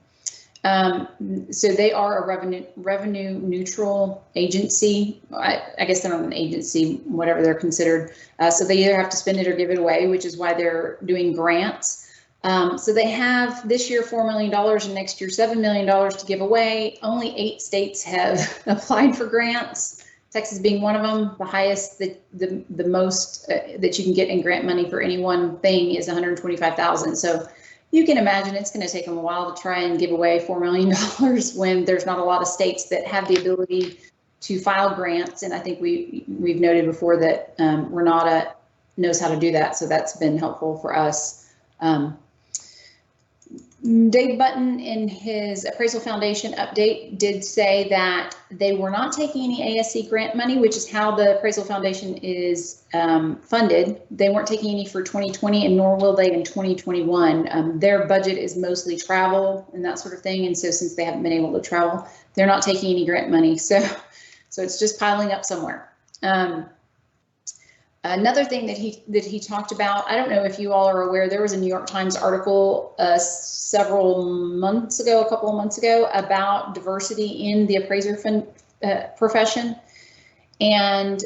[SPEAKER 1] So they are a revenue neutral agency. I guess they're not an agency, whatever they're considered. So they either have to spend it or give it away, which is why they're doing grants. So they have this year $4 million and next year $7 million to give away. Only 8 states have applied for grants. Texas being one of them. The highest, the most that you can get in grant money for any one thing is $125,000. So you can imagine it's going to take them a while to try and give away $4 million when there's not a lot of states that have the ability to file grants. And I think we've noted before that Renata knows how to do that. So that's been helpful for us. Dave Button in his Appraisal Foundation update did say that they were not taking any ASC grant money, which is how the Appraisal Foundation is funded. They weren't taking any for 2020 and nor will they in 2021. Their budget is mostly travel and that sort of thing. And so since they haven't been able to travel, they're not taking any grant money. So it's just piling up somewhere. Another thing that he talked about, I don't know if you all are aware, there was a New York Times article a couple of months ago, about diversity in the appraiser profession. And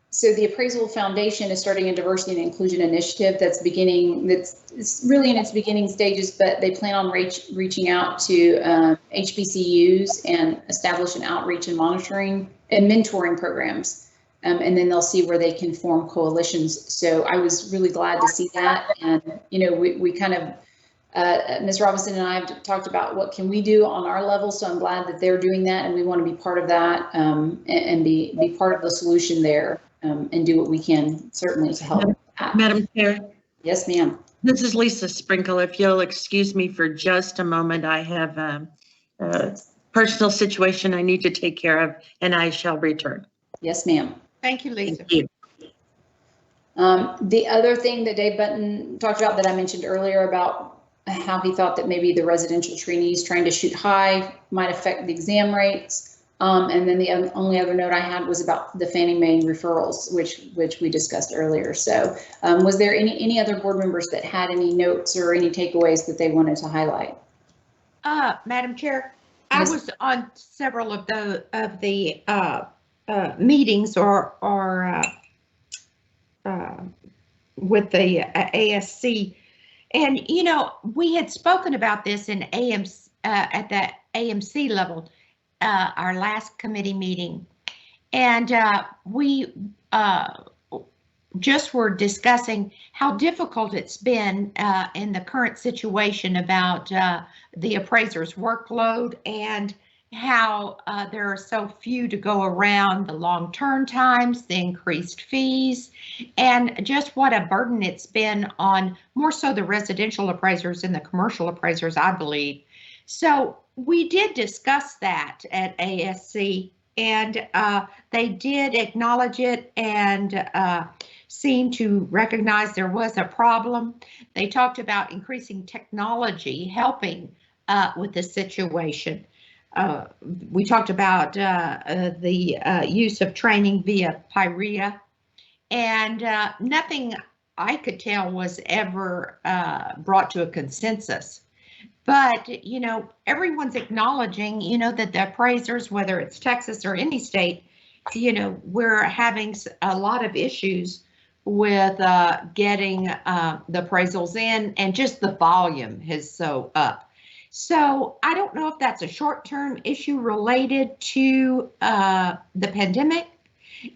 [SPEAKER 1] so the Appraisal Foundation is starting a diversity and inclusion initiative that's really in its beginning stages, but they plan on reaching out to HBCUs and establish an outreach and monitoring and mentoring programs. And then they'll see where they can form coalitions. So I was really glad to see that. And, we kind of, Ms. Robinson and I have talked about what can we do on our level. So I'm glad that they're doing that and we want to be part of that and be part of the solution there and do what we can certainly to help.
[SPEAKER 10] Madam Chair.
[SPEAKER 1] Yes, ma'am.
[SPEAKER 10] This is Lisa Sprinkle. If you'll excuse me for just a moment, I have a personal situation I need to take care of and I shall return.
[SPEAKER 1] Yes, ma'am.
[SPEAKER 7] Thank you, Lisa.
[SPEAKER 10] Thank you.
[SPEAKER 1] The other thing that Dave Button talked about that I mentioned earlier about how he thought that maybe the residential trainees trying to shoot high might affect the exam rates. And then the only other note I had was about the Fannie Mae referrals, which we discussed earlier. So was there any other board members that had any notes or any takeaways that they wanted to highlight?
[SPEAKER 7] Madam Chair, I was on several of the meetings or with the ASC, and we had spoken about this in AMC at the AMC level, our last committee meeting, and we just were discussing how difficult it's been in the current situation about the appraiser's workload and how there are so few to go around, the long turn times, the increased fees, and just what a burden it's been on more so the residential appraisers and the commercial appraisers, I believe. So we did discuss that at ASC, and they did acknowledge it and seemed to recognize there was a problem. They talked about increasing technology helping with the situation. We talked about the use of training via PIREA, and nothing I could tell was ever brought to a consensus. But, you know, everyone's acknowledging, you know, that the appraisers, whether it's Texas or any state, you know, we're having a lot of issues with getting the appraisals in, and just the volume is so up. So I don't know if that's a short-term issue related to the pandemic,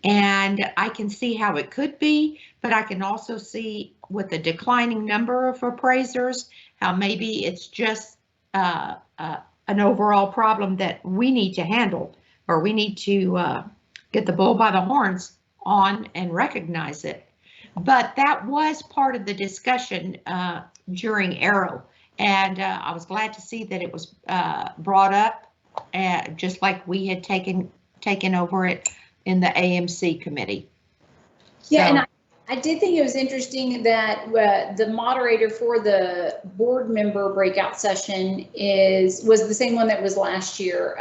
[SPEAKER 7] and I can see how it could be, but I can also see with the declining number of appraisers, how maybe it's just an overall problem that we need to handle, or we need to get the bull by the horns on and recognize it. But that was part of the discussion during Arrow, and I was glad to see that it was brought up, just like we had taken over it in the AMC committee.
[SPEAKER 1] Yeah,
[SPEAKER 7] So,
[SPEAKER 1] and I did think it was interesting that the moderator for the board member breakout session was the same one that was last year.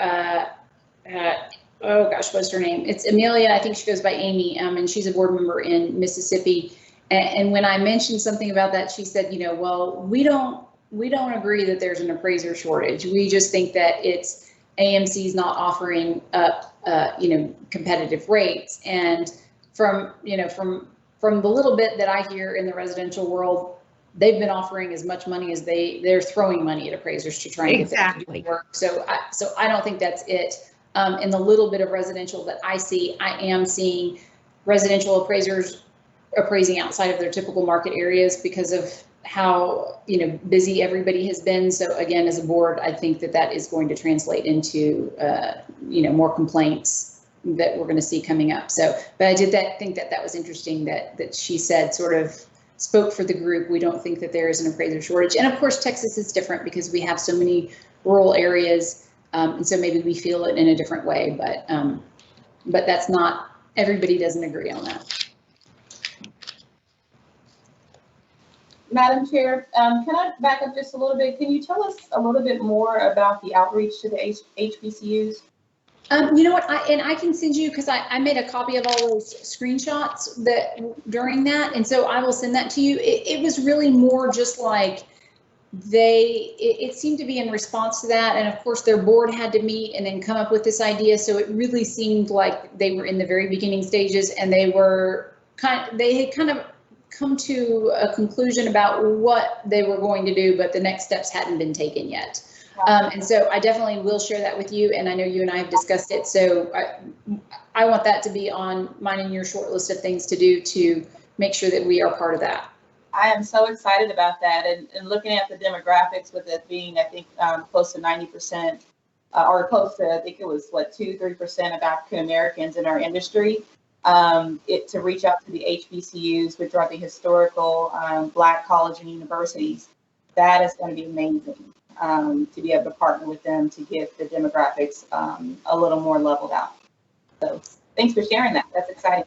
[SPEAKER 1] Oh gosh, what's her name? It's Amelia. I think she goes by Amy, and she's a board member in Mississippi. And when I mentioned something about that, she said, you know, well, we don't agree that there's an appraiser shortage. We just think that it's AMC's not offering up, you know, competitive rates. And from the little bit that I hear in the residential world, they've been offering as much money as they're throwing money at appraisers to try and get them to do work. So I don't think that's it. In the little bit of residential that I see, I am seeing residential appraisers appraising outside of their typical market areas because of how, you know, busy everybody has been. So again, as a board, I think that is going to translate into, you know, more complaints that we're going to see coming up. So, but I did think that was interesting that she said, sort of spoke for the group. We don't think that there is an appraiser shortage. And of course, Texas is different because we have so many rural areas. And so maybe we feel it in a different way, but that's not, everybody doesn't agree on that.
[SPEAKER 3] Madam Chair, can I back up just a little bit? Can you tell us a little bit more about the outreach to the HBCUs?
[SPEAKER 1] You know what, I can send you, because I made a copy of all those screenshots during that, and so I will send that to you. It was really more just like it seemed to be in response to that, and of course their board had to meet and then come up with this idea. So it really seemed like they were in the very beginning stages, and they had kind of come to a conclusion about what they were going to do, but the next steps hadn't been taken yet. And so I definitely will share that with you, and I know you and I have discussed it. So I want that to be on mine and your short list of things to do to make sure that we are part of that.
[SPEAKER 3] I am so excited about that, and looking at the demographics with it being, I think, close to 90%, or close to, I think it was, what, 2-3% of African Americans in our industry. To reach out to the HBCUs, which are the historical Black college and universities, that is going to be amazing to be able to partner with them to get the demographics a little more leveled out. So thanks for sharing that. That's exciting.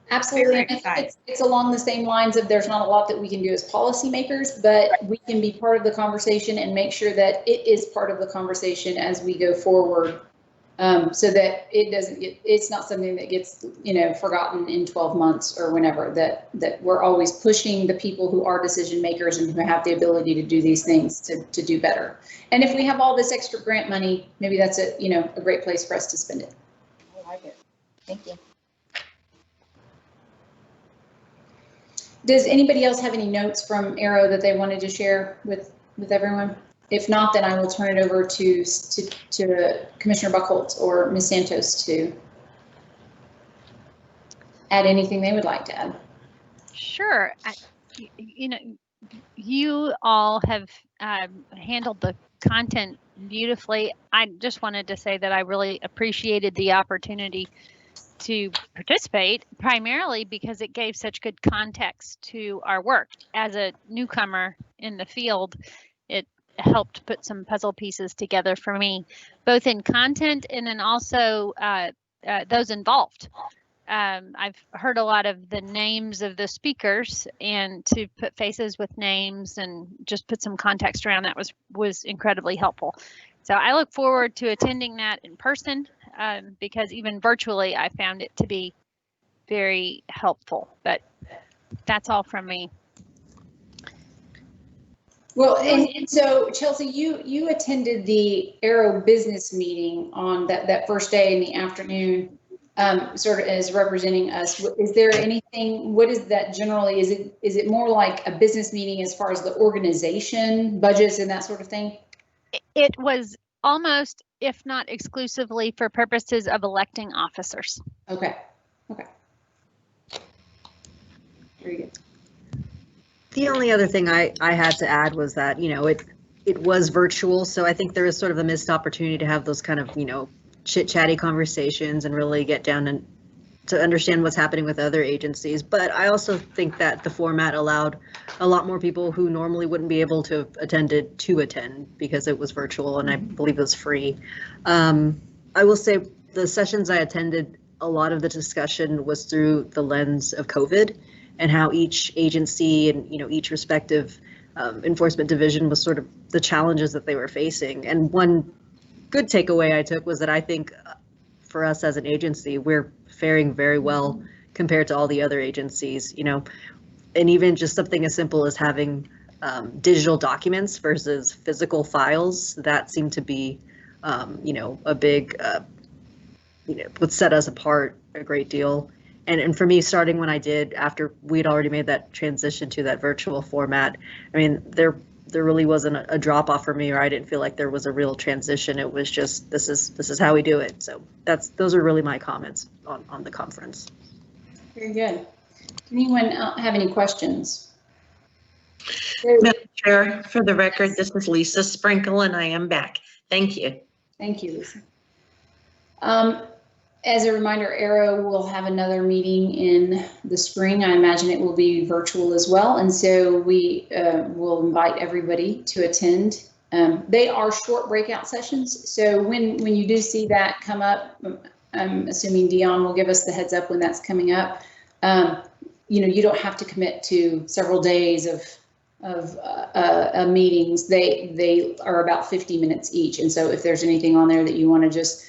[SPEAKER 1] Absolutely. And I think it's along the same lines of there's not a lot that we can do as policymakers, but we can be part of the conversation and make sure that it is part of the conversation as we go forward, so that it's not something that gets, you know, forgotten in 12 months or whenever, that we're always pushing the people who are decision makers and who have the ability to do these things to do better. And if we have all this extra grant money, maybe that's a great place for us to spend it.
[SPEAKER 3] I like it. Thank you.
[SPEAKER 1] Does anybody else have any notes from Arrow that they wanted to share with everyone? If not, then I will turn it over to Commissioner Buckholtz or Ms. Santos to add anything they would like to add.
[SPEAKER 6] Sure. You know, you all have handled the content beautifully. I just wanted to say that I really appreciated the opportunity to participate, primarily because it gave such good context to our work. As a newcomer in the field, it helped put some puzzle pieces together for me, both in content and then also those involved. I've heard a lot of the names of the speakers, and to put faces with names and just put some context around that was incredibly helpful. So I look forward to attending that in person, because even virtually I found it to be very helpful. But that's all from me.
[SPEAKER 1] Well, and so Chelsea, you attended the Aero business meeting on that first day in the afternoon, sort of as representing us. Is there anything? What is that generally? Is it more like a business meeting as far as the organization, budgets, and that sort of thing?
[SPEAKER 6] It was almost, if not exclusively, for purposes of electing officers.
[SPEAKER 1] Okay. Okay. Very good.
[SPEAKER 18] The only other thing I had to add was that, it was virtual, so I think there is sort of a missed opportunity to have those kind of, chit-chatty conversations and really get down and to understand what's happening with other agencies. But I also think that the format allowed a lot more people who normally wouldn't be able to have attended to attend because it was virtual, and I believe it was free. I will say the sessions I attended, a lot of the discussion was through the lens of COVID and how each agency and each respective enforcement division was sort of the challenges that they were facing. And one good takeaway I took was that I think for us as an agency, we're faring very well compared to all the other agencies, and even just something as simple as having digital documents versus physical files, that seemed to be, a big, would set us apart a great deal. And for me, starting when I did, after we'd already made that transition to that virtual format, I mean, there really wasn't a drop off for me, or I didn't feel like there was a real transition. It was just, this is how we do it. So those are really my comments on the conference.
[SPEAKER 1] Very good. Anyone have any questions?
[SPEAKER 10] Madam Chair, for the record, this is Lisa Sprinkle, and I am back. Thank you.
[SPEAKER 1] Thank you, Lisa. As a reminder, Aero will have another meeting in the spring. I imagine it will be virtual as well. And so we will invite everybody to attend. They are short breakout sessions. So when you do see that come up, I'm assuming Dion will give us the heads up when that's coming up. You don't have to commit to several days of meetings. They are about 50 minutes each. And so if there's anything on there that you want to just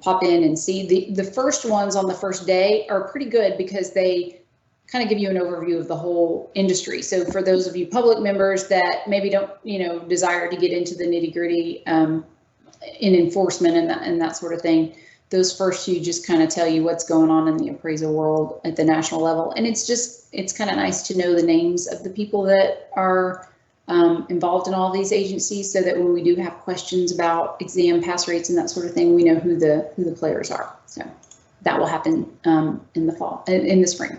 [SPEAKER 1] pop in and see, the first ones on the first day are pretty good because they kind of give you an overview of the whole industry. So for those of you public members that maybe don't, desire to get into the nitty gritty in enforcement and that sort of thing, those first few just kind of tell you what's going on in the appraisal world at the national level. And it's kind of nice to know the names of the people that are involved in all these agencies, so that when we do have questions about exam pass rates and that sort of thing, we know who the players are. So that will happen in the fall, in the spring.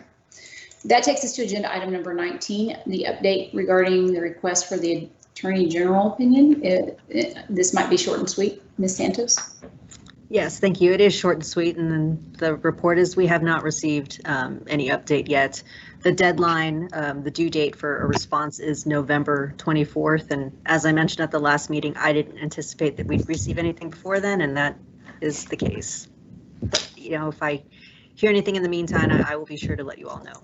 [SPEAKER 1] That takes us to agenda item number 19, the update regarding the request for the Attorney General opinion. This might be short and sweet. Ms. Santos.
[SPEAKER 18] Yes, thank you. It is short and sweet, and then the report is we have not received any update yet. The deadline, the due date for a response is November 24th, and as I mentioned at the last meeting, I didn't anticipate that we'd receive anything before then, and that is the case. But, if I hear anything in the meantime, I will be sure to let you all know.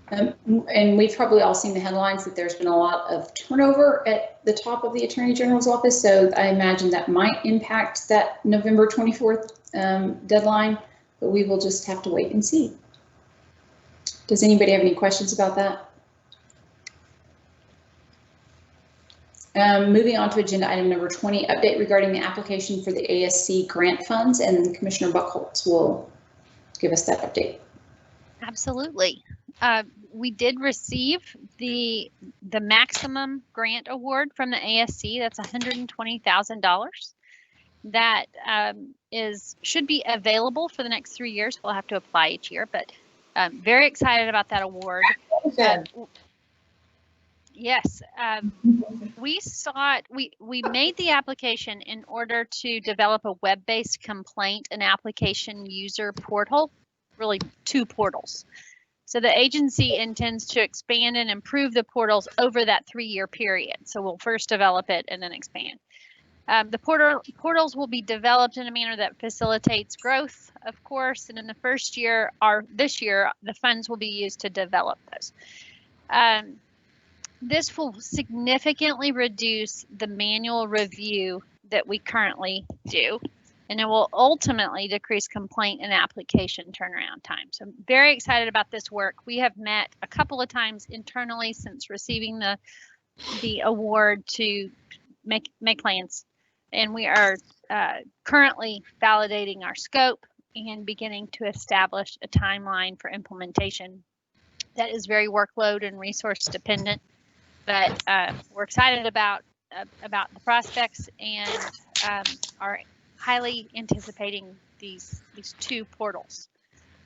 [SPEAKER 1] And we've probably all seen the headlines that there's been a lot of turnover at the top of the Attorney General's office, so I imagine that might impact that November 24th deadline, but we will just have to wait and see. Does anybody have any questions about that? Moving on to agenda item number 20, update regarding the application for the ASC grant funds, and Commissioner Buckholz will give us that update.
[SPEAKER 6] Absolutely. We did receive the maximum grant award from the ASC. That's $120,000. That should be available for the next 3 years. We'll have to apply each year, but very excited about that award. Yes, we made the application in order to develop a web-based complaint and application user portal, really 2 portals. So the agency intends to expand and improve the portals over that 3-year period. So we'll first develop it and then expand. The portals will be developed in a manner that facilitates growth, of course, and in the first year, this year, the funds will be used to develop those. This will significantly reduce the manual review that we currently do, and it will ultimately decrease complaint and application turnaround time. So I'm very excited about this work. We have met a couple of times internally since receiving the award to make plans, and we are currently validating our scope and beginning to establish a timeline for implementation. That is very workload and resource dependent, but we're excited about the prospects and are highly anticipating these 2 portals.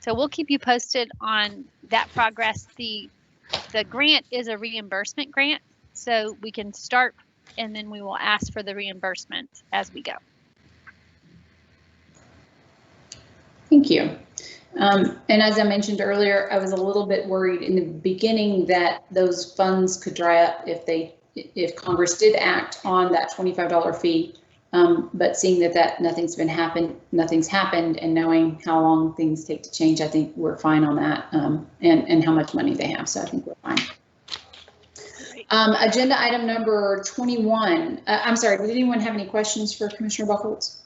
[SPEAKER 6] So we'll keep you posted on that progress. The grant is a reimbursement grant, so we can start and then we will ask for the reimbursement as we go.
[SPEAKER 1] Thank you. And as I mentioned earlier, I was a little bit worried in the beginning that those funds could dry up if Congress did act on that $25 fee. But seeing that nothing's happened, and knowing how long things take to change, I think we're fine on that, and how much money they have. So I think we're fine. Agenda item number 21. I'm sorry, did anyone have any questions for Commissioner Buchholz?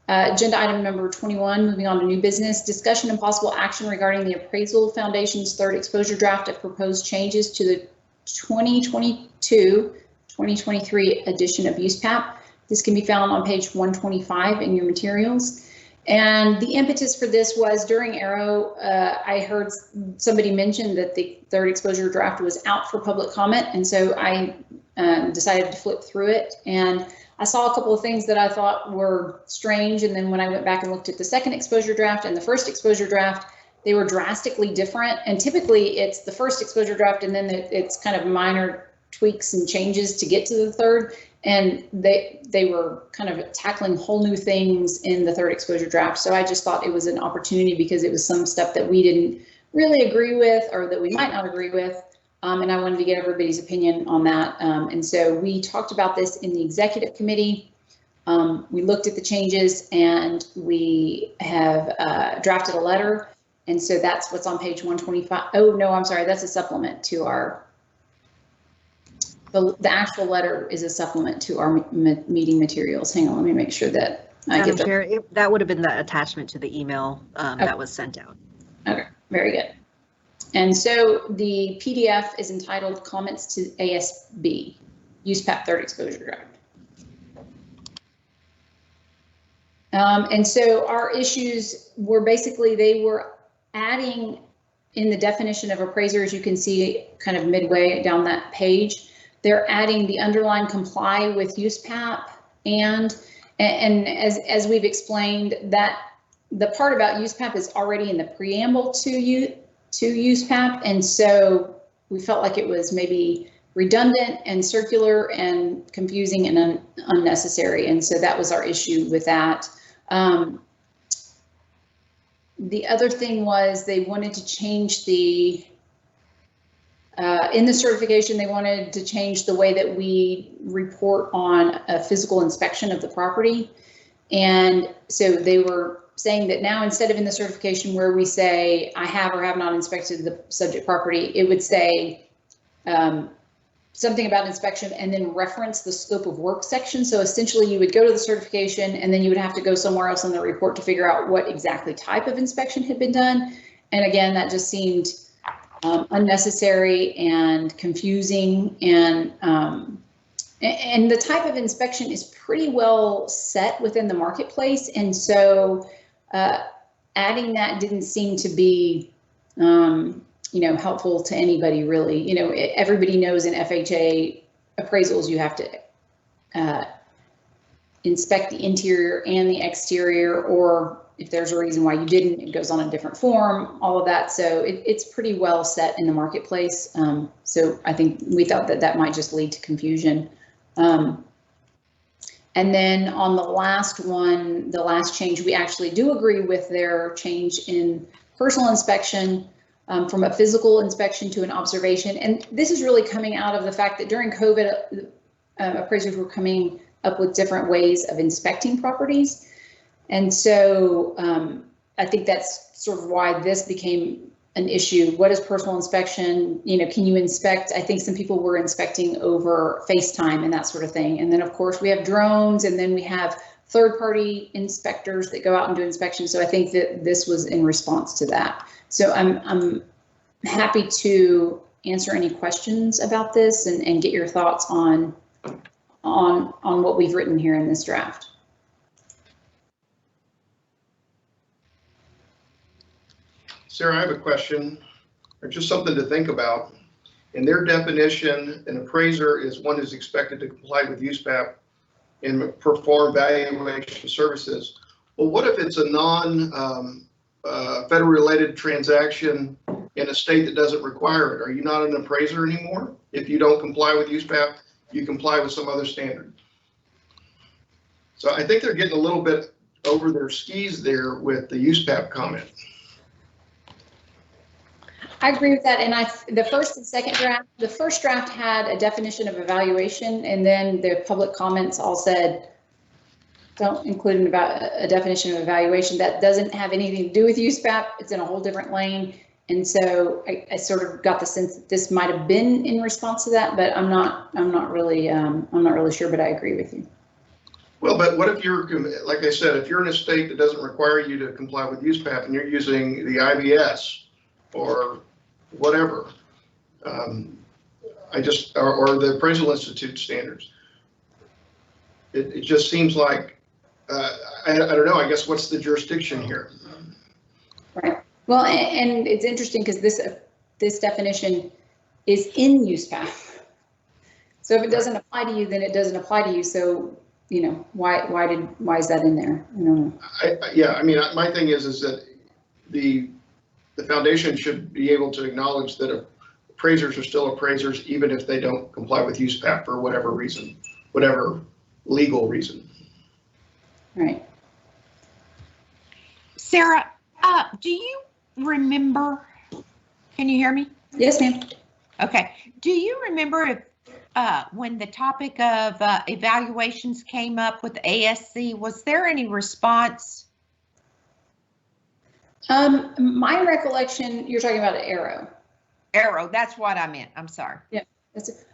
[SPEAKER 1] Agenda item number 21, moving on to new business, discussion and possible action regarding the Appraisal Foundation's 3rd exposure draft of proposed changes to the 2022-2023 edition of USPAP. This can be found on page 125 in your materials. And the impetus for this was during Arrow, I heard somebody mention that the 3rd exposure draft was out for public comment. And so I decided to flip through it. And I saw a couple of things that I thought were strange. And then when I went back and looked at the 2nd exposure draft and the 1st exposure draft, they were drastically different. And typically it's the 1st exposure draft and then it's kind of minor tweaks and changes to get to the 3rd. And they were kind of tackling whole new things in the 3rd exposure draft. So I just thought it was an opportunity because it was some stuff that we didn't really agree with or that we might not agree with. And I wanted to get everybody's opinion on that. And so we talked about this in the executive committee. We looked at the changes and we have drafted a letter. And so that's what's on page 125. Oh, no, I'm sorry. That's a supplement to our, the actual letter is a supplement to our meeting materials. Hang on, let me make sure that I get that.
[SPEAKER 18] That would have been the attachment to the email that was sent out.
[SPEAKER 1] Okay, very good. And so the PDF is entitled Comments to ASB, USPAP 3rd Exposure Draft. And so our issues were basically, they were adding in the definition of appraiser, as you can see kind of midway down that page, they're adding the underline comply with USPAP and as we've explained that the part about USPAP is already in the preamble to USPAP, and so we felt like it was maybe redundant and circular and confusing and unnecessary, and so that was our issue with that. The other thing was they wanted to change the in the certification, they wanted to change the way that we report on a physical inspection of the property, and so they were saying that now instead of in the certification where we say I have or have not inspected the subject property, it would say something about inspection and then reference the scope of work section. So essentially you would go to the certification and then you would have to go somewhere else in the report to figure out what exactly type of inspection had been done. And again, that just seemed unnecessary and confusing, and the type of inspection is pretty well set within the marketplace, and so adding that didn't seem to be helpful to anybody really. Everybody knows in FHA appraisals you have to inspect the interior and the exterior, or if there's a reason why you didn't, it goes on a different form, all of that. So it's pretty well set in the marketplace. So I think we thought that that might just lead to confusion. And then on the last one, the last change, we actually do agree with their change in personal inspection from a physical inspection to an observation. And this is really coming out of the fact that during COVID, appraisers were coming up with different ways of inspecting properties. And so I think that's sort of why this became an issue. What is personal inspection? You know, can you inspect? I think some people were inspecting over FaceTime and that sort of thing. And then of course we have drones, and then we have third-party inspectors that go out and do inspections. So I think that this was in response to that. So I'm happy to answer any questions about this and get your thoughts on what we've written here in this draft.
[SPEAKER 9] Sarah, I have a question, or just something to think about. In their definition, an appraiser is one who's expected to comply with USPAP and perform valuation services. Well, what if it's a federal related transaction in a state that doesn't require it? Are you not an appraiser anymore? If you don't comply with USPAP, you comply with some other standard. So I think they're getting a little bit over their skis there with the USPAP comment.
[SPEAKER 1] I agree with that. And the first and second draft, the first draft had a definition of evaluation, and then the public comments all said, don't include a definition of evaluation. That doesn't have anything to do with USPAP. It's in a whole different lane. And so I sort of got the sense that this might have been in response to that, but I'm not really sure, but I agree with you.
[SPEAKER 9] Well, but what if you're, like I said, if you're in a state that doesn't require you to comply with USPAP and you're using the IBS or whatever, or the Appraisal Institute standards, it just seems like, I don't know, I guess what's the jurisdiction here?
[SPEAKER 1] Right. Well, and it's interesting because this definition is in USPAP. So if it doesn't apply to you, then it doesn't apply to you. So, you know, why is that in there? I don't know.
[SPEAKER 9] Yeah, I mean, my thing is that the foundation should be able to acknowledge that appraisers are still appraisers, even if they don't comply with USPAP for whatever reason, whatever legal reason.
[SPEAKER 1] Right.
[SPEAKER 7] Sarah, do you remember, can you hear me?
[SPEAKER 1] Yes, ma'am.
[SPEAKER 7] Okay. Do you remember if when the topic of evaluations came up with ASC, was there any response?
[SPEAKER 1] My recollection, you're talking about Arrow.
[SPEAKER 7] Arrow, that's what I meant. I'm sorry.
[SPEAKER 1] Yeah, that's it.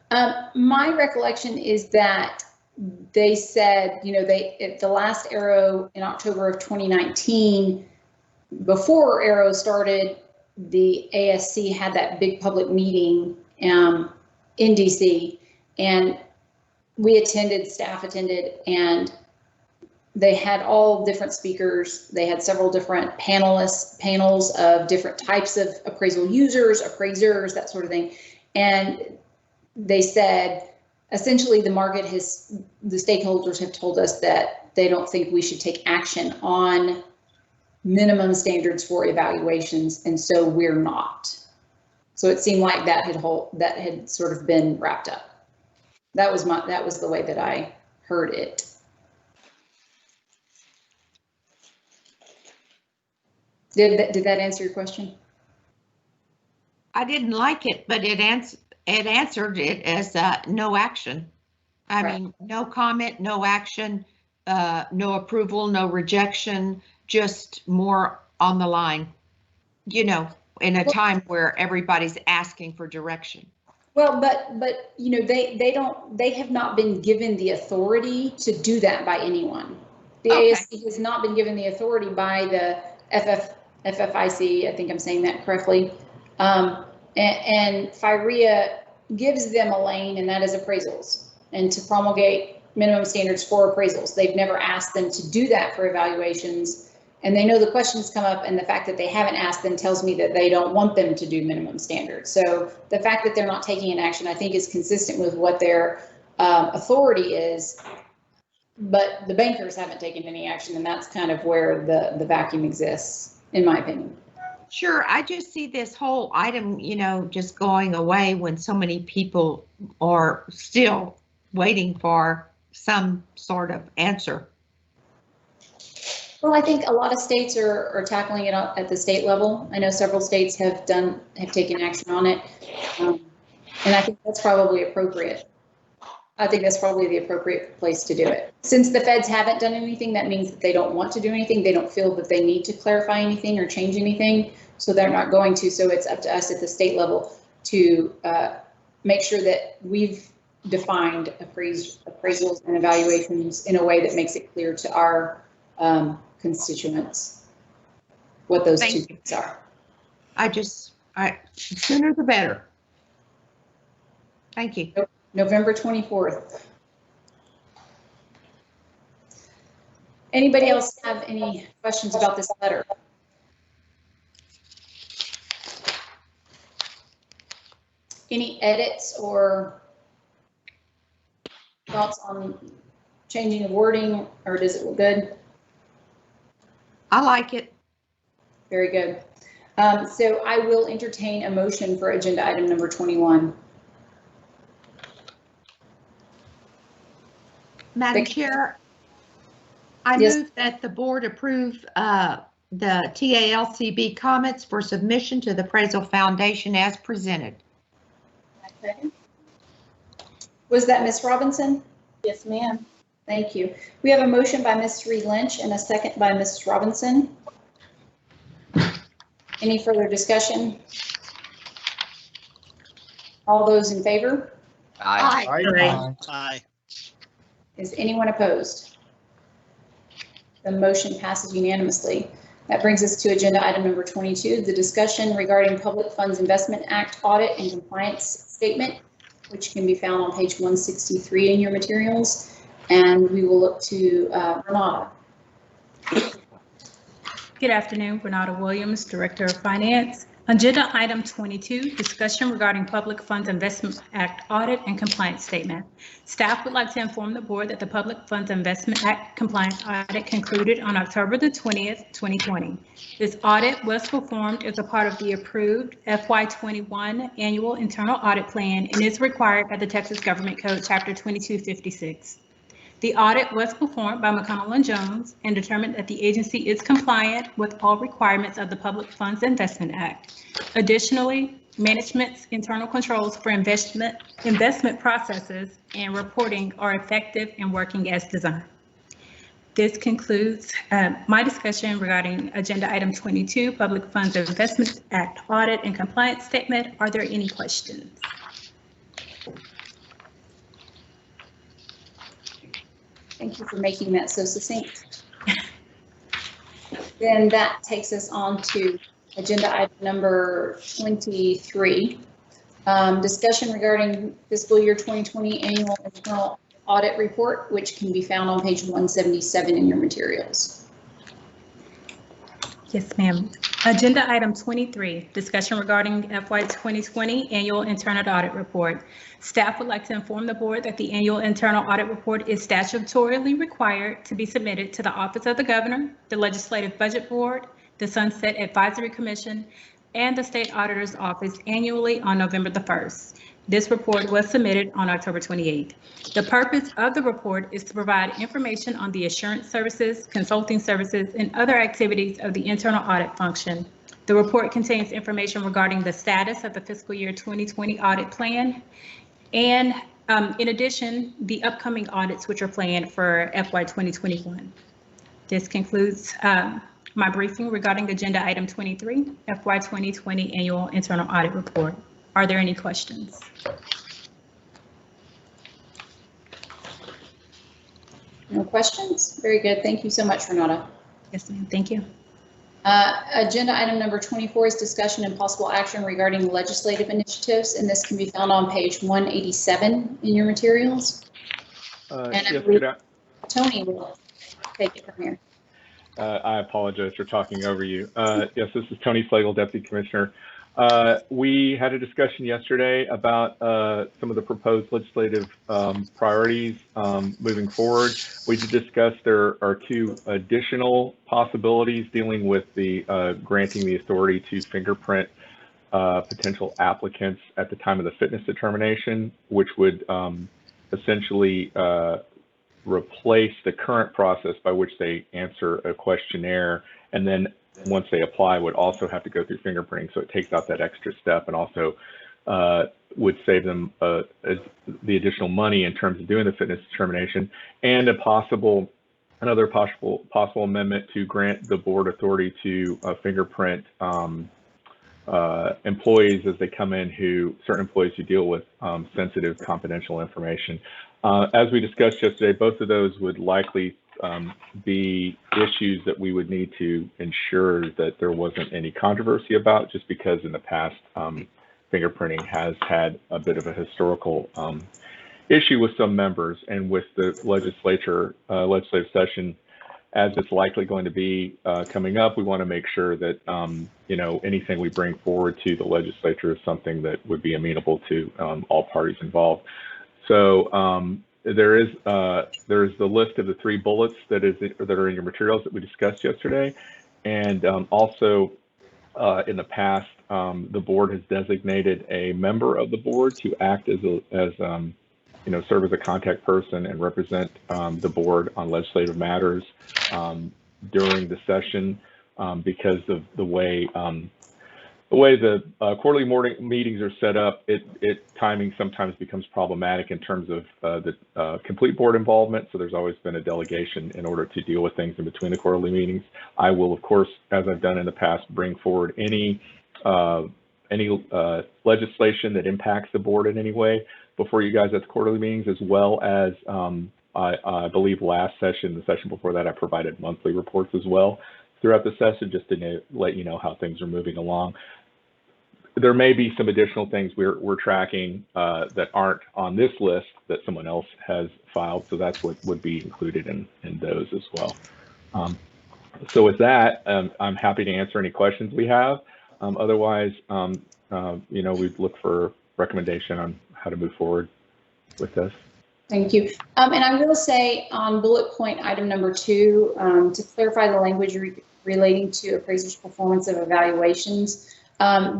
[SPEAKER 1] My recollection is that they said, you know, at the last Arrow in October of 2019, before Arrow started, the ASC had that big public meeting in DC, and we attended, staff attended, and they had all different speakers. They had several different panels of different types of appraisal users, appraisers, that sort of thing. And they said, essentially, the stakeholders have told us that they don't think we should take action on minimum standards for evaluations, and so we're not. So it seemed like that had sort of been wrapped up. That was the way that I heard it. Did that answer your question?
[SPEAKER 7] I didn't like it, but it answered it as no action. I mean, no comment, no action, no approval, no rejection, just more on the line, you know, in a time where everybody's asking for direction.
[SPEAKER 1] Well, but you know, they have not been given the authority to do that by anyone. The ASC has not been given the authority by the FFIC, I think I'm saying that correctly. And FIREA gives them a lane, and that is appraisals, and to promulgate minimum standards for appraisals. They've never asked them to do that for evaluations, and they know the questions come up, and the fact that they haven't asked them tells me that they don't want them to do minimum standards. So the fact that they're not taking an action, I think, is consistent with what their authority is, but the bankers haven't taken any action, and that's kind of where the vacuum exists, in my opinion.
[SPEAKER 7] Sure, I just see this whole item, you know, just going away when so many people are still waiting for some sort of answer.
[SPEAKER 1] Well, I think a lot of states are tackling it at the state level. I know several states have taken action on it, and I think that's probably appropriate. I think that's probably the appropriate place to do it. Since the feds haven't done anything, that means that they don't want to do anything. They don't feel that they need to clarify anything or change anything, so they're not going to. So it's up to us at the state level to make sure that we've defined appraisals and evaluations in a way that makes it clear to our constituents what those two things are.
[SPEAKER 7] Sooner the better. Thank you.
[SPEAKER 1] November 24th. Anybody else have any questions about this letter? Any edits or thoughts on changing the wording, or does it look good?
[SPEAKER 7] I like it.
[SPEAKER 1] Very good. So I will entertain a motion for agenda item number 21.
[SPEAKER 7] Madam Chair, I move that the board approve the TALCB comments for submission to the Appraisal Foundation as presented.
[SPEAKER 1] Was that Ms. Robinson?
[SPEAKER 3] Yes, ma'am.
[SPEAKER 1] Thank you. We have a motion by Ms. Reed Lynch and a second by Ms. Robinson. Any further discussion? All those in favor?
[SPEAKER 8] Aye.
[SPEAKER 4] Aye. Aye.
[SPEAKER 1] Is anyone opposed? The motion passes unanimously. That brings us to agenda item number 22, the discussion regarding Public Funds Investment Act audit and compliance statement, which can be found on page 163 in your materials. And we will look to Renata.
[SPEAKER 14] Good afternoon, Renata Williams, Director of Finance. Agenda item 22, discussion regarding Public Funds Investment Act audit and compliance statement. Staff would like to inform the board that the Public Funds Investment Act compliance audit concluded on October the 20th, 2020. This audit was performed as a part of the approved FY21 annual internal audit plan and is required by the Texas Government Code Chapter 2256. The audit was performed by McConnell & Jones and determined that the agency is compliant with all requirements of the Public Funds Investment Act. Additionally, management's internal controls for investment processes and reporting are effective and working as designed. This concludes my discussion regarding agenda item 22, Public Funds Investment Act audit and compliance statement. Are there any questions?
[SPEAKER 1] Thank you for making that so succinct. Then that takes us on to agenda item number 23. Discussion regarding fiscal year 2020 annual internal audit report, which can be found on page 177 in your materials.
[SPEAKER 14] Yes, ma'am. Agenda item 23, discussion regarding FY 2020 annual internal audit report. Staff would like to inform the board that the annual internal audit report is statutorily required to be submitted to the Office of the Governor, the Legislative Budget Board, the Sunset Advisory Commission, and the State Auditor's Office annually on November the 1st. This report was submitted on October 28th. The purpose of the report is to provide information on the assurance services, consulting services, and other activities of the internal audit function. The report contains information regarding the status of the fiscal year 2020 audit plan, and in addition, the upcoming audits which are planned for FY 2021. This concludes my briefing regarding agenda item 23, FY 2020 annual internal audit report. Are there any questions?
[SPEAKER 1] No questions? Very good. Thank you so much, Renata.
[SPEAKER 14] Yes, ma'am. Thank you.
[SPEAKER 1] Agenda item number 24 is discussion and possible action regarding legislative initiatives, and this can be found on page 187 in your materials. And
[SPEAKER 12] yes,
[SPEAKER 1] Tony will take it from here.
[SPEAKER 12] I apologize for talking over you. Yes, this is Tony Slagle, Deputy Commissioner. We had a discussion yesterday about some of the proposed legislative priorities moving forward. We did discuss there are two additional possibilities dealing with the granting the authority to fingerprint potential applicants at the time of the fitness determination, which would essentially replace the current process by which they answer a questionnaire, and then once they apply would also have to go through fingerprinting. So it takes out that extra step and also would save them the additional money in terms of doing the fitness determination, and another possible amendment to grant the board authority to fingerprint employees as they come in, certain employees who deal with sensitive confidential information. As we discussed yesterday, both of those would likely be issues that we would need to ensure that there wasn't any controversy about, just because in the past fingerprinting has had a bit of a historical issue with some members, and with the legislative session as it's likely going to be coming up, we want to make sure that anything we bring forward to the legislature is something that would be amenable to all parties involved. So there is the list of the 3 bullets that are in your materials that we discussed yesterday, and also in the past the board has designated a member of the board to act as serve as a contact person and represent the board on legislative matters during the session, because of the way the quarterly morning meetings are set up. Timing sometimes becomes problematic in terms of the complete board involvement. So there's always been a delegation in order to deal with things in between the quarterly meetings. I will, of course, as I've done in the past, bring forward any legislation that impacts the board in any way before you guys at the quarterly meetings, as well as I believe last session, the session before that, I provided monthly reports as well throughout the session, just to let you know how things are moving along. There may be some additional things we're tracking that aren't on this list that someone else has filed, so that's what would be included in those as well. So with that, I'm happy to answer any questions we have. Otherwise, we'd look for recommendation on how to move forward with this.
[SPEAKER 1] Thank you. And I will say on bullet point item number 2, to clarify the language relating to appraisers' performance of evaluations.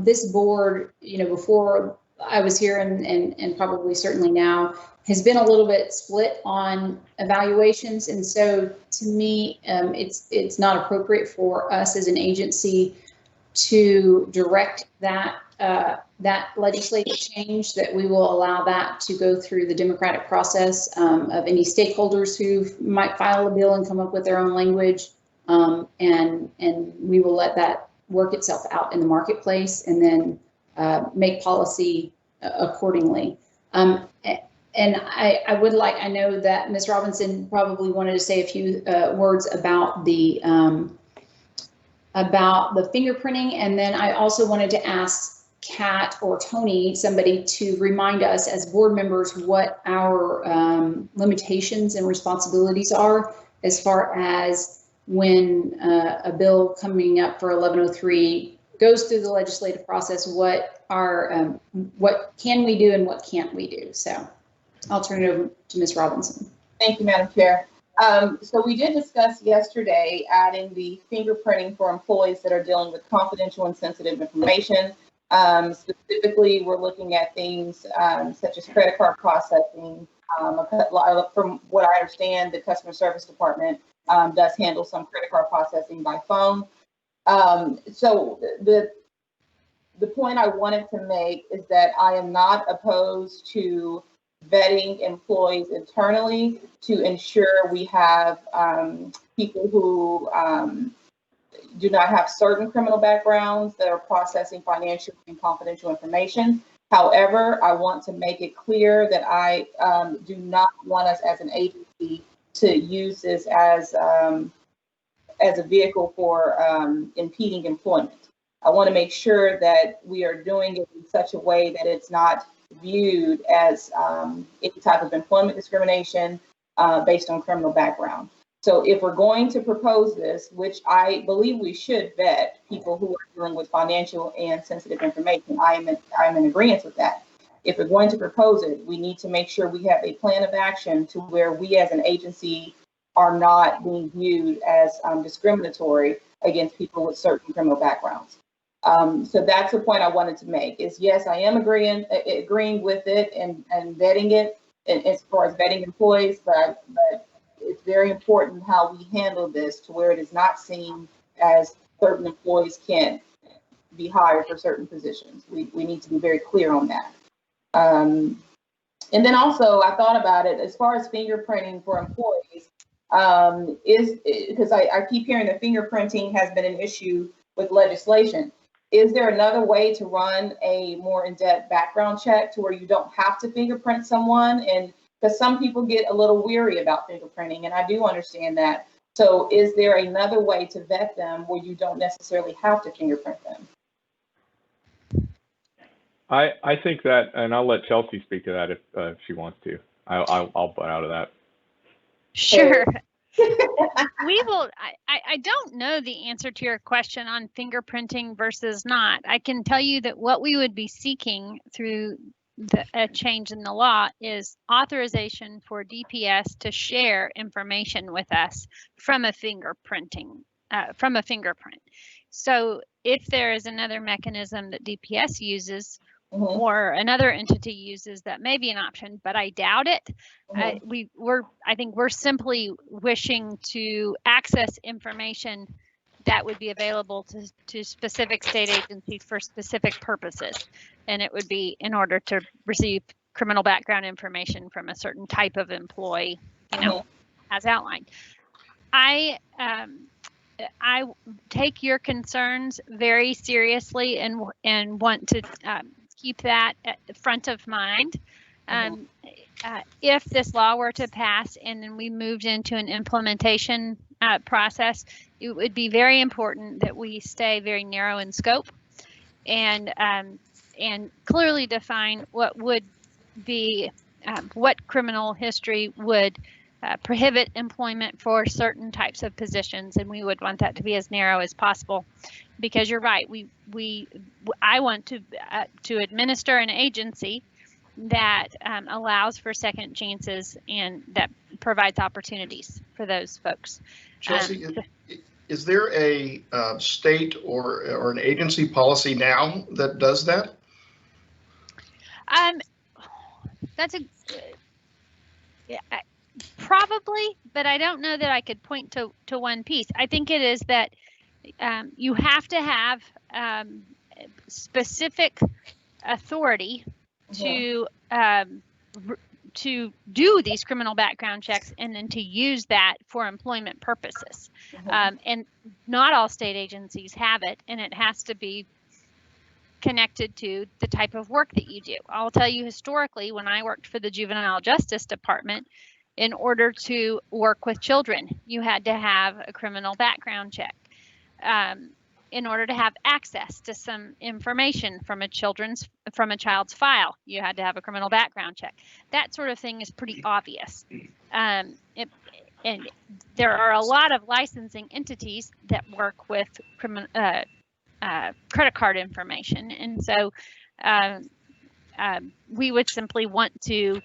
[SPEAKER 1] This board, before I was here and probably certainly now, has been a little bit split on evaluations. And so to me, it's not appropriate for us as an agency to direct that legislative change, that we will allow that to go through the democratic process of any stakeholders who might file a bill and come up with their own language. And we will let that work itself out in the marketplace and then make policy accordingly. And I know that Ms. Robinson probably wanted to say a few words about the fingerprinting. And then I also wanted to ask Kat or Tony, somebody, to remind us as board members what our limitations and responsibilities are as far as when a bill coming up for 1103 goes through the legislative process, what can we do and what can't we do? So I'll turn it over to Ms. Robinson.
[SPEAKER 3] Thank you, Madam Chair. So we did discuss yesterday adding the fingerprinting for employees that are dealing with confidential and sensitive information. Specifically, we're looking at things such as credit card processing. From what I understand, the customer service department does handle some credit card processing by phone. So the point I wanted to make is that I am not opposed to vetting employees internally to ensure we have people who do not have certain criminal backgrounds that are processing financial and confidential information. However, I want to make it clear that I do not want us as an agency to use this as a vehicle for impeding employment. I want to make sure that we are doing it in such a way that it's not viewed as any type of employment discrimination based on criminal background. So if we're going to propose this, which I believe we should vet people who are dealing with financial and sensitive information, I'm in agreement with that. If we're going to propose it, we need to make sure we have a plan of action to where we as an agency are not being viewed as discriminatory against people with certain criminal backgrounds. So that's the point I wanted to make is, yes, I am agreeing with it and vetting it as far as vetting employees, but it's very important how we handle this to where it is not seen as certain employees can be hired for certain positions. We need to be very clear on that. And then also, I thought about it as far as fingerprinting for employees, because I keep hearing that fingerprinting has been an issue with legislation. Is there another way to run a more in-depth background check to where you don't have to fingerprint someone? And because some people get a little weary about fingerprinting, and I do understand that. So is there another way to vet them where you don't necessarily have to fingerprint them?
[SPEAKER 12] I think that, and I'll let Chelsea speak to that if she wants to. I'll butt out of that.
[SPEAKER 6] Sure. We will. I don't know the answer to your question on fingerprinting versus not. I can tell you that what we would be seeking through a change in the law is authorization for DPS to share information with us from a fingerprint. So if there is another mechanism that DPS uses, or another entity uses, that may be an option, but I doubt it. I think we're simply wishing to access information that would be available to specific state agencies for specific purposes. And it would be in order to receive criminal background information from a certain type of employee, as outlined. I take your concerns very seriously and want to keep that at the front of mind. If this law were to pass and then we moved into an implementation process, it would be very important that we stay very narrow in scope and clearly define what would be what criminal history would prohibit employment for certain types of positions, and we would want that to be as narrow as possible. Because you're right, I want to administer an agency that allows for second chances and that provides opportunities for those folks.
[SPEAKER 9] Chelsea, is there a state or an agency policy now that does that?
[SPEAKER 6] That's probably, but I don't know that I could point to one piece. I think it is that you have to have specific authority to do these criminal background checks and then to use that for employment purposes. And not all state agencies have it, and it has to be connected to the type of work that you do. I'll tell you, historically, when I worked for the Juvenile Justice Department, in order to work with children, you had to have a criminal background check. In order to have access to some information from a child's file, you had to have a criminal background check. That sort of thing is pretty obvious. And there are a lot of licensing entities that work with credit card information. And so we would simply want to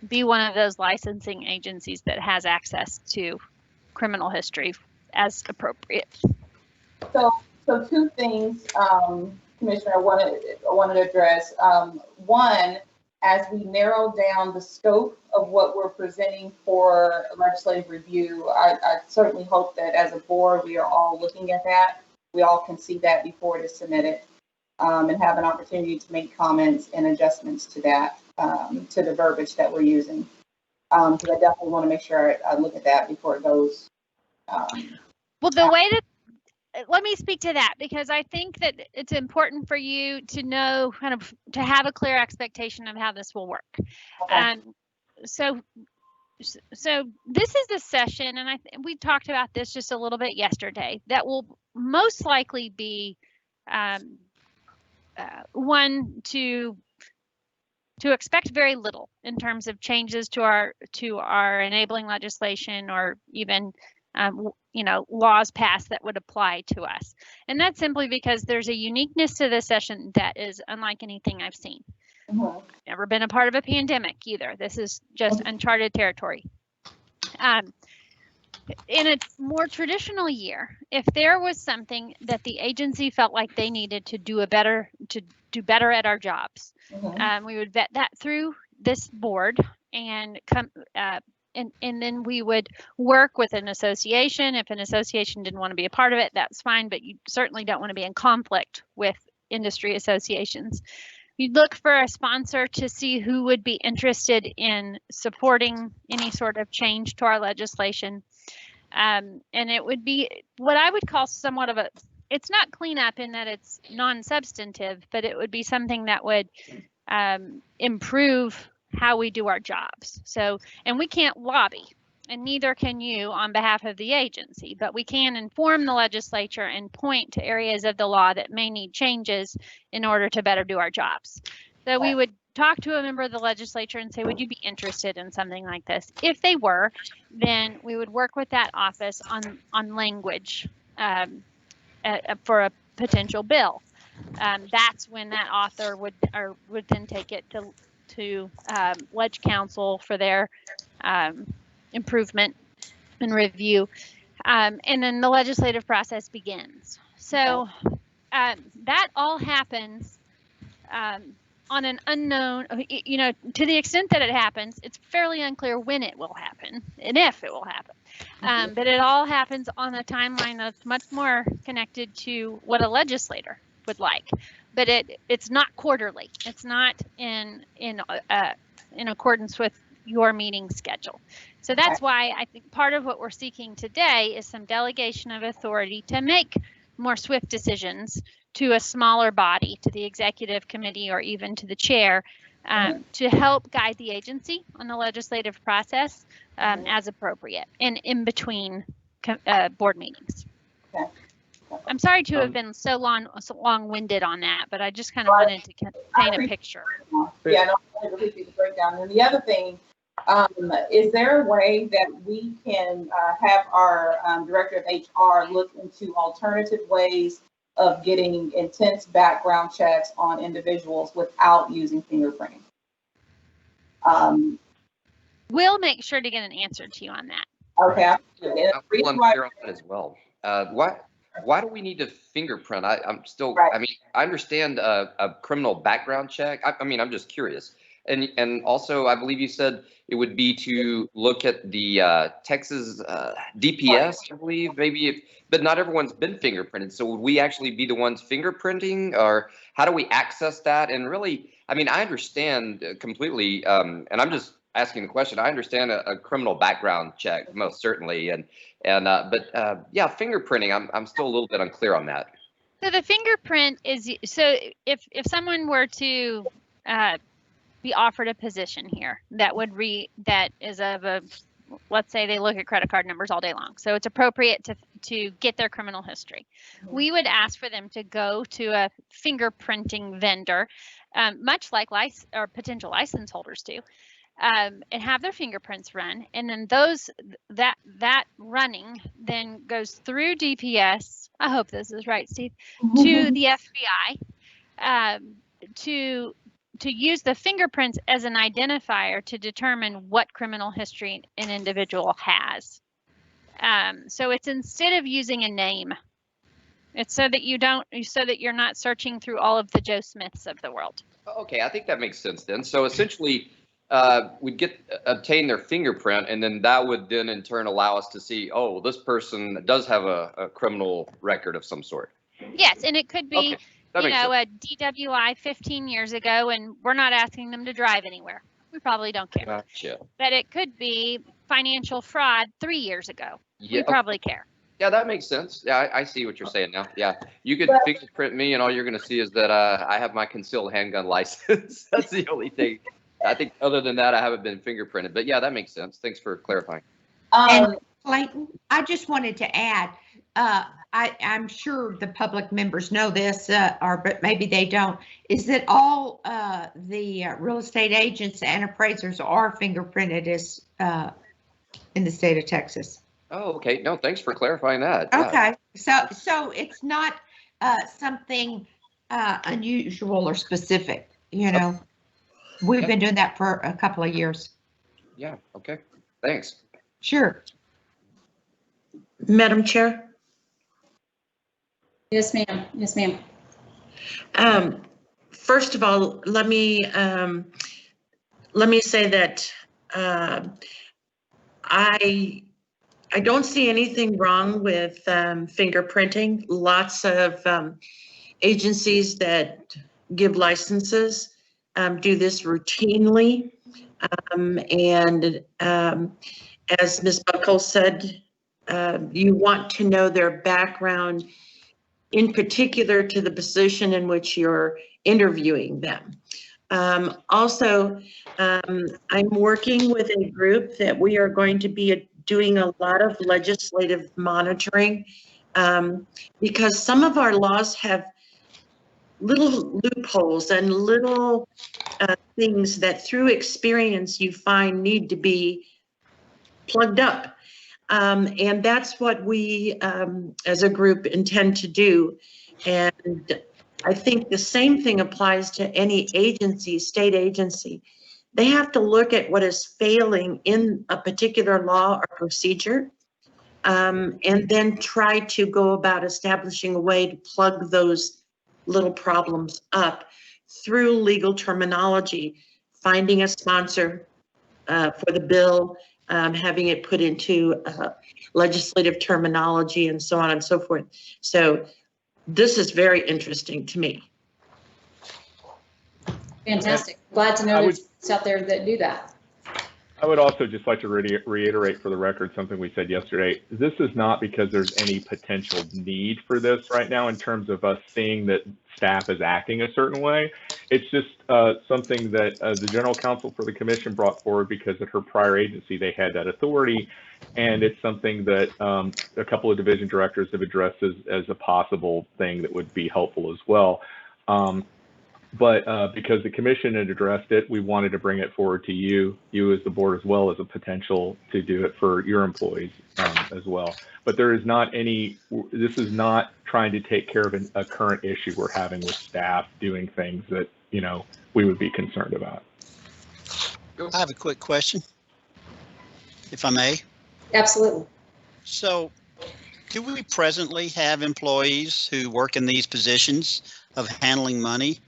[SPEAKER 6] be one of those licensing agencies that has access to criminal history as appropriate.
[SPEAKER 3] So two things, Commissioner, I wanted to address. One, as we narrow down the scope of what we're presenting for legislative review, I certainly hope that as a board, we are all looking at that. We all can see that before it is submitted and have an opportunity to make comments and adjustments to that, to the verbiage that we're using. Because I definitely want to make sure I look at that before it goes.
[SPEAKER 6] Well, the way that, let me speak to that, because I think that it's important for you to know, kind of, to have a clear expectation of how this will work. Okay. So this is the session, and we talked about this just a little bit yesterday, that will most likely be one to expect very little in terms of changes to our enabling legislation, or even laws passed that would apply to us. And that's simply because there's a uniqueness to this session that is unlike anything I've seen. I've never been a part of a pandemic either. This is just uncharted territory. In a more traditional year, if there was something that the agency felt like they needed to do better at our jobs, we would vet that through this board and come. And then we would work with an association. If an association didn't want to be a part of it, that's fine, but you certainly don't want to be in conflict with industry associations. You'd look for a sponsor to see who would be interested in supporting any sort of change to our legislation. And it would be what I would call somewhat of a, it's not cleanup in that it's non-substantive, but it would be something that would improve how we do our jobs. So, and we can't lobby, and neither can you on behalf of the agency, but we can inform the legislature and point to areas of the law that may need changes in order to better do our jobs. So we would talk to a member of the legislature and say, would you be interested in something like this? If they were, then we would work with that office on language for a potential bill. That's when that author would then take it to Ledge Council for their improvement and review, and then the legislative process begins. So that all happens on an unknown, you know, to the extent that it happens, it's fairly unclear when it will happen and if it will happen. But it all happens on a timeline that's much more connected to what a legislator would like. But it's not quarterly. It's not in accordance with your meeting schedule. So that's why I think part of what we're seeking today is some delegation of authority to make more swift decisions to a smaller body, to the executive committee or even to the chair, to help guide the agency on the legislative process as appropriate and in between board meetings.
[SPEAKER 3] Okay.
[SPEAKER 6] I'm sorry to have been so long-winded on that, but I just kind of wanted to paint a picture.
[SPEAKER 3] Yeah, no, I really appreciate the breakdown. And the other thing, is there a way that we can have our director of HR look into alternative ways of getting intense background checks on individuals without using fingerprinting?
[SPEAKER 6] We'll make sure to get an answer to you on that.
[SPEAKER 3] Okay.
[SPEAKER 8] I'm unclear on that as well. Why do we need to fingerprint? I'm still, I mean, I understand a criminal background check. I mean, I'm just curious. And also, I believe you said it would be to look at the Texas DPS, I believe, maybe, but not everyone's been fingerprinted. So would we actually be the ones fingerprinting, or how do we access that? And really, I mean, I understand completely, and I'm just asking the question. I understand a criminal background check, most certainly, but yeah, fingerprinting, I'm still a little bit unclear on that.
[SPEAKER 6] So the fingerprint is, so if someone were to be offered a position here that is of a, let's say they look at credit card numbers all day long, so it's appropriate to get their criminal history. We would ask for them to go to a fingerprinting vendor, much like potential license holders do, and have their fingerprints run, and then that running then goes through DPS. I hope this is right, Steve, to the FBI, to use the fingerprints as an identifier to determine what criminal history an individual has. So it's instead of using a name, it's so that you're not searching through all of the Joe Smiths of the world.
[SPEAKER 8] Okay, I think that makes sense then. So essentially, we'd obtain their fingerprint, and then that would then in turn allow us to see, oh, this person does have a criminal record of some sort.
[SPEAKER 6] Yes, and it could be,
[SPEAKER 8] okay,
[SPEAKER 6] a DWI 15 years ago, and we're not asking them to drive anywhere. We probably don't care.
[SPEAKER 8] Gotcha.
[SPEAKER 6] But it could be financial fraud 3 years ago. Yeah, we probably care.
[SPEAKER 8] Yeah, that makes sense. Yeah, I see what you're saying now. Yeah, you could fingerprint me, and all you're going to see is that I have my concealed handgun license. That's the only thing. I think other than that, I haven't been fingerprinted. But yeah, that makes sense. Thanks for clarifying.
[SPEAKER 7] And Clayton, I just wanted to add, I'm sure the public members know this, but maybe they don't, is that all the real estate agents and appraisers are fingerprinted as in the state of Texas.
[SPEAKER 8] Oh, okay. No, thanks for clarifying that.
[SPEAKER 7] Okay, so it's not something unusual or specific, you know. We've been doing that for a couple of years.
[SPEAKER 8] Yeah, okay. Thanks.
[SPEAKER 7] Sure.
[SPEAKER 10] Madam Chair?
[SPEAKER 1] Yes, ma'am. Yes, ma'am.
[SPEAKER 10] First of all, let me say that I don't see anything wrong with fingerprinting. Lots of agencies that give licenses do this routinely. As Ms. Buckles said, you want to know their background, in particular to the position in which you're interviewing them. Also, I'm working with a group that we are going to be doing a lot of legislative monitoring because some of our laws have little loopholes and little things that through experience you find need to be plugged up. And that's what we as a group intend to do. And I think the same thing applies to any agency, state agency. They have to look at what is failing in a particular law or procedure, and then try to go about establishing a way to plug those little problems up through legal terminology, finding a sponsor for the bill, having it put into legislative terminology, and so on and so forth. So this is very interesting to me.
[SPEAKER 1] Fantastic. Glad to know there's out there that do that.
[SPEAKER 12] I would also just like to reiterate for the record something we said yesterday. This is not because there's any potential need for this right now in terms of us seeing that staff is acting a certain way. It's just something that the general counsel for the commission brought forward because at her prior agency, they had that authority. And it's something that a couple of division directors have addressed as a possible thing that would be helpful as well. But because the commission had addressed it, we wanted to bring it forward to you as the board, as well as a potential to do it for your employees as well. But there is not any, this is not trying to take care of a current issue we're having with staff doing things that, you know, we would be concerned about.
[SPEAKER 4] I have a quick question, if I may.
[SPEAKER 1] Absolutely.
[SPEAKER 4] So do we presently have employees who work in these positions of handling money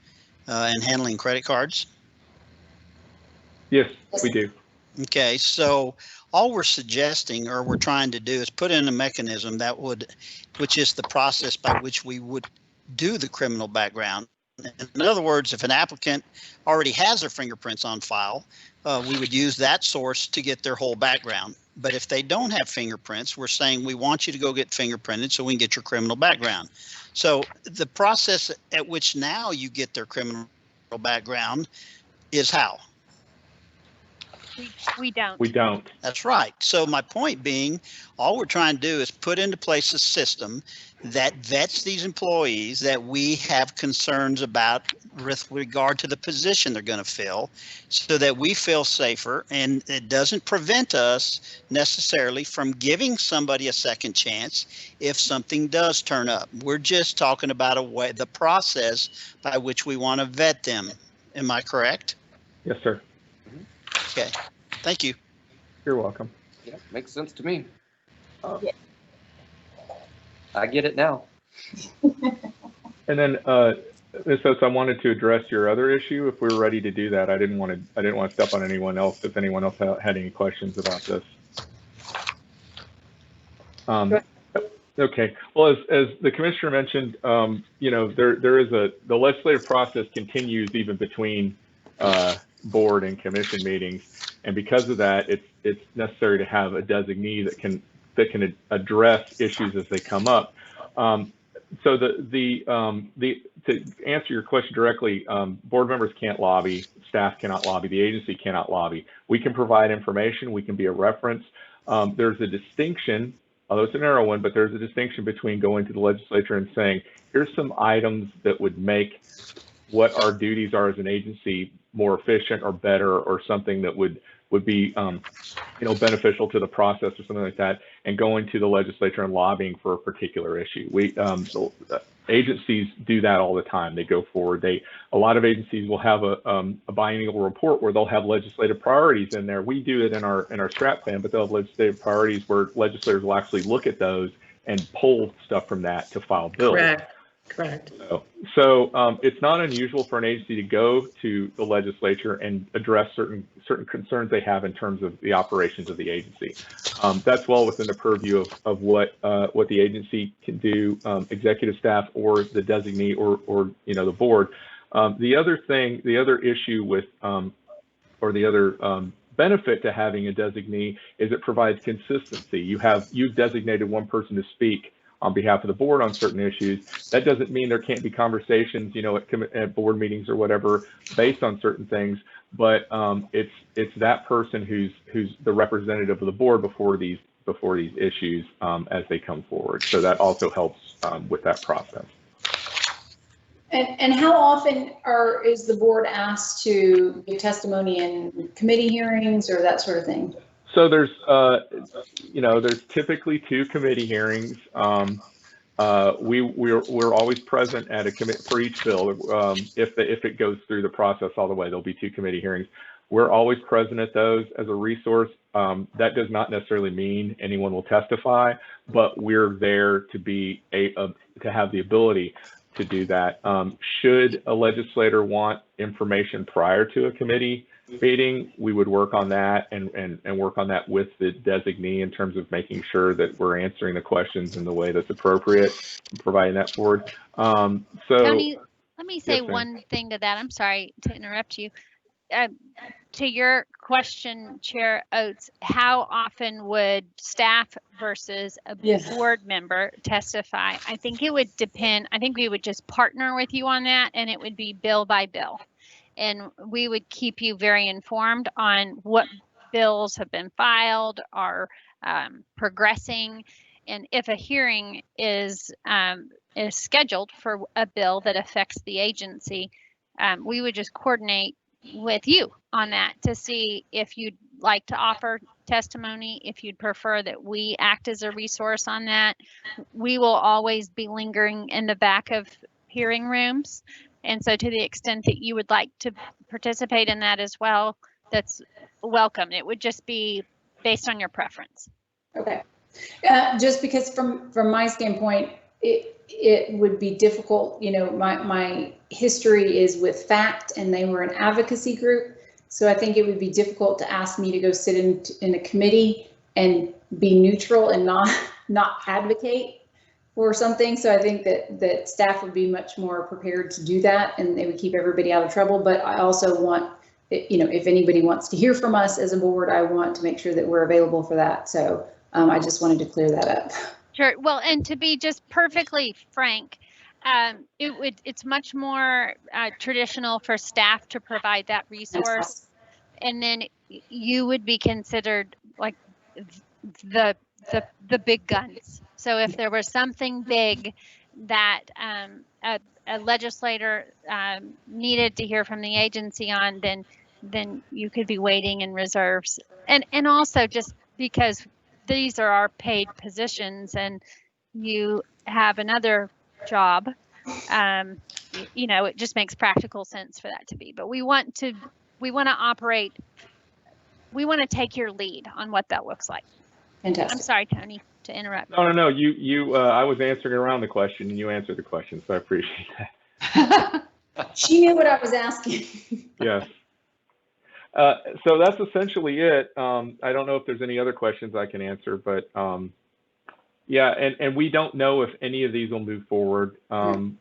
[SPEAKER 4] and handling credit cards?
[SPEAKER 12] Yes, we do.
[SPEAKER 4] Okay, so all we're suggesting or we're trying to do is put in a mechanism that would, which is the process by which we would do the criminal background. In other words, if an applicant already has their fingerprints on file, we would use that source to get their whole background. But if they don't have fingerprints, we're saying we want you to go get fingerprinted so we can get your criminal background. So the process at which now you get their criminal background is how?
[SPEAKER 6] We don't.
[SPEAKER 12] We don't.
[SPEAKER 4] That's right. So my point being, all we're trying to do is put into place a system that vets these employees that we have concerns about with regard to the position they're going to fill, so that we feel safer, and it doesn't prevent us necessarily from giving somebody a second chance if something does turn up. We're just talking about the process by which we want to vet them. Am I correct?
[SPEAKER 12] Yes, sir.
[SPEAKER 4] Okay. Thank you.
[SPEAKER 12] You're welcome.
[SPEAKER 8] Yeah, makes sense to me. I get it now.
[SPEAKER 12] And then, Ms. Oates, I wanted to address your other issue. If we were ready to do that, I didn't want to step on anyone else. If anyone else had any questions about this. Okay. Well, as the commissioner mentioned, you know, the legislative process continues even between board and commission meetings, and because of that, it's necessary to have a designee that can address issues as they come up. So to answer your question directly, board members can't lobby, staff cannot lobby, the agency cannot lobby. We can provide information, we can be a reference. There's a distinction, although it's a narrow one, but there's a distinction between going to the legislature and saying, here's some items that would make what our duties are as an agency more efficient or better, or something that would be you know, beneficial to the process or something like that, and going to the legislature and lobbying for a particular issue. Agencies do that all the time. They go forward. A lot of agencies will have a biennial report where they'll have legislative priorities in there. We do it in our strat plan, but they'll have legislative priorities where legislators will actually look at those and pull stuff from that to file bills.
[SPEAKER 10] Correct. Correct.
[SPEAKER 12] So it's not unusual for an agency to go to the legislature and address certain concerns they have in terms of the operations of the agency. That's well within the purview of what the agency can do, executive staff or the designee or the board. The other issue with or the other benefit to having a designee is it provides consistency. You've designated one person to speak on behalf of the board on certain issues. That doesn't mean there can't be conversations, at board meetings or whatever, based on certain things. But it's that person who's the representative of the board before these issues as they come forward. So that also helps with that process.
[SPEAKER 1] And how often is the board asked to give testimony in committee hearings or that sort of thing?
[SPEAKER 12] So there's typically 2 committee hearings. We're always present at a committee for each bill. If it goes through the process all the way, there'll be 2 committee hearings. We're always present at those as a resource. That does not necessarily mean anyone will testify, but we're there to have the ability to do that. Should a legislator want information prior to a committee meeting, we would work on that and work on that with the designee in terms of making sure that we're answering the questions in the way that's appropriate and providing that forward.
[SPEAKER 6] Tony, let me say
[SPEAKER 12] yes,
[SPEAKER 6] one thing to that. I'm sorry to interrupt you. To your question, Chair Oates, how often would staff versus a board member testify? I think it would depend. I think we would just partner with you on that, and it would be bill by bill. And we would keep you very informed on what bills have been filed, are progressing, and if a hearing is scheduled for a bill that affects the agency, we would just coordinate with you on that to see if you'd like to offer testimony, if you'd prefer that we act as a resource on that. We will always be lingering in the back of hearing rooms. And so to the extent that you would like to participate in that as well, that's welcome. It would just be based on your preference.
[SPEAKER 1] Okay. Just because from my standpoint, it would be difficult. My history is with FACT, and they were an advocacy group. So I think it would be difficult to ask me to go sit in a committee and be neutral and not advocate for something. So I think that staff would be much more prepared to do that, and they would keep everybody out of trouble. But I also want, if anybody wants to hear from us as a board, I want to make sure that we're available for that. So I just wanted to clear that up.
[SPEAKER 6] Sure. Well, and to be just perfectly frank, it's much more traditional for staff to provide that resource, and then you would be considered like the big guns. So if there was something big that a legislator needed to hear from the agency on, then you could be waiting in reserves, and also just because these are our paid positions and you have another job, it just makes practical sense for that to be. But we want to take your lead on what that looks like.
[SPEAKER 1] Fantastic.
[SPEAKER 6] I'm sorry, Tony, to interrupt.
[SPEAKER 12] No. You I was answering around the question and you answered the question, so I appreciate that.
[SPEAKER 1] She knew what I was asking.
[SPEAKER 12] Yes. So that's essentially it. I don't know if there's any other questions I can answer, but yeah, and we don't know if any of these will move forward. And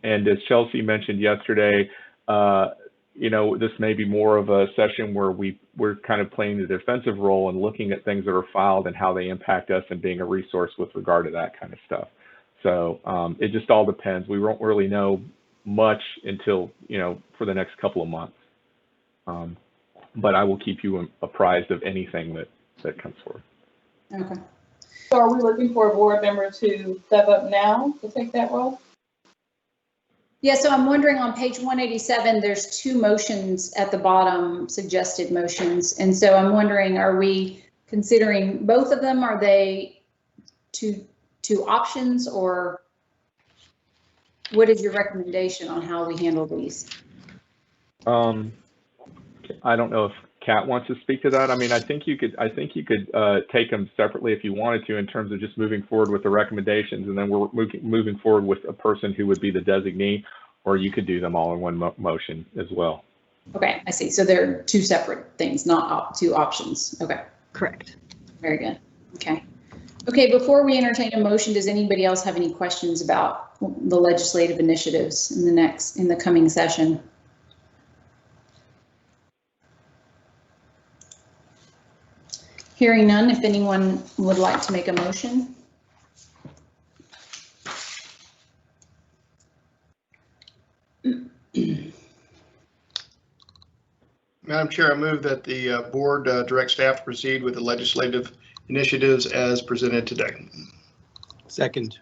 [SPEAKER 12] as Chelsea mentioned yesterday, this may be more of a session where we're kind of playing the defensive role and looking at things that are filed and how they impact us and being a resource with regard to that kind of stuff. So it just all depends. We won't really know much until, for the next couple of months. But I will keep you apprised of anything that comes forward.
[SPEAKER 3] Okay. So are we looking for a board member to step up now to take that role?
[SPEAKER 1] Yeah, so I'm wondering on page 187, there's 2 motions at the bottom, suggested motions. And so I'm wondering, are we considering both of them? Are they two options, or what is your recommendation on how we handle these?
[SPEAKER 12] I don't know if Kat wants to speak to that. I mean, I think you could take them separately if you wanted to in terms of just moving forward with the recommendations, and then we're moving forward with a person who would be the designee, or you could do them all in one motion as well.
[SPEAKER 1] Okay, I see. So they're two separate things, not two options. Okay.
[SPEAKER 18] Correct.
[SPEAKER 1] Very good. Okay. Okay, before we entertain a motion, does anybody else have any questions about the legislative initiatives in the coming session? Hearing none, if anyone would like to make a motion.
[SPEAKER 9] Madam Chair, I move that the board direct staff to proceed with the legislative initiatives as presented today.
[SPEAKER 15] Second.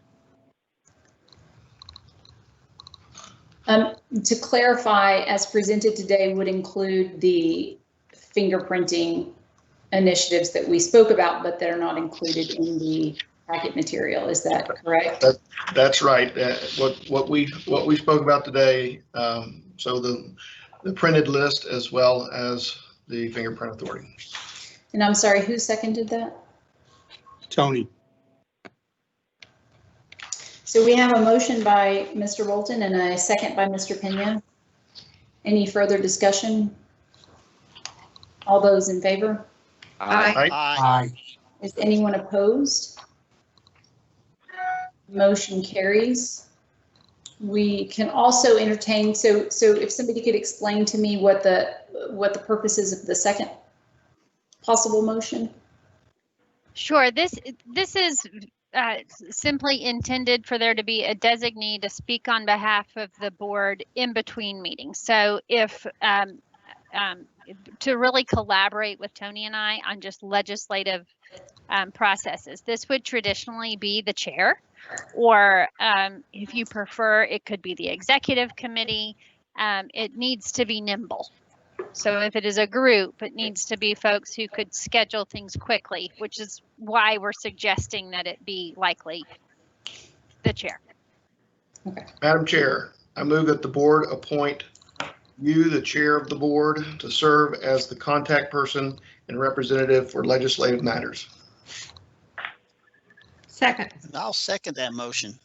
[SPEAKER 1] To clarify, as presented today would include the fingerprinting initiatives that we spoke about, but that are not included in the packet material. Is that correct?
[SPEAKER 9] That's right. What we spoke about today. So the printed list as well as the fingerprint authority.
[SPEAKER 1] And I'm sorry, who seconded that?
[SPEAKER 15] Tony.
[SPEAKER 1] So we have a motion by Mr. Bolton and a second by Mr. Pena. Any further discussion? All those in favor?
[SPEAKER 8] Aye.
[SPEAKER 9] Aye.
[SPEAKER 1] Is anyone opposed? Motion carries. We can also entertain, so if somebody could explain to me what the purpose is of the second possible motion.
[SPEAKER 6] Sure. This is simply intended for there to be a designee to speak on behalf of the board in between meetings. So if to really collaborate with Tony and I on just legislative processes. This would traditionally be the chair, or if you prefer, it could be the executive committee. It needs to be nimble. So if it is a group, it needs to be folks who could schedule things quickly, which is why we're suggesting that it be likely the chair.
[SPEAKER 1] Okay.
[SPEAKER 9] Madam Chair, I move that the board appoint you, the chair of the board, to serve as the contact person and representative for legislative matters.
[SPEAKER 7] Second.
[SPEAKER 4] I'll second that motion.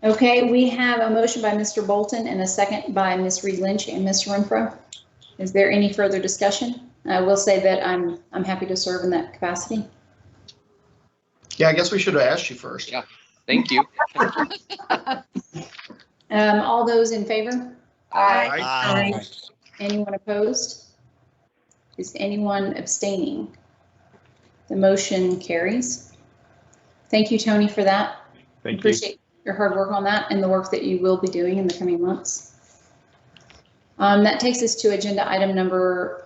[SPEAKER 1] Okay, we have a motion by Mr. Bolton and a second by Ms. Reed Lynch and Ms. Renfro. Is there any further discussion? I will say that I'm happy to serve in that capacity.
[SPEAKER 9] Yeah, I guess we should have asked you first.
[SPEAKER 8] Yeah, thank you.
[SPEAKER 1] All those in favor?
[SPEAKER 9] Aye.
[SPEAKER 4] Aye.
[SPEAKER 1] Anyone opposed? Is anyone abstaining? The motion carries. Thank you, Tony, for that.
[SPEAKER 12] Thank you.
[SPEAKER 1] Appreciate your hard work on that and the work that you will be doing in the coming months. That takes us to agenda item number,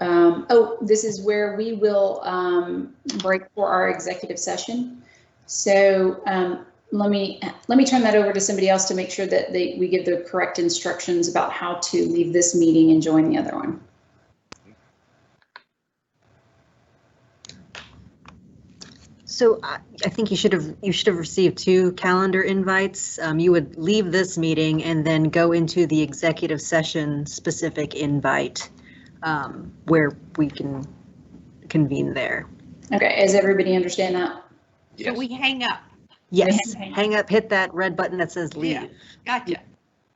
[SPEAKER 1] this is where we will break for our executive session. So let me turn that over to somebody else to make sure that we give the correct instructions about how to leave this meeting and join the other one.
[SPEAKER 18] So I think you should have received 2 calendar invites. You would leave this meeting and then go into the executive session specific invite where we can convene there.
[SPEAKER 1] Okay, does everybody understand that?
[SPEAKER 7] So we hang up.
[SPEAKER 18] Yes, hang up, hit that red button that says leave.
[SPEAKER 7] Yeah, gotcha.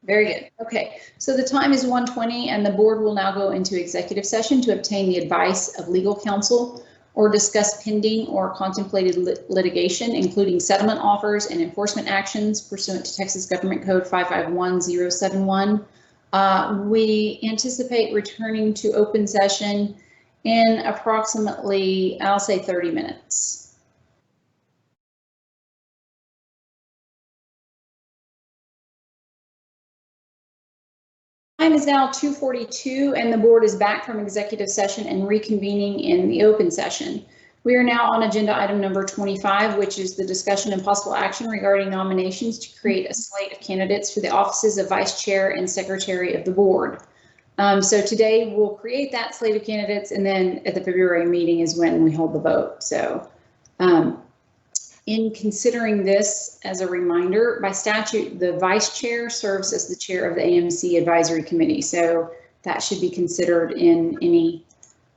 [SPEAKER 1] Very good. Okay, so the time is 1:20 and the board will now go into executive session to obtain the advice of legal counsel or discuss pending or contemplated litigation, including settlement offers and enforcement actions pursuant to Texas Government Code 551071. We anticipate returning to open session in approximately, I'll say 30 minutes. Time is now 2:42 and the board is back from executive session and reconvening in the open session. We are now on agenda item number 25, which is the discussion and possible action regarding nominations to create a slate of candidates for the offices of vice chair and secretary of the board. So today we'll create that slate of candidates, and then at the February meeting is when we hold the vote. So in considering this, as a reminder, by statute, the vice chair serves as the chair of the AMC Advisory Committee. So that should be considered in any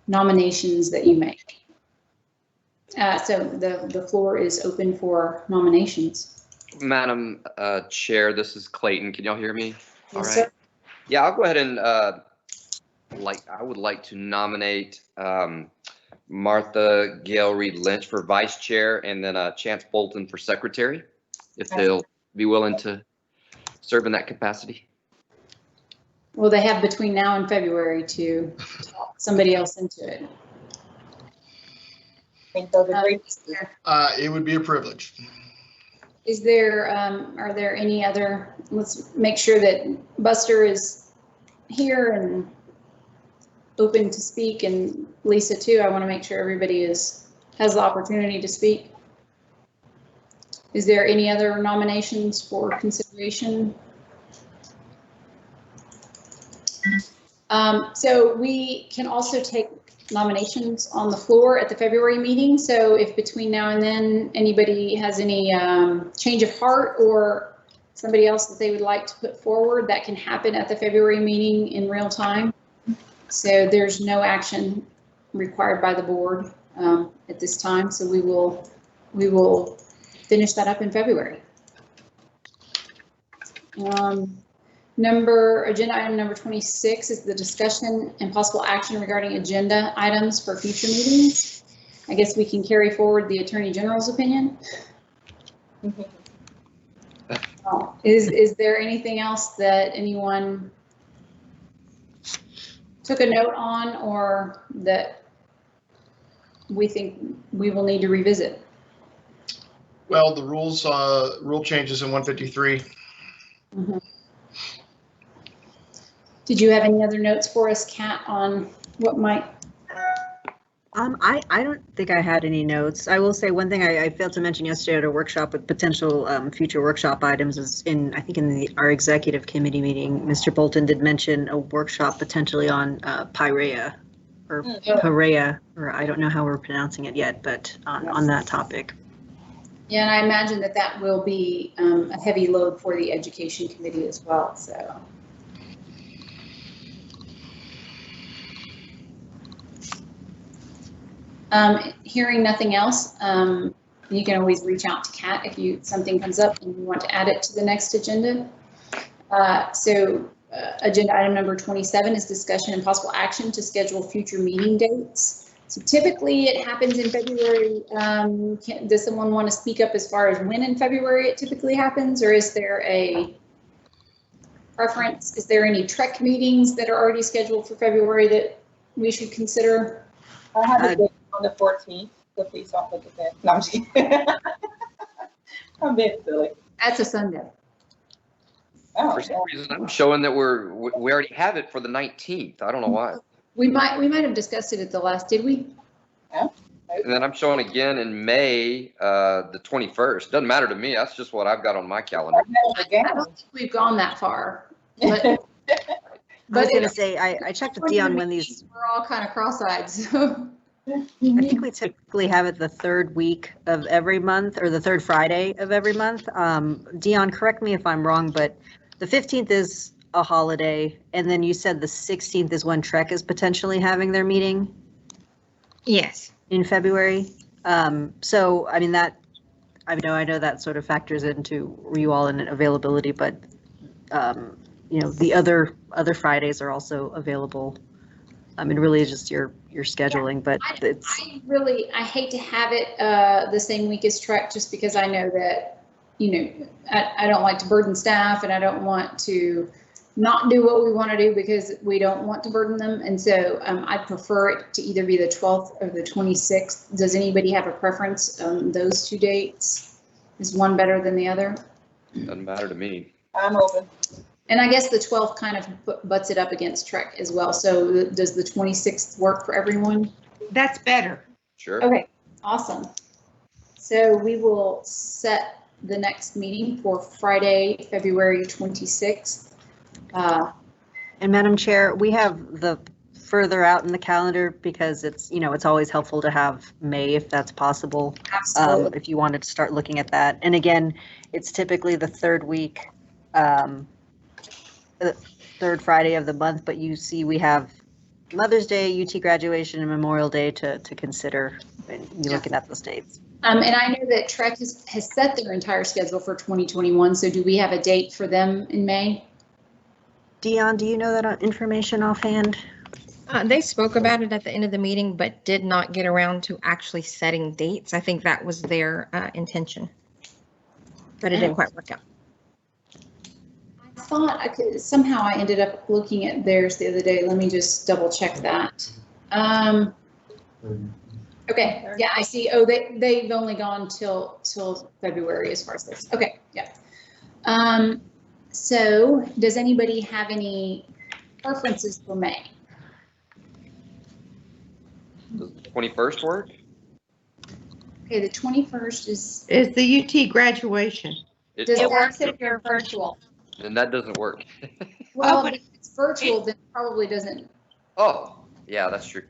[SPEAKER 1] nominations that you make. So the floor is open for nominations.
[SPEAKER 8] Madam Chair, this is Clayton. Can y'all hear me?
[SPEAKER 1] Yes,
[SPEAKER 8] All right.
[SPEAKER 1] sir.
[SPEAKER 8] Yeah, I'll go ahead and I would like to nominate Martha Gail Reed Lynch for vice chair, and then Chance Bolton for secretary, if they'll be willing to serve in that capacity.
[SPEAKER 1] Well, they have between now and February to talk somebody else into it.
[SPEAKER 3] I think those are great.
[SPEAKER 9] It would be a privilege.
[SPEAKER 1] Is there, are there any other, let's make sure that Buster is here and open to speak, and Lisa too. I want to make sure everybody has the opportunity to speak. Is there any other nominations for consideration? So we can also take nominations on the floor at the February meeting. So if between now and then anybody has any change of heart or somebody else that they would like to put forward, that can happen at the February meeting in real time. So there's no action required by the board at this time. So we will finish that up in February. Agenda item number 26 is the discussion and possible action regarding agenda items for future meetings. I guess we can carry forward the Attorney General's opinion. Is there anything else that anyone took a note on or that we think we will need to revisit?
[SPEAKER 9] Well, the rule changes in 153.
[SPEAKER 1] Mm-hmm. Did you have any other notes for us, Kat, on what might?
[SPEAKER 18] I don't think I had any notes. I will say one thing I failed to mention yesterday at a workshop with potential future workshop items is I think in our executive committee meeting, Mr. Bolton did mention a workshop potentially on Pyrrhea or Pyrrhea, or I don't know how we're pronouncing it yet, but on that topic.
[SPEAKER 1] Yeah, and I imagine that will be a heavy load for the education committee as well, so. Hearing nothing else, you can always reach out to Kat if something comes up and you want to add it to the next agenda. Agenda item number 27 is discussion and possible action to schedule future meeting dates. So typically it happens in February. Does someone want to speak up as far as when in February it typically happens, or is there a preference? Is there any TREC meetings that are already scheduled for February that we should consider?
[SPEAKER 3] I have a date on the 14th, so please don't look at that. No, I'm just kidding. I'm being silly.
[SPEAKER 1] That's a Sunday.
[SPEAKER 3] Oh,
[SPEAKER 8] for some reason, I'm showing that we already have it for the 19th. I don't know why.
[SPEAKER 1] We might have discussed it at the last, did we?
[SPEAKER 3] Yeah.
[SPEAKER 8] And then I'm showing again in May, the 21st. Doesn't matter to me. That's just what I've got on my calendar.
[SPEAKER 1] I don't think we've gone that far.
[SPEAKER 18] But I was going to say, I checked with Dion when these.
[SPEAKER 1] We're all kind of cross-eyed, so.
[SPEAKER 18] I think we typically have it the third week of every month, or the third Friday of every month. Dion, correct me if I'm wrong, but the 15th is a holiday, and then you said the 16th is when TREC is potentially having their meeting?
[SPEAKER 2] Yes.
[SPEAKER 18] In February. So, I mean, I know that sort of factors into you all in availability, but the other Fridays are also available. I mean, really just your scheduling, but
[SPEAKER 1] I hate to have it the same week as TREC, just because I know that, I don't like to burden staff, and I don't want to not do what we want to do because we don't want to burden them. And so I prefer it to either be the 12th or the 26th. Does anybody have a preference on those two dates? Is one better than the other?
[SPEAKER 8] Doesn't matter to me.
[SPEAKER 3] I'm open.
[SPEAKER 1] And I guess the 12th kind of butts it up against TREC as well. So does the 26th work for everyone?
[SPEAKER 7] That's better.
[SPEAKER 8] Sure.
[SPEAKER 1] Okay, awesome. So we will set the next meeting for Friday, February 26th.
[SPEAKER 18] And Madam Chair, we have the further out in the calendar because it's always helpful to have May if that's possible.
[SPEAKER 1] Absolutely.
[SPEAKER 18] If you wanted to start looking at that. And again, it's typically the third week. third Friday of the month, but you see we have Mother's Day, UT graduation, and Memorial Day to consider when you're looking at those dates.
[SPEAKER 1] And I know that Trek has set their entire schedule for 2021. So do we have a date for them in May?
[SPEAKER 18] Dion, do you know that information offhand?
[SPEAKER 2] They spoke about it at the end of the meeting, but did not get around to actually setting dates. I think that was their intention, but it didn't quite work out.
[SPEAKER 1] I thought somehow I ended up looking at theirs the other day. Let me just double check that. Okay, yeah, I see. Oh, they've only gone till February as far as this. Okay, yeah. So does anybody have any preferences for May?
[SPEAKER 8] Does the 21st work?
[SPEAKER 1] Okay, the 21st is
[SPEAKER 7] the UT graduation.
[SPEAKER 1] It works if you're virtual.
[SPEAKER 8] Then that doesn't work.
[SPEAKER 1] Well, but if it's virtual, then it probably doesn't.
[SPEAKER 8] Oh, yeah, that's true.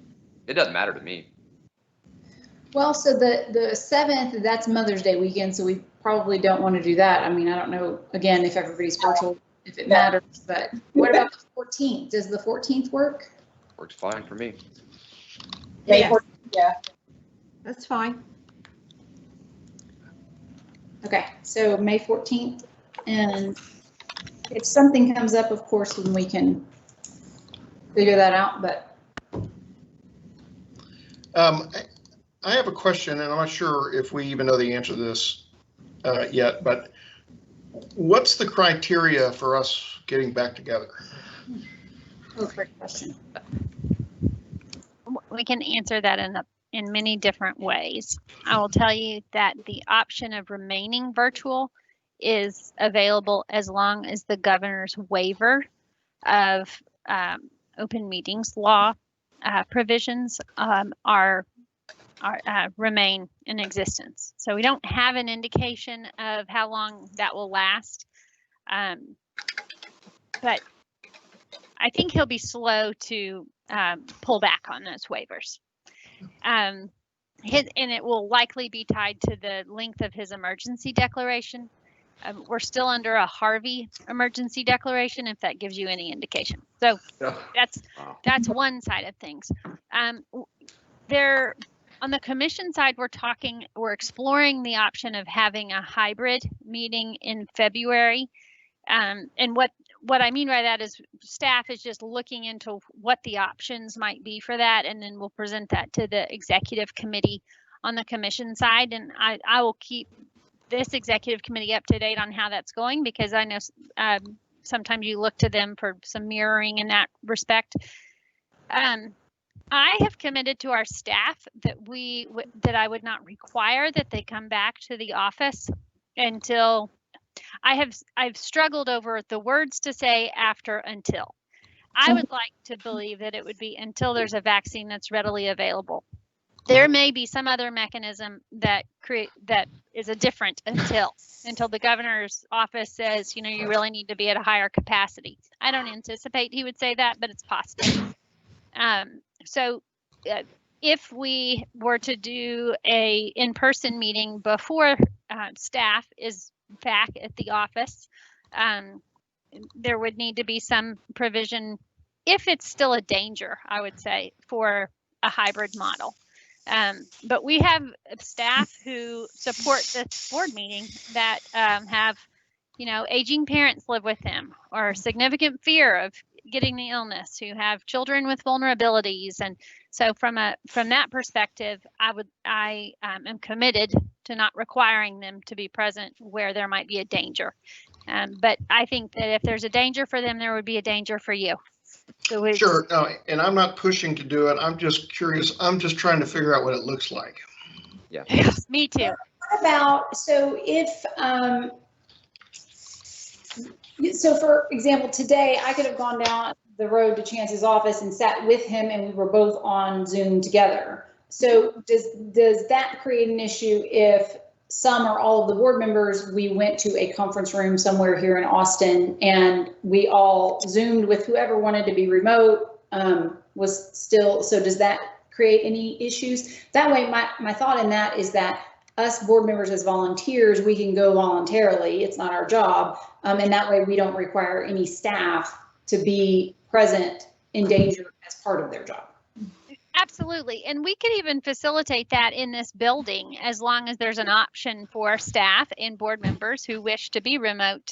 [SPEAKER 8] It doesn't matter to me.
[SPEAKER 1] Well, so the 7th, that's Mother's Day weekend, so we probably don't want to do that. I mean, I don't know, again, if everybody's virtual, if it matters, but what about the 14th? Does the 14th work?
[SPEAKER 8] Works fine for me.
[SPEAKER 3] Yeah.
[SPEAKER 7] That's fine.
[SPEAKER 1] Okay, so May 14th, and if something comes up, of course, then we can figure that out, but.
[SPEAKER 9] I have a question, and I'm not sure if we even know the answer to this yet, but what's the criteria for us getting back together?
[SPEAKER 1] Oh, great question.
[SPEAKER 6] We can answer that in many different ways. I will tell you that the option of remaining virtual is available as long as the governor's waiver of open meetings law provisions remain in existence. So we don't have an indication of how long that will last, but I think he'll be slow to pull back on those waivers. And it will likely be tied to the length of his emergency declaration. We're still under a Harvey emergency declaration, if that gives you any indication. So that's one side of things. On the commission side, we're exploring the option of having a hybrid meeting in February. And what I mean by that is staff is just looking into what the options might be for that, and then we'll present that to the executive committee on the commission side. And I will keep this executive committee up to date on how that's going, because I know sometimes you look to them for some mirroring in that respect. I have committed to our staff that I would not require that they come back to the office until I've struggled over the words to say after until. I would like to believe that it would be until there's a vaccine that's readily available. There may be some other mechanism that is a different until the governor's office says, you really need to be at a higher capacity. I don't anticipate he would say that, but it's possible. So if we were to do a in-person meeting before staff is back at the office, there would need to be some provision, if it's still a danger, I would say, for a hybrid model. But we have staff who support this board meeting that have, aging parents live with them, or significant fear of getting the illness, who have children with vulnerabilities. And so from that perspective, I am committed to not requiring them to be present where there might be a danger. But I think that if there's a danger for them, there would be a danger for you. So
[SPEAKER 9] sure, no, and I'm not pushing to do it. I'm just curious. I'm just trying to figure out what it looks like.
[SPEAKER 8] Yeah.
[SPEAKER 6] Yes, me too.
[SPEAKER 1] What about, so if, so for example, today I could have gone down the road to Chance's office and sat with him, and we were both on Zoom together. So does that create an issue if some or all of the board members, we went to a conference room somewhere here in Austin and we all Zoomed with whoever wanted to be remote, so does that create any issues? That way, my thought in that is that us board members as volunteers, we can go voluntarily. It's not our job. And that way we don't require any staff to be present in danger as part of their job.
[SPEAKER 6] Absolutely. And we could even facilitate that in this building as long as there's an option for staff and board members who wish to be remote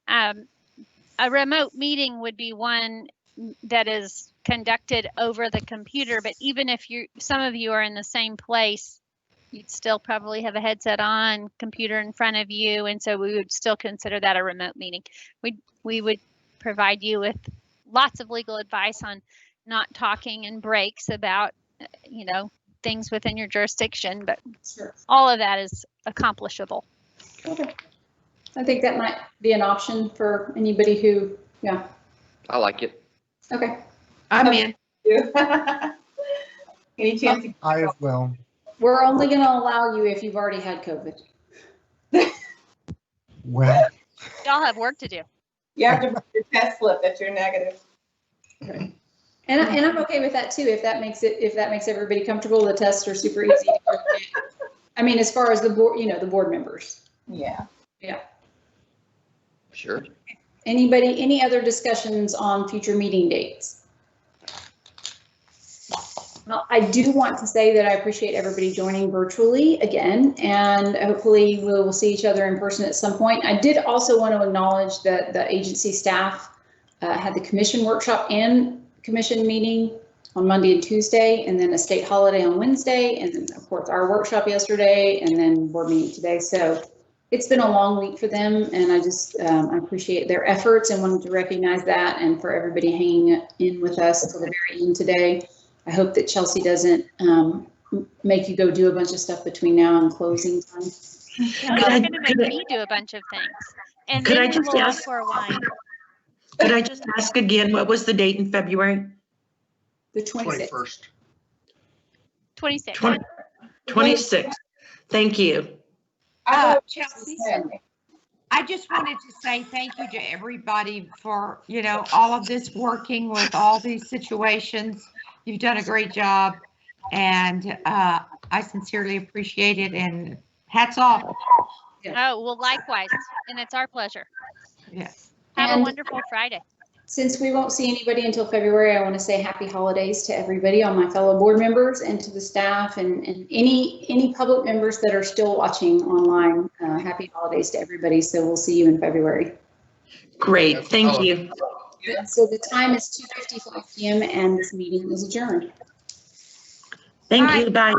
[SPEAKER 6] a remote meeting would be one that is conducted over the computer, but even if some of you are in the same place, you'd still probably have a headset on, computer in front of you, and so we would still consider that a remote meeting. We would provide you with lots of legal advice on not talking in breaks about, things within your jurisdiction, but
[SPEAKER 1] sure,
[SPEAKER 6] all of that is accomplishable.
[SPEAKER 1] Okay. I think that might be an option for anybody who, yeah.
[SPEAKER 8] I like it.
[SPEAKER 1] Okay.
[SPEAKER 7] I'm in.
[SPEAKER 3] Any chance?
[SPEAKER 5] I as well.
[SPEAKER 1] We're only going to allow you if you've already had COVID.
[SPEAKER 5] Well,
[SPEAKER 6] Y'all have work to do.
[SPEAKER 3] You have to put your test slip that you're negative.
[SPEAKER 1] Okay. And I'm okay with that too. If that makes everybody comfortable, the tests are super easy to get. I mean, as far as the board, the board members.
[SPEAKER 3] Yeah.
[SPEAKER 1] Yeah.
[SPEAKER 8] Sure.
[SPEAKER 1] Any other discussions on future meeting dates? Well, I do want to say that I appreciate everybody joining virtually again, and hopefully we'll see each other in person at some point. I did also want to acknowledge that the agency staff had the commission workshop and commission meeting on Monday and Tuesday, and then a state holiday on Wednesday, and then of course our workshop yesterday, and then board meeting today. So it's been a long week for them, and I just I appreciate their efforts and wanted to recognize that, and for everybody hanging in with us until the very end today. I hope that Chelsea doesn't make you go do a bunch of stuff between now and closing time.
[SPEAKER 6] Well, they're going to make me do a bunch of things, and
[SPEAKER 10] Could
[SPEAKER 6] then
[SPEAKER 10] I
[SPEAKER 6] we
[SPEAKER 10] just
[SPEAKER 6] will
[SPEAKER 10] ask-
[SPEAKER 6] for a wine.
[SPEAKER 10] Could I just ask again, what was the date in February?
[SPEAKER 1] The 26th.
[SPEAKER 9] 21st.
[SPEAKER 6] 26.
[SPEAKER 10] 26. Thank you.
[SPEAKER 7] Chelsea, I just wanted to say thank you to everybody for, all of this working with all these situations. You've done a great job, and I sincerely appreciate it, and hats off.
[SPEAKER 6] Oh, well, likewise, and it's our pleasure.
[SPEAKER 7] Yes.
[SPEAKER 6] Have a wonderful Friday.
[SPEAKER 1] Since we won't see anybody until February, I want to say happy holidays to everybody, on my fellow board members and to the staff and any public members that are still watching online. Happy holidays to everybody. So we'll see you in February.
[SPEAKER 10] Great, thank you.
[SPEAKER 1] So the time is 2:55 p.m. and this meeting is adjourned.
[SPEAKER 10] Thank you, bye.